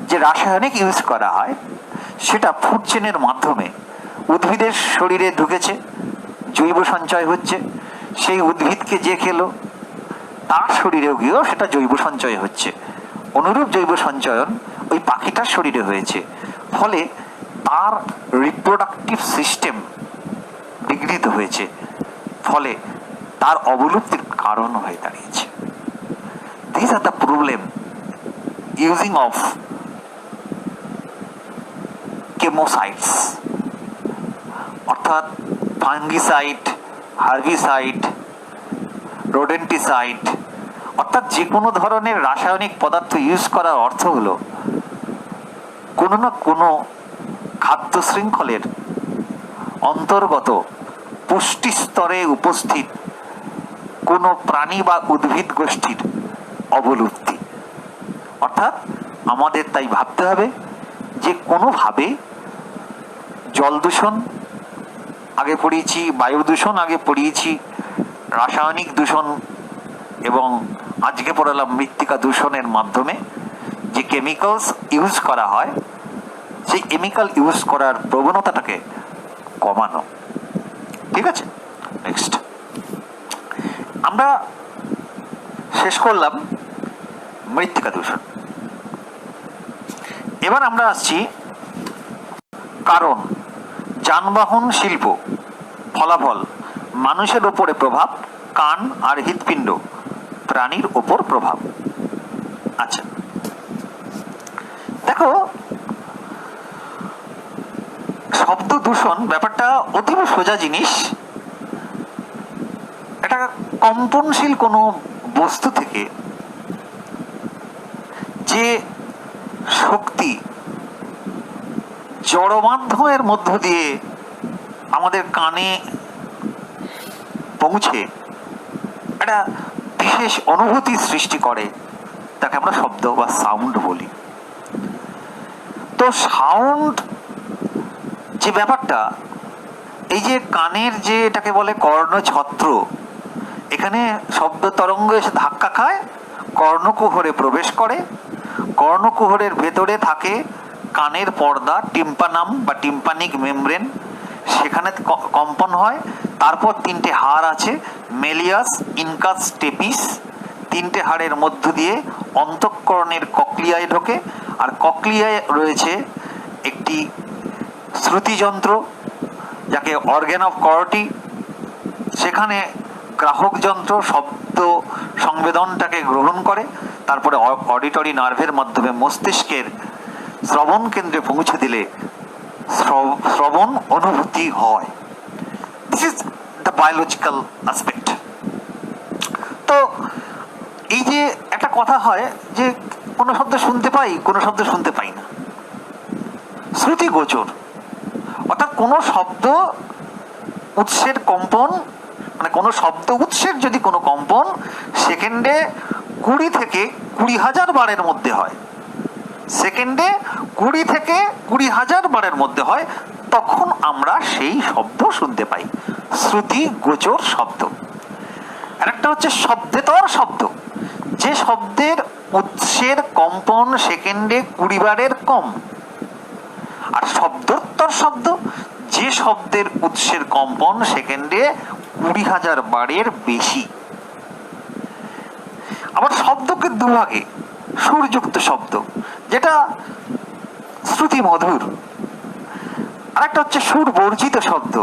যে রাসায়নিক ইউজ করা হয় সেটা ফুড চেনের মাধ্যমে উদ্ভিদের শরীরে ঢুকেছে, জৈব সঞ্চয় হচ্ছে, সেই উদ্ভিদকে যে খেলো তার শরীরেও গিয়েও সেটা জৈব সঞ্চয় হচ্ছে, অনুরূপ জৈব সঞ্চয়ন ওই পাখিটার শরীরে হয়েছে, ফলে তার রিপ্রোডাক্টিভ সিস্টেম বিঘ্নিত হয়েছে, ফলে তার অবলুপ্তির কারণ হয়ে দাঁড়িয়েছে। This are the problem using of chemocides, অর্থাৎ ফাঙ্গিসাইড, হার্বিসাইড, রোডেন্টিসাইড, অর্থাৎ যে কোনো ধরনের রাসায়নিক পদার্থ ইউজ করার অর্থ হলো কোনো না কোনো খাদ্য শৃঙ্খলের অন্তর্গত পুষ্টি স্তরে উপস্থিত কোনো প্রাণী বা উদ্ভিদ গোষ্ঠীর অবলুপ্তি। অর্থাৎ আমাদের তাই ভাবতে হবে যে কোনোভাবে জল দূষণ আগে পড়িয়েছি, বায়ু দূষণ আগে পড়িয়েছি, রাসায়নিক দূষণ এবং আজকে পড়ালাম মৃত্তিকা দূষণের মাধ্যমে যে কেমিক্যালস ইউজ করা হয়, সেই কেমিক্যাল ইউজ করার প্রবণতাটাকে কমানো। ঠিক আছে, নেক্সট আমরা শেষ করলাম মৃত্তিকা দূষণ। এবার আমরা আসছি কারণ, যানবাহন, শিল্প, ফলাফল, মানুষের ওপরে প্রভাব, কান আর হৃৎপিণ্ড, প্রাণীর ওপর প্রভাব। আচ্ছা দেখো, শব্দ দূষণ ব্যাপারটা অতীব সোজা জিনিস। একটা কম্পনশীল কোনো বস্তু থেকে যে শক্তি জড় মাধ্যমের মধ্য দিয়ে আমাদের কানে পৌঁছে একটা বিশেষ অনুভূতি সৃষ্টি করে, তাকে আমরা শব্দ বা সাউন্ড বলি। তো সাউন্ড যে ব্যাপারটা, এই যে কানের যে এটাকে বলে কর্ণছত্র, এখানে শব্দ তরঙ্গ এসে ধাক্কা খায়, কর্ণকুহরে প্রবেশ করে, কর্ণকুহরের ভেতরে থাকে কানের পর্দা, টিম্পানাম বা টিম্পানিক মেমব্রেন, সেখানে কম্পন হয়। তারপর তিনটে হাড় আছে, মেলিয়াস, ইনকাস, স্টেপিস। তিনটে হাড়ের মধ্য দিয়ে অন্তঃকরণের কক্লিয়ায় ঢোকে, আর কক্লিয়ায় রয়েছে একটি শ্রুতিযন্ত্র যাকে অর্গ্যান অফ কর্টি। সেখানে গ্রাহক যন্ত্র শব্দ সংবেদনটাকে গ্রহণ করে, তারপরে অডিটরি নার্ভের মাধ্যমে মস্তিষ্কের শ্রবণ কেন্দ্রে পৌঁছে দিলে শ্রবণ অনুভূতি হয়। This is the biological aspect. তো এই যে একটা কথা হয় যে কোনো শব্দ শুনতে পাই, কোনো শব্দ শুনতে পাই না, শ্রুতি গোচর, অর্থাৎ কোনো শব্দ উৎসের কম্পন, মানে কোনো শব্দ উৎসের যদি কোনো কম্পন সেকেন্ডে 20 থেকে 20,000 বারের মধ্যে হয়, সেকেন্ডে 20 থেকে 20,000 বারের মধ্যে হয়, তখন আমরা সেই শব্দ শুনতে পাই, শ্রুতি গোচর শব্দ। আরেকটা হচ্ছে শব্দেতর শব্দ, যে শব্দের উৎসের কম্পন সেকেন্ডে 20 বারের কম। আর শব্দোত্তর শব্দ, যে শব্দের উৎসের কম্পন সেকেন্ডে 20,000 বারের বেশি। আবার শব্দকে দুভাগে, সুরযুক্ত শব্দ যেটা শ্রুতি মধুর, আর একটা হচ্ছে সুর বর্জিত শব্দ,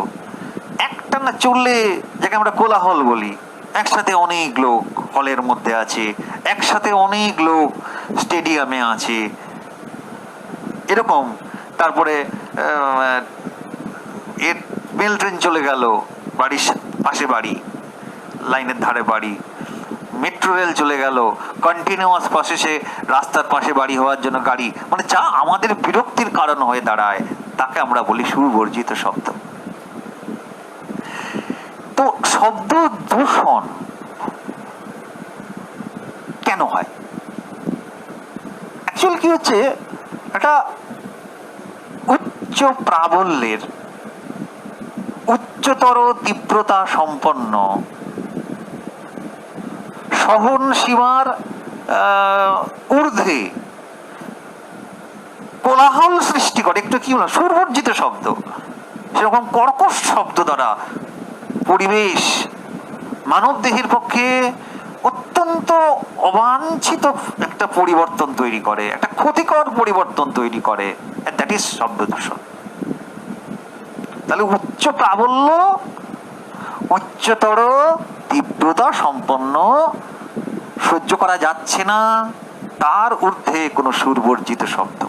একটানা চললে যাকে আমরা কোলাহল বলি, একসাথে অনেক লোক হলের মধ্যে আছে, একসাথে অনেক লোক স্টেডিয়ামে আছে, এরকম। তারপরে মেল ট্রেন চলে গেল, বাড়ির পাশে বাড়ি, লাইনের ধারে বাড়ি, মেট্রো রেল চলে গেল, কন্টিনিউয়াস প্রসেসে রাস্তার পাশে বাড়ি হওয়ার জন্য গাড়ি, মানে যা আমাদের বিরক্তির কারণ হয়ে দাঁড়ায় তাকে আমরা বলি সুরবর্জিত শব্দ। তো শব্দ দূষণ কেন হয়? অ্যাকচুয়ালি কি হচ্ছে, একটা উচ্চ প্রাবল্যের, উচ্চতর তীব্রতা সম্পন্ন, সহন সীমার ঊর্ধ্বে কোলাহল সৃষ্টি করে, একটু কি বলা, সুরবর্জিত শব্দ, সেরকম কর্কশ শব্দ দ্বারা পরিবেশ মানব দেহের পক্ষে অত্যন্ত অবাঞ্ছিত একটা পরিবর্তন তৈরি করে, একটা ক্ষতিকর পরিবর্তন তৈরি করে, দ্যাট ইজ শব্দ দূষণ। তাহলে উচ্চ প্রাবল্য, উচ্চতর তীব্রতা সম্পন্ন, সহ্য করা যাচ্ছে না, তার ঊর্ধ্বে কোনো সুরবর্জিত শব্দ,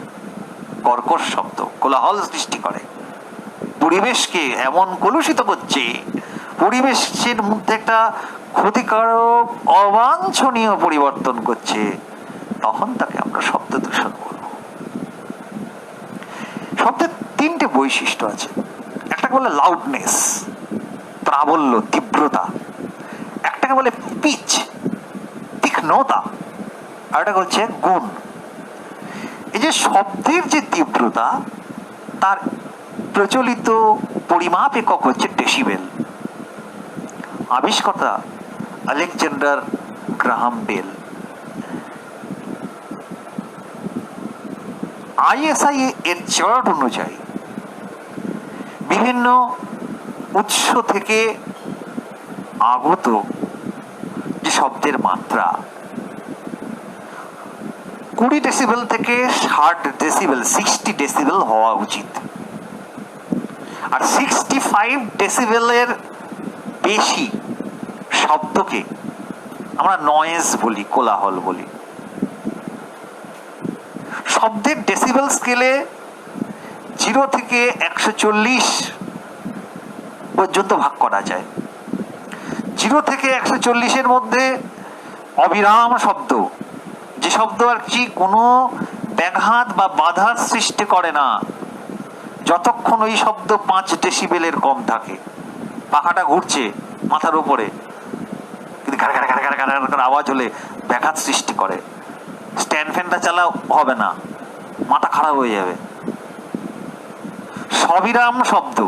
কর্কশ শব্দ কোলাহল সৃষ্টি করে, পরিবেশকে এমন কলুষিত করছে, পরিবেশের মধ্যে একটা ক্ষতিকারক অবাঞ্ছনীয় পরিবর্তন করছে, তখন তাকে আমরা শব্দ দূষণ বলব। শব্দের তিনটে বৈশিষ্ট্য আছে, একটাকে বলে লাউডনেস, প্রাবল্য, তীব্রতা, একটাকে বলে পিচ, তীক্ষ্ণতা, আর একটা হচ্ছে গুণ। এই যে শব্দের যে তীব্রতা, তার প্রচলিত পরিমাপ একক হচ্ছে ডেসিবেল। আবিষ্কর্তা আলেকজান্ডার গ্রাহাম বেল। ISI এর চার্ট অনুযায়ী বিভিন্ন উৎস থেকে আগত যে শব্দের মাত্রা 20 ডেসিবেল থেকে 60 ডেসিবেল, 60 ডেসিবেল হওয়া উচিত। আর 65 ডেসিবেলের বেশি শব্দকে আমরা নয়েজ বলি, কোলাহল বলি। শব্দের ডেসিবেল স্কেলে 0 থেকে 140 পর্যন্ত ভাগ করা যায়। 0 থেকে 140-এর মধ্যে অবিরাম শব্দ, যে শব্দ আর কি কোনো ব্যাঘাত বা বাধার সৃষ্টি করে না, যতক্ষণ ওই শব্দ 5 ডেসিবেলের কম থাকে। পাখাটা ঘুরছে মাথার উপরে, কিন্তু ঘাড় ঘাড় ঘাড় ঘাড় ঘাড় আওয়াজ হলে ব্যাঘাত সৃষ্টি করে। স্ট্যান্ড ফ্যানটা চালাও হবে না, মাথা খারাপ হয়ে যাবে। অবিরাম শব্দ,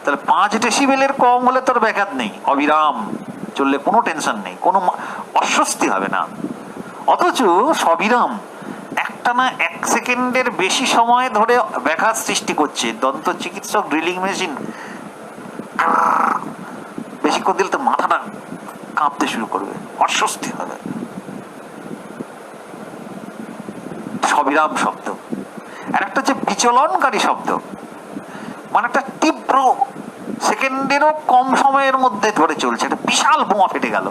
তাহলে 5 ডেসিবেলের কম হলে তোর ব্যাঘাত নেই, অবিরাম চললে কোনো টেনশন নেই, কোনো অস্বস্তি হবে না। অথচ সবিরাম একটানা 1 সেকেন্ডের বেশি সময় ধরে ব্যাঘাত সৃষ্টি করছে। দন্ত চিকিৎসক ড্রিলিং মেশিন বেশিক্ষণ দিলে তো মাথাটা কাঁপতে শুরু করবে, অস্বস্তি হবে। সবিরাম শব্দ। আর একটা হচ্ছে বিচলনকারী শব্দ, মানে একটা তীব্র সেকেন্ডেরও কম সময়ের মধ্যে ধরে চলছে, একটা বিশাল বোমা ফেটে গেল,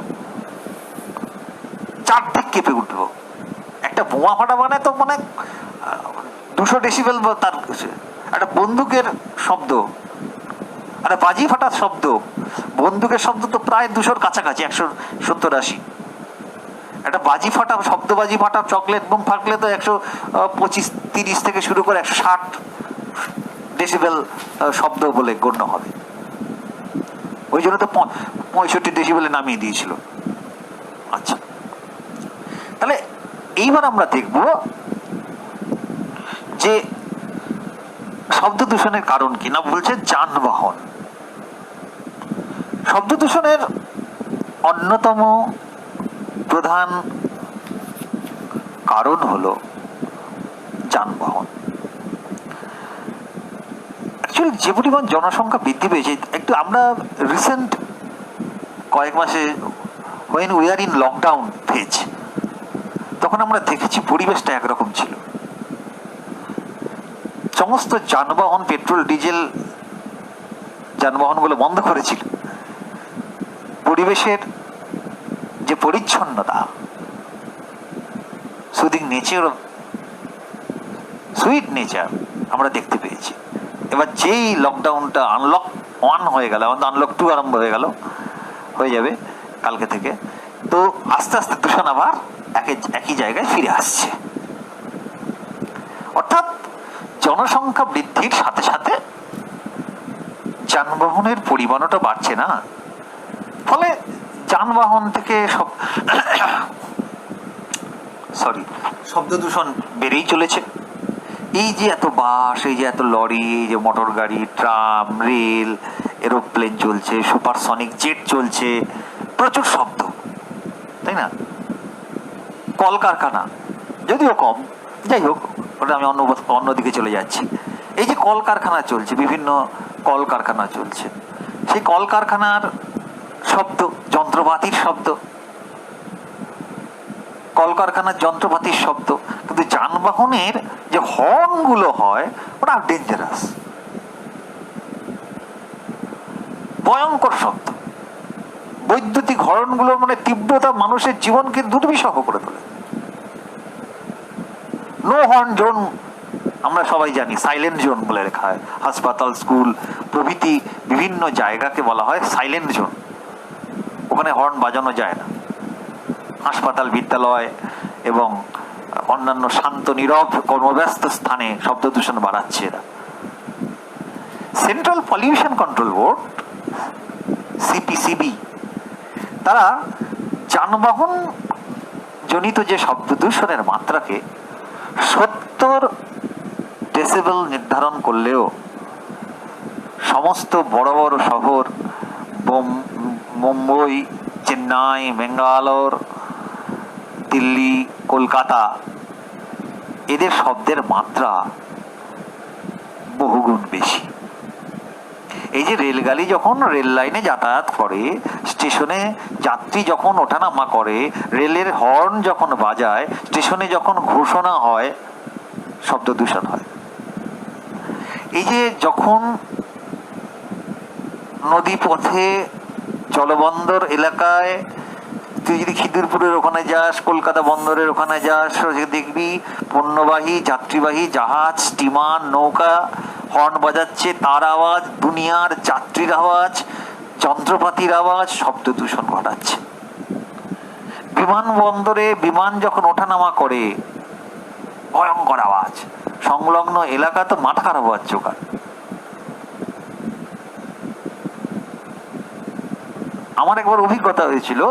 চারদিক কেঁপে উঠলো। একটা বোমা ফাটা মানে তো মানে 200 ডেসিবেল, তার একটা বন্দুকের শব্দ, একটা বাজি ফাটার শব্দ, বন্দুকের শব্দ তো প্রায় 200-র কাছাকাছি, 170-80। একটা বাজি ফাটা শব্দ, বাজি ফাটা চকলেট বোম ফাটলে তো 125-30 থেকে শুরু করে 160 ডেসিবেল শব্দ বলে গণ্য হবে। ওই জন্য তো 65 ডেসিবেলে নামিয়ে দিয়েছিল। আচ্ছা, তাহলে এইবার আমরা দেখব যে শব্দ দূষণের কারণ কি না। বলছে যানবাহন। শব্দ দূষণের অন্যতম প্রধান কারণ হলো যানবাহন। অ্যাকচুয়ালি যে পরিমাণ জনসংখ্যা বৃদ্ধি পেয়েছে, একটু আমরা রিসেন্ট কয়েক মাসে when we are in lockdown phase, তখন আমরা দেখেছি পরিবেশটা একরকম ছিল। সমস্ত যানবাহন, পেট্রোল ডিজেল যানবাহনগুলো বন্ধ করেছিল। পরিবেশের যে পরিচ্ছন্নতা, সুদিং নেচার, সুইট নেচার আমরা দেখতে পেয়েছি। এবার যেই লকডাউনটা আনলক 1 হয়ে গেল, আমাদের আনলক 2 আরম্ভ হয়ে যাবে কালকে থেকে, তো আস্তে আস্তে দূষণ আবার একই জায়গায় ফিরে আসছে। অর্থাৎ জনসংখ্যা বৃদ্ধির সাথে সাথে যানবাহনের পরিমাণটা বাড়ছে না, ফলে যানবাহন থেকে শব্দ দূষণ বেড়েই চলেছে। এই যে এত বাস, এই যে এত লরি, এই যে মোটর গাড়ি, ট্রাম, রেল, এরোপ্লেন চলছে, সুপারসনিক জেট চলছে, প্রচুর শব্দ, তাই না? কলকারখানা যদিও কম, যাই হোক, ওটা আমি অন্যদিকে চলে যাচ্ছি। এই যে কলকারখানা চলছে, বিভিন্ন কলকারখানা চলছে, সেই কলকারখানার শব্দ, যন্ত্রপাতির শব্দ, কলকারখানার যন্ত্রপাতির শব্দ। কিন্তু যানবাহনের যে হর্নগুলো হয়, ওটা ডেঞ্জারাস, ভয়ঙ্কর শব্দ। বৈদ্যুতিক হর্নগুলোর মানে তীব্রতা মানুষের জীবনকে দুর্বিষহ করে তোলে। নো হর্ন জোন আমরা সবাই জানি, সাইলেন্ট জোন বলে লেখা হয়। হাসপাতাল, স্কুল প্রভৃতি বিভিন্ন জায়গাকে বলা হয় সাইলেন্ট জোন, ওখানে হর্ন বাজানো যায় না। হাসপাতাল, বিদ্যালয় এবং অন্যান্য শান্ত নীরব কর্মব্যস্ত স্থানে শব্দ দূষণ বাড়াচ্ছে এরা। Central pollution control board, CPCB, তারা যানবাহন জনিত যে শব্দ দূষণের মাত্রাকে 70 ডেসিবেল নির্ধারণ করলেও সমস্ত বড় বড় শহর, মুম্বই, চেন্নাই, বেঙ্গালোর, দিল্লি, কলকাতা, এদের শব্দের মাত্রা বহুগুণ বেশি। এই যে রেলগাড়ি যখন রেল লাইনে যাতায়াত করে, স্টেশনে যাত্রী যখন ওঠানামা করে, রেলের হর্ন যখন বাজায়, স্টেশনে যখন ঘোষণা হয়, শব্দ দূষণ হয়। এই যে যখন নদী পথে, জলবন্দর এলাকায়, তুই যদি খিদিরপুরের ওখানে যাস, কলকাতা বন্দরের ওখানে যাস, দেখবি পণ্যবাহী, যাত্রীবাহী জাহাজ, স্টিমার, নৌকা হর্ন বাজাচ্ছে, তার আওয়াজ, দুনিয়ার যাত্রীর আওয়াজ, যন্ত্রপাতির আওয়াজ শব্দ দূষণ ঘটাচ্ছে। বিমানবন্দরে বিমান যখন ওঠানামা করে, ভয়ঙ্কর আওয়াজ, সংলগ্ন এলাকা তো মাথা খারাপ হওয়ার জোগাড়। আমার একবার অভিজ্ঞতা হয়েছিল,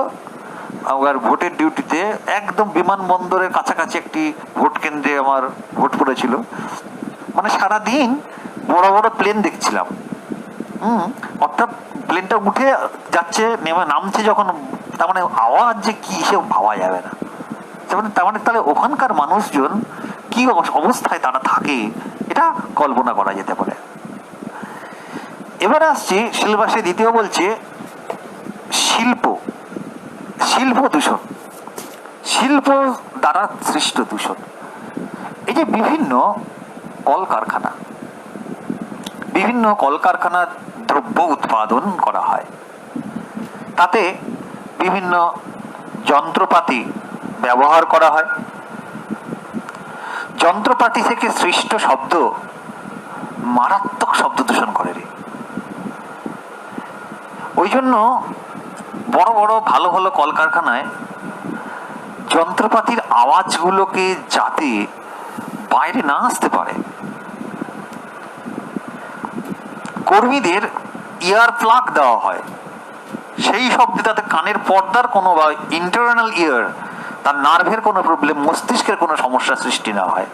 আমার ভোটের ডিউটিতে একদম বিমানবন্দরের কাছাকাছি একটি ভোট কেন্দ্রে আমার ভোট পড়েছিল। মানে সারাদিন বড় বড় প্লেন দেখছিলাম। অর্থাৎ প্লেনটা উঠে যাচ্ছে, নামছে যখন, তার মানে আওয়াজ যে কি সে ভাবা যাবে না। তার মানে তাহলে ওখানকার মানুষজন কি অবস্থায় তারা থাকে এটা কল্পনা করা যেতে পারে। এবার আসছি সিলেবাসে দ্বিতীয় বলছে শিল্প দূষণ, শিল্প দ্বারা সৃষ্ট দূষণ। এই যে বিভিন্ন কলকারখানার দ্রব্য উৎপাদন করা হয়, তাতে বিভিন্ন যন্ত্রপাতি ব্যবহার করা হয়, যন্ত্রপাতি থেকে সৃষ্ট শব্দ মারাত্মক শব্দ দূষণ করে রে। ওই জন্য বড় বড় ভালো ভালো কলকারখানায় যন্ত্রপাতির আওয়াজগুলোকে যাতে বাইরে না আসতে পারে, কর্মীদের ইয়ার প্লাগ দেওয়া হয়। সেই শব্দে তাতে কানের পর্দার কোনো বা ইন্টারনাল ইয়ার, তার নার্ভের কোনো প্রবলেম, মস্তিষ্কের কোনো সমস্যা সৃষ্টি না হয়।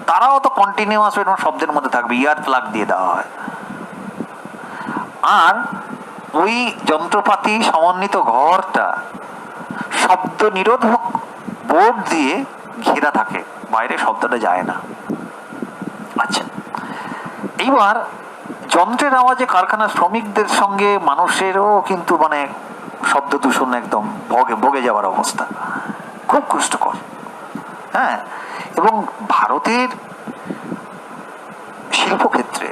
তারাও তো কন্টিনিউয়াস এরকম শব্দের মধ্যে থাকবে, ইয়ার প্লাগ দিয়ে দেওয়া হয়। আর ওই যন্ত্রপাতি সমন্বিত ঘরটা শব্দ নিরোধক বোর্ড দিয়ে ঘেরা থাকে, বাইরে শব্দটা যায় না। আচ্ছা, এইবার যন্ত্রের আওয়াজে কারখানার শ্রমিকদের সঙ্গে মানুষেরও কিন্তু মানে শব্দ দূষণ একদম ভোগে যাওয়ার অবস্থা, খুব কষ্টকর। হ্যাঁ, এবং ভারতের শিল্পক্ষেত্রে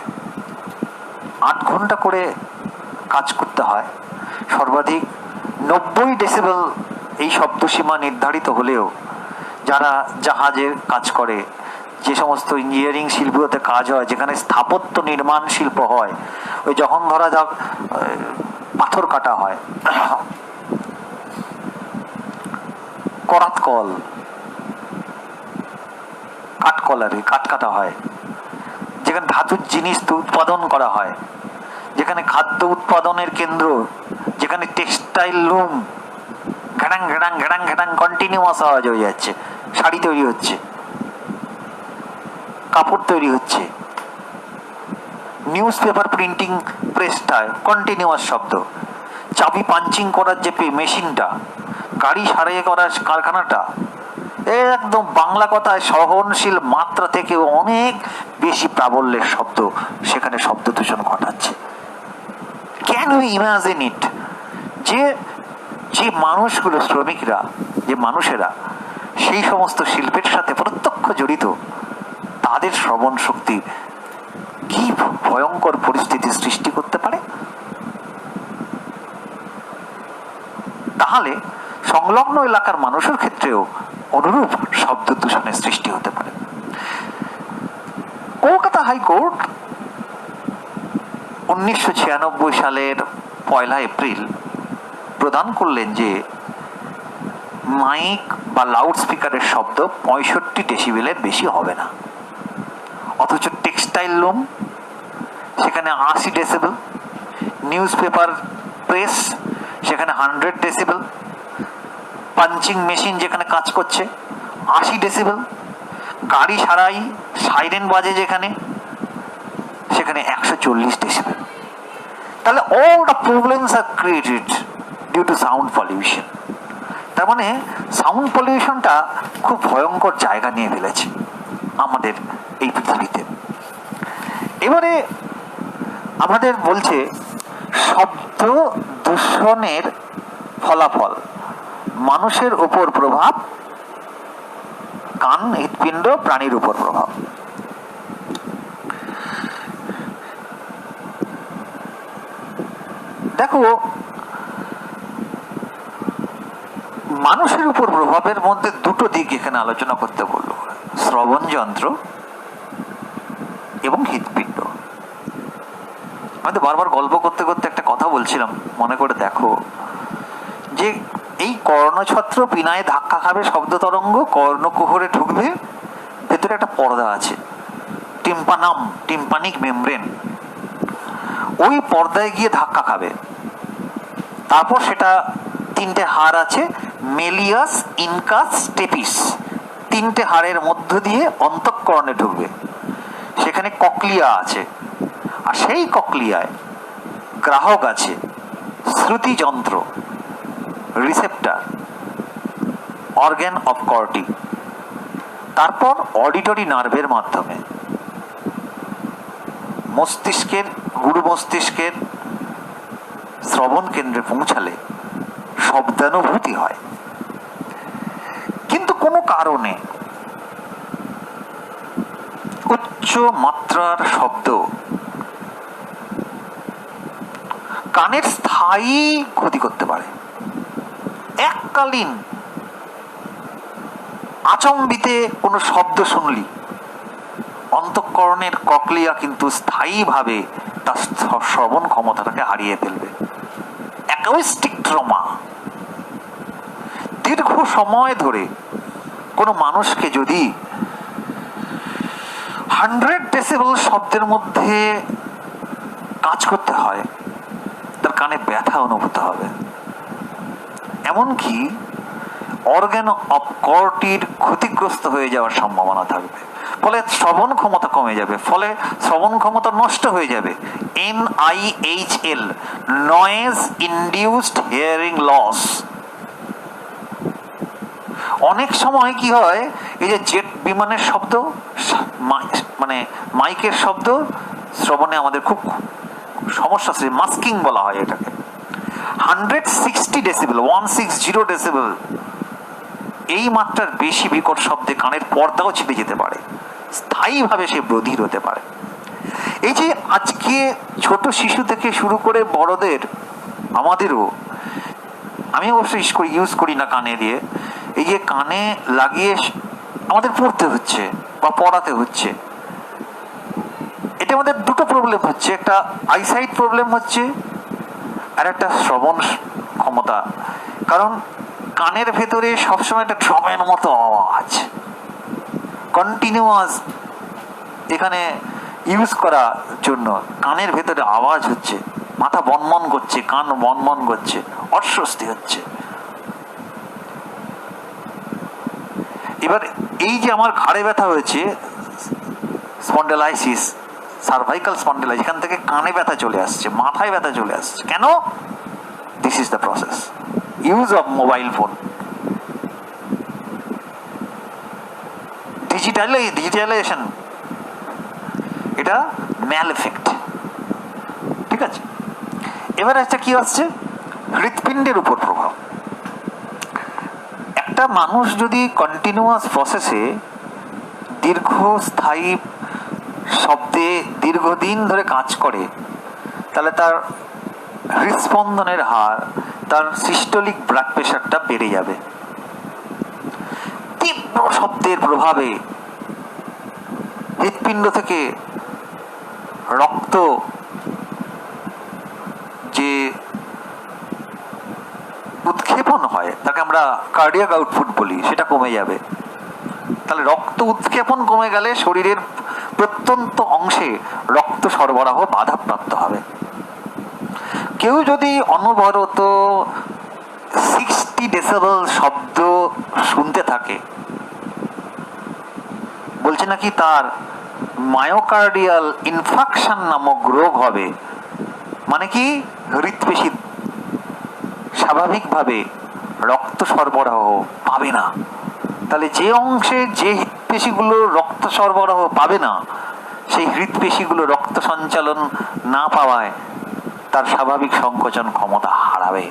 8 ঘন্টা করে কাজ করতে হয়, সর্বাধিক 90 ডেসিবেল এই শব্দসীমা নির্ধারিত হলেও যারা জাহাজের কাজ করে, যে সমস্ত ইঞ্জিনিয়ারিং শিল্পতে কাজ হয়, যেখানে স্থাপত্য নির্মাণ শিল্প হয়, ওই যখন ধরা যাক পাথর কাটা হয়, করাতকল, কাঠকলারে কাঠ কাটা হয়, যেখানে ধাতুর জিনিস উৎপাদন করা হয়, যেখানে খাদ্য উৎপাদনের কেন্দ্র, যেখানে টেক্সটাইল লুম ঘ্যাডাং ঘ্যাডাং ঘ্যাডাং ঘ্যাডাং কন্টিনিউয়াস আওয়াজ হয়ে যাচ্ছে, শাড়ি তৈরি হচ্ছে, কাপড় তৈরি হচ্ছে, নিউজ পেপার প্রিন্টিং প্রেসটায় কন্টিনিউয়াস শব্দ, চাবি পাঞ্চিং করার যে মেশিনটা, গাড়ি সারাই করার কারখানাটা, একদম বাংলা কথায় সহনশীল মাত্রা থেকে অনেক বেশি প্রাবল্যের শব্দ সেখানে শব্দ দূষণ ঘটাচ্ছে। Can we imagine it? যে মানুষগুলো, শ্রমিকরা, যে মানুষেরা সেই সমস্ত শিল্পের সাথে প্রত্যক্ষ জড়িত, তাদের শ্রবণ শক্তি কি ভয়ঙ্কর পরিস্থিতি সৃষ্টি করতে পারে। তাহলে সংলগ্ন এলাকার মানুষের ক্ষেত্রেও অনুরূপ শব্দ দূষণের সৃষ্টি হতে পারে। কলকাতা হাইকোর্ট 1996 সালের 1 এপ্রিল প্রদান করলেন যে মাইক বা লাউড স্পিকারের শব্দ 65 ডেসিবেলের বেশি হবে না। অথচ টেক্সটাইল লুম সেখানে 80 ডেসিবেল, নিউজ পেপার প্রেস সেখানে 100 ডেসিবেল, পাঞ্চিং মেশিন যেখানে কাজ করছে 80 ডেসিবেল, গাড়ি সারাই সাইরেন বাজে যেখানে, সেখানে 140 ডেসিবেল। তাহলে all the problems are created due to sound pollution। তার মানে সাউন্ড পলিউশনটা খুব ভয়ঙ্কর জায়গা নিয়ে ফেলেছে আমাদের এই পৃথিবীতে। এবারে আমাদের বলছে শব্দ দূষণের ফলাফল, মানুষের উপর প্রভাব, কান, হৃৎপিণ্ড, প্রাণীর উপর প্রভাব। দেখো, মানুষের উপর প্রভাবের মধ্যে দুটো দিক এখানে আলোচনা করতে বললো, শ্রবণ যন্ত্র এবং হৃৎপিণ্ড। আমি বারবার গল্প করতে করতে একটা কথা বলছিলাম, মনে করে দেখো, যে এই কর্ণছত্র পিনায় ধাক্কা খাবে শব্দ তরঙ্গ, কর্ণকুহরে ঢুকবে, ভেতরে একটা পর্দা আছে, টিম্পানিক মেমব্রেন, ওই পর্দায় গিয়ে ধাক্কা খাবে। তারপর সেটা 3টে হাড় আছে, মেলিয়াস, ইনকাস, স্টেপিস, 3টে হাড়ের মধ্য দিয়ে অন্তঃকরণে ঢুকবে। সেখানে ককলিয়া আছে, সেই ককলিয়ায় গ্রাহক আছে, শ্রুতি যন্ত্র, রিসেপ্টার, অর্গান অফ কর্টি, তারপর অডিটরি নার্ভের মাধ্যমে মস্তিষ্কের, গুরু মস্তিষ্কের শ্রবণ কেন্দ্রে পৌঁছালে শব্দানুভূতি হয়। কিন্তু কোনো কারণে উচ্চ মাত্রার শব্দ কানের স্থায়ী ক্ষতি করতে পারে। এককালীন আচম্বিতে কোনো শব্দ শুনলি অন্তঃকরণের ককলিয়া কিন্তু স্থায়ীভাবে তার শ্রবণ ক্ষমতাটাকে হারিয়ে ফেলবে। Acoustic trauma. দীর্ঘ সময় ধরে কোনো মানুষকে যদি 100 ডেসিবেল শব্দের মধ্যে কাজ করতে হয়, তার কানে ব্যথা অনুভূত হবে। এমনকি অর্গান অফ কর্টির ক্ষতিগ্রস্ত হয়ে যাওয়ার সম্ভাবনা থাকবে। ফলে শ্রবণ ক্ষমতা কমে যাবে, ফলে শ্রবণ ক্ষমতা নষ্ট হয়ে যাবে। NIHL, noise induced hearing loss. অনেক সময় কি হয়, এই যে জেট বিমানের শব্দ, মানে মাইকের শব্দ শ্রবণে আমাদের খুব সমস্যা, মাস্কিং বলা হয় এটাকে। 160 ডেসিবেল, 160 ডেসিবেল, এই মাত্রার বেশি বিকট শব্দে কানের পর্দাও ছিঁড়ে যেতে পারে, স্থায়ীভাবে সে বধির হতে পারে। এই যে আজকে ছোট শিশু থেকে শুরু করে বড়দের, আমাদেরও, আমি অবশ্যই ইউজ করি না কানে দিয়ে, এই যে কানে লাগিয়ে আমাদের পড়তে হচ্ছে বা পড়াতে হচ্ছে, এটা আমাদের দুটো প্রবলেম হচ্ছে। একটা আইসাইট প্রবলেম হচ্ছে, আর একটা শ্রবণ ক্ষমতা। কারণ কানের ভেতরে সবসময় একটা ড্রামের মতো আওয়াজ কন্টিনিউয়াস এখানে ইউজ করার জন্য কানের ভেতরে আওয়াজ হচ্ছে, মাথা বনমন করছে, কান বনমন করছে, অস্বস্তি হচ্ছে। এবার এই যে আমার ঘাড়ে ব্যথা হয়েছে, স্পন্ডেলাইসিস, সার্ভাইকাল স্পন্ডেলাইসিস, এখান থেকে কানে ব্যথা চলে আসছে, মাথায় ব্যথা চলে আসছে, কেন? This is the process, use of mobile phone, digitalization, এটা ম্যাল এফেক্ট। ঠিক আছে, এবার একটা কি আসছে, হৃৎপিণ্ডের উপর প্রভাব। একটা মানুষ যদি কন্টিনিউয়াস প্রসেসে দীর্ঘস্থায়ী শব্দে দীর্ঘদিন ধরে কাজ করে, তাহলে তার হৃৎস্পন্দনের হার, তার সিস্টোলিক ব্লাড প্রেশারটা বেড়ে যাবে। তীব্র শব্দের প্রভাবে হৃৎপিণ্ড থেকে রক্ত যে উৎক্ষেপণ হয়, তাকে আমরা কার্ডিয়াক আউটপুট বলি, সেটা কমে যাবে। তাহলে রক্ত উৎক্ষেপণ কমে গেলে শরীরের প্রত্যন্ত অংশে রক্ত সরবরাহ বাধাপ্রাপ্ত হবে। কেউ যদি অনবরত 60 ডেসিবেল শব্দ শুনতে থাকে, বলছে নাকি তার মায়োকার্ডিয়াল ইনফাকশন নামক রোগ হবে। মানে কি, হৃৎপেশি স্বাভাবিকভাবে রক্ত সরবরাহ পাবে না। তাহলে যে অংশে যে হৃৎপেশিগুলো রক্ত সরবরাহ পাবে না, সেই হৃৎপেশিগুলো রক্ত সঞ্চালন না পাওয়ায় তার স্বাভাবিক সংকোচন ক্ষমতা হারাবে,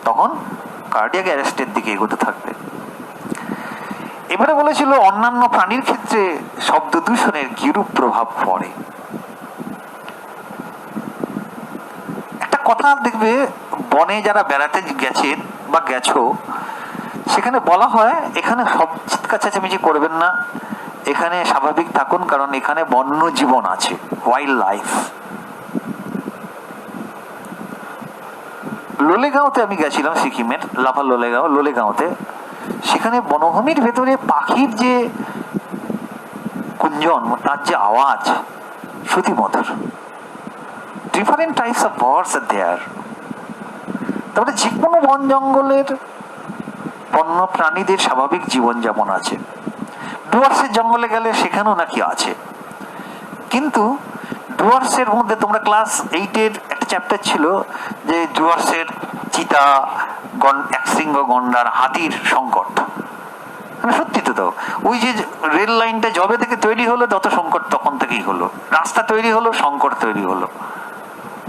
তখন কার্ডিয়াক অ্যারেস্টের দিকে এগোতে থাকবে। এবারে বলেছিল অন্যান্য প্রাণীর ক্ষেত্রে শব্দ দূষণের কিরূপ প্রভাব পড়ে। একটা কথা দেখবে, বনে যারা বেড়াতে গেছেন বা গেছো, সেখানে বলা হয় এখানে সব চিৎকার চেঁচামেচি করবেন না, এখানে স্বাভাবিক থাকুন, কারণ এখানে বন্য জীবন আছে, ওয়াইল্ড লাইফ। লোলেগাঁওতে আমি গেছিলাম, সিকিমের লাভা লোলেগাঁওতে। সেখানে বনভূমির ভেতরে পাখির যে কুঞ্জন, তার যে আওয়াজ শ্রুতিমধুর। Different types of birds are there. তারপরে যে কোনো বন জঙ্গলের বন্য প্রাণীদের স্বাভাবিক জীবনযাপন আছে। ডুয়ার্সের জঙ্গলে গেলে সেখানেও নাকি আছে, কিন্তু ডুয়ার্সের মধ্যে তোমরা ক্লাস 8-এর একটা চ্যাপ্টার ছিল যে ডুয়ার্সের চিতা, একশৃঙ্গ গন্ডার, হাতির সংকট। মানে সত্যি তো, ওই যে রেল লাইনটা যবে থেকে তৈরি হলো তত সংকট তখন থেকেই হলো, রাস্তা তৈরি হলো সংকট তৈরি হলো,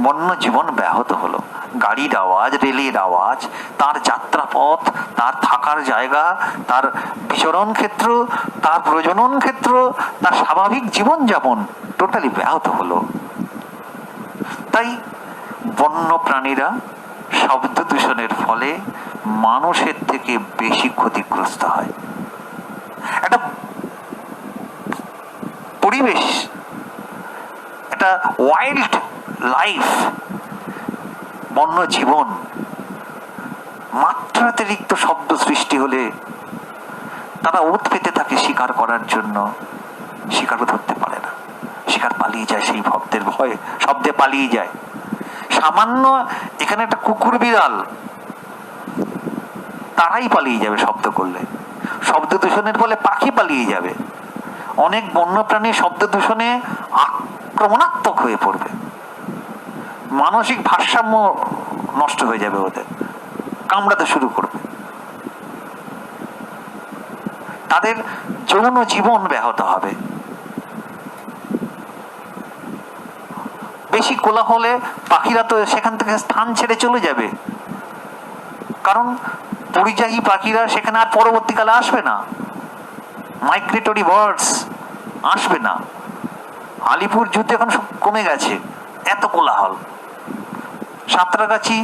বন্য জীবন ব্যাহত হলো, গাড়ির আওয়াজ, রেলের আওয়াজ, তার যাত্রাপথ, তার থাকার জায়গা, তার বিচরণ ক্ষেত্র, তার প্রজনন ক্ষেত্র, তার স্বাভাবিক জীবনযাপন টোটালি ব্যাহত হলো। তাই বন্য প্রাণীরা শব্দ দূষণের ফলে মানুষের থেকে বেশি ক্ষতিগ্রস্ত হয়। একটা পরিবেশ, একটা ওয়াইল্ড লাইফ, বন্য জীবন মাত্রাতিরিক্ত শব্দ সৃষ্টি হলে তারা ওত পেতে থাকে শিকার করার জন্য, শিকারও ধরতে পারে না, শিকার পালিয়ে যায় সেই শব্দের ভয়ে, শব্দে পালিয়ে যায়। সামান্য এখানে একটা কুকুর বিড়াল, তারাই পালিয়ে যাবে শব্দ করলে, শব্দ দূষণের ফলে পাখি পালিয়ে যাবে, অনেক বন্যপ্রাণী শব্দ দূষণে আক্রমণাত্মক হয়ে পড়বে, মানসিক ভারসাম্য নষ্ট হয়ে যাবে, ওদের কামড়াতে শুরু করবে, তাদের যৌন জীবন ব্যাহত হবে। বেশি কোলাহলে পাখিরা তো সেখান থেকে স্থান ছেড়ে চলে যাবে, কারণ পরিযায়ী পাখিরা সেখানে আর পরবর্তীকালে আসবে না, মাইগ্রেটরি বার্ডস আসবে না। আলিপুর জুতে এখন সব কমে গেছে, এত কোলাহল। সাঁতরাগাছি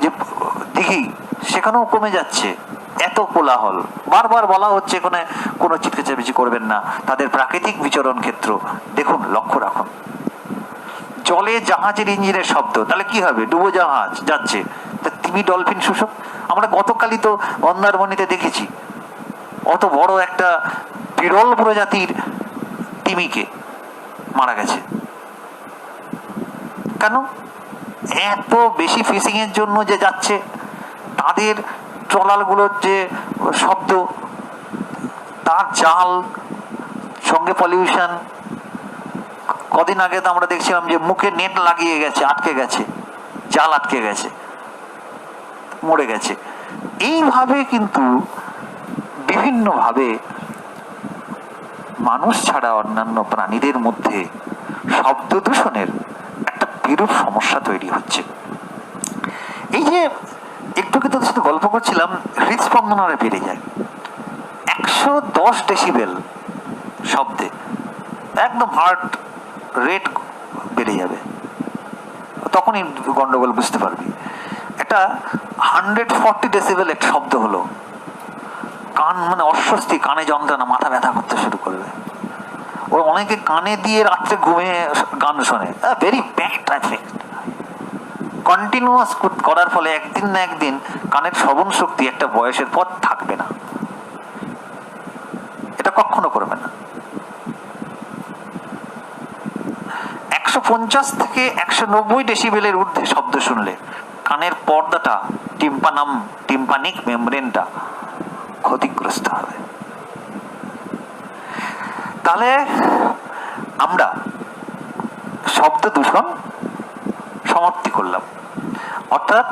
যে দিঘি সেখানেও কমে যাচ্ছে, এত কোলাহল। বারবার বলা হচ্ছে এখানে কোনো চিৎকাচাপিচি করবেন না, তাদের প্রাকৃতিক বিচরণ ক্ষেত্র দেখুন, লক্ষ্য রাখুন। জলে জাহাজের ইঞ্জিনের শব্দ, তাহলে কি হবে? ডুবো জাহাজ যাচ্ছে, তিমি ডলফিন শোষক। আমরা গতকালই তো মন্দারমণিতে দেখেছি অত বড় একটা বিরল প্রজাতির তিমিকে মারা গেছে। কেন? এত বেশি ফিশিং এর জন্য যে যাচ্ছে, তাদের ট্রলারগুলোর যে শব্দ, তার জাল, সঙ্গে পলিউশন। কদিন আগে তো আমরা দেখছিলাম যে মুখে নেট লাগিয়ে গেছে, আটকে গেছে, জাল আটকে গেছে, মরে গেছে। এইভাবে কিন্তু বিভিন্নভাবে মানুষ ছাড়া অন্যান্য প্রাণীদের মধ্যে শব্দ দূষণের একটা বিরূপ সমস্যা তৈরি হচ্ছে। এই যে একটু কি তোদের সাথে গল্প করছিলাম, হৃদস্পন্দন আরে বেড়ে যায় 110 ডেসিবেল শব্দে, একদম হার্ট রেট বেড়ে যাবে, তখনই গন্ডগোল বুঝতে পারবি। একটা 140 ডেসিবেল একটা শব্দ হলো, কান মানে অস্বস্তি, কানে যন্ত্রণা, মাথা ব্যথা করতে শুরু করবে। ওর অনেকে কানে দিয়ে রাত্রে ঘুমিয়ে গান শোনে, ভেরি ব্যাড এফেক্ট। কন্টিনিউয়াস করার ফলে একদিন না একদিন কানের শ্রবণ শক্তি একটা বয়সের পর থাকবে না, এটা কখনো করবে না। 150 থেকে 190 ডেসিবেলের ঊর্ধ্বে শব্দ শুনলে কানের পর্দাটা, টিম্পানিক মেমব্রেনটা ক্ষতিগ্রস্ত হবে। তাহলে আমরা শব্দ দূষণ সমাপ্তি করলাম, অর্থাৎ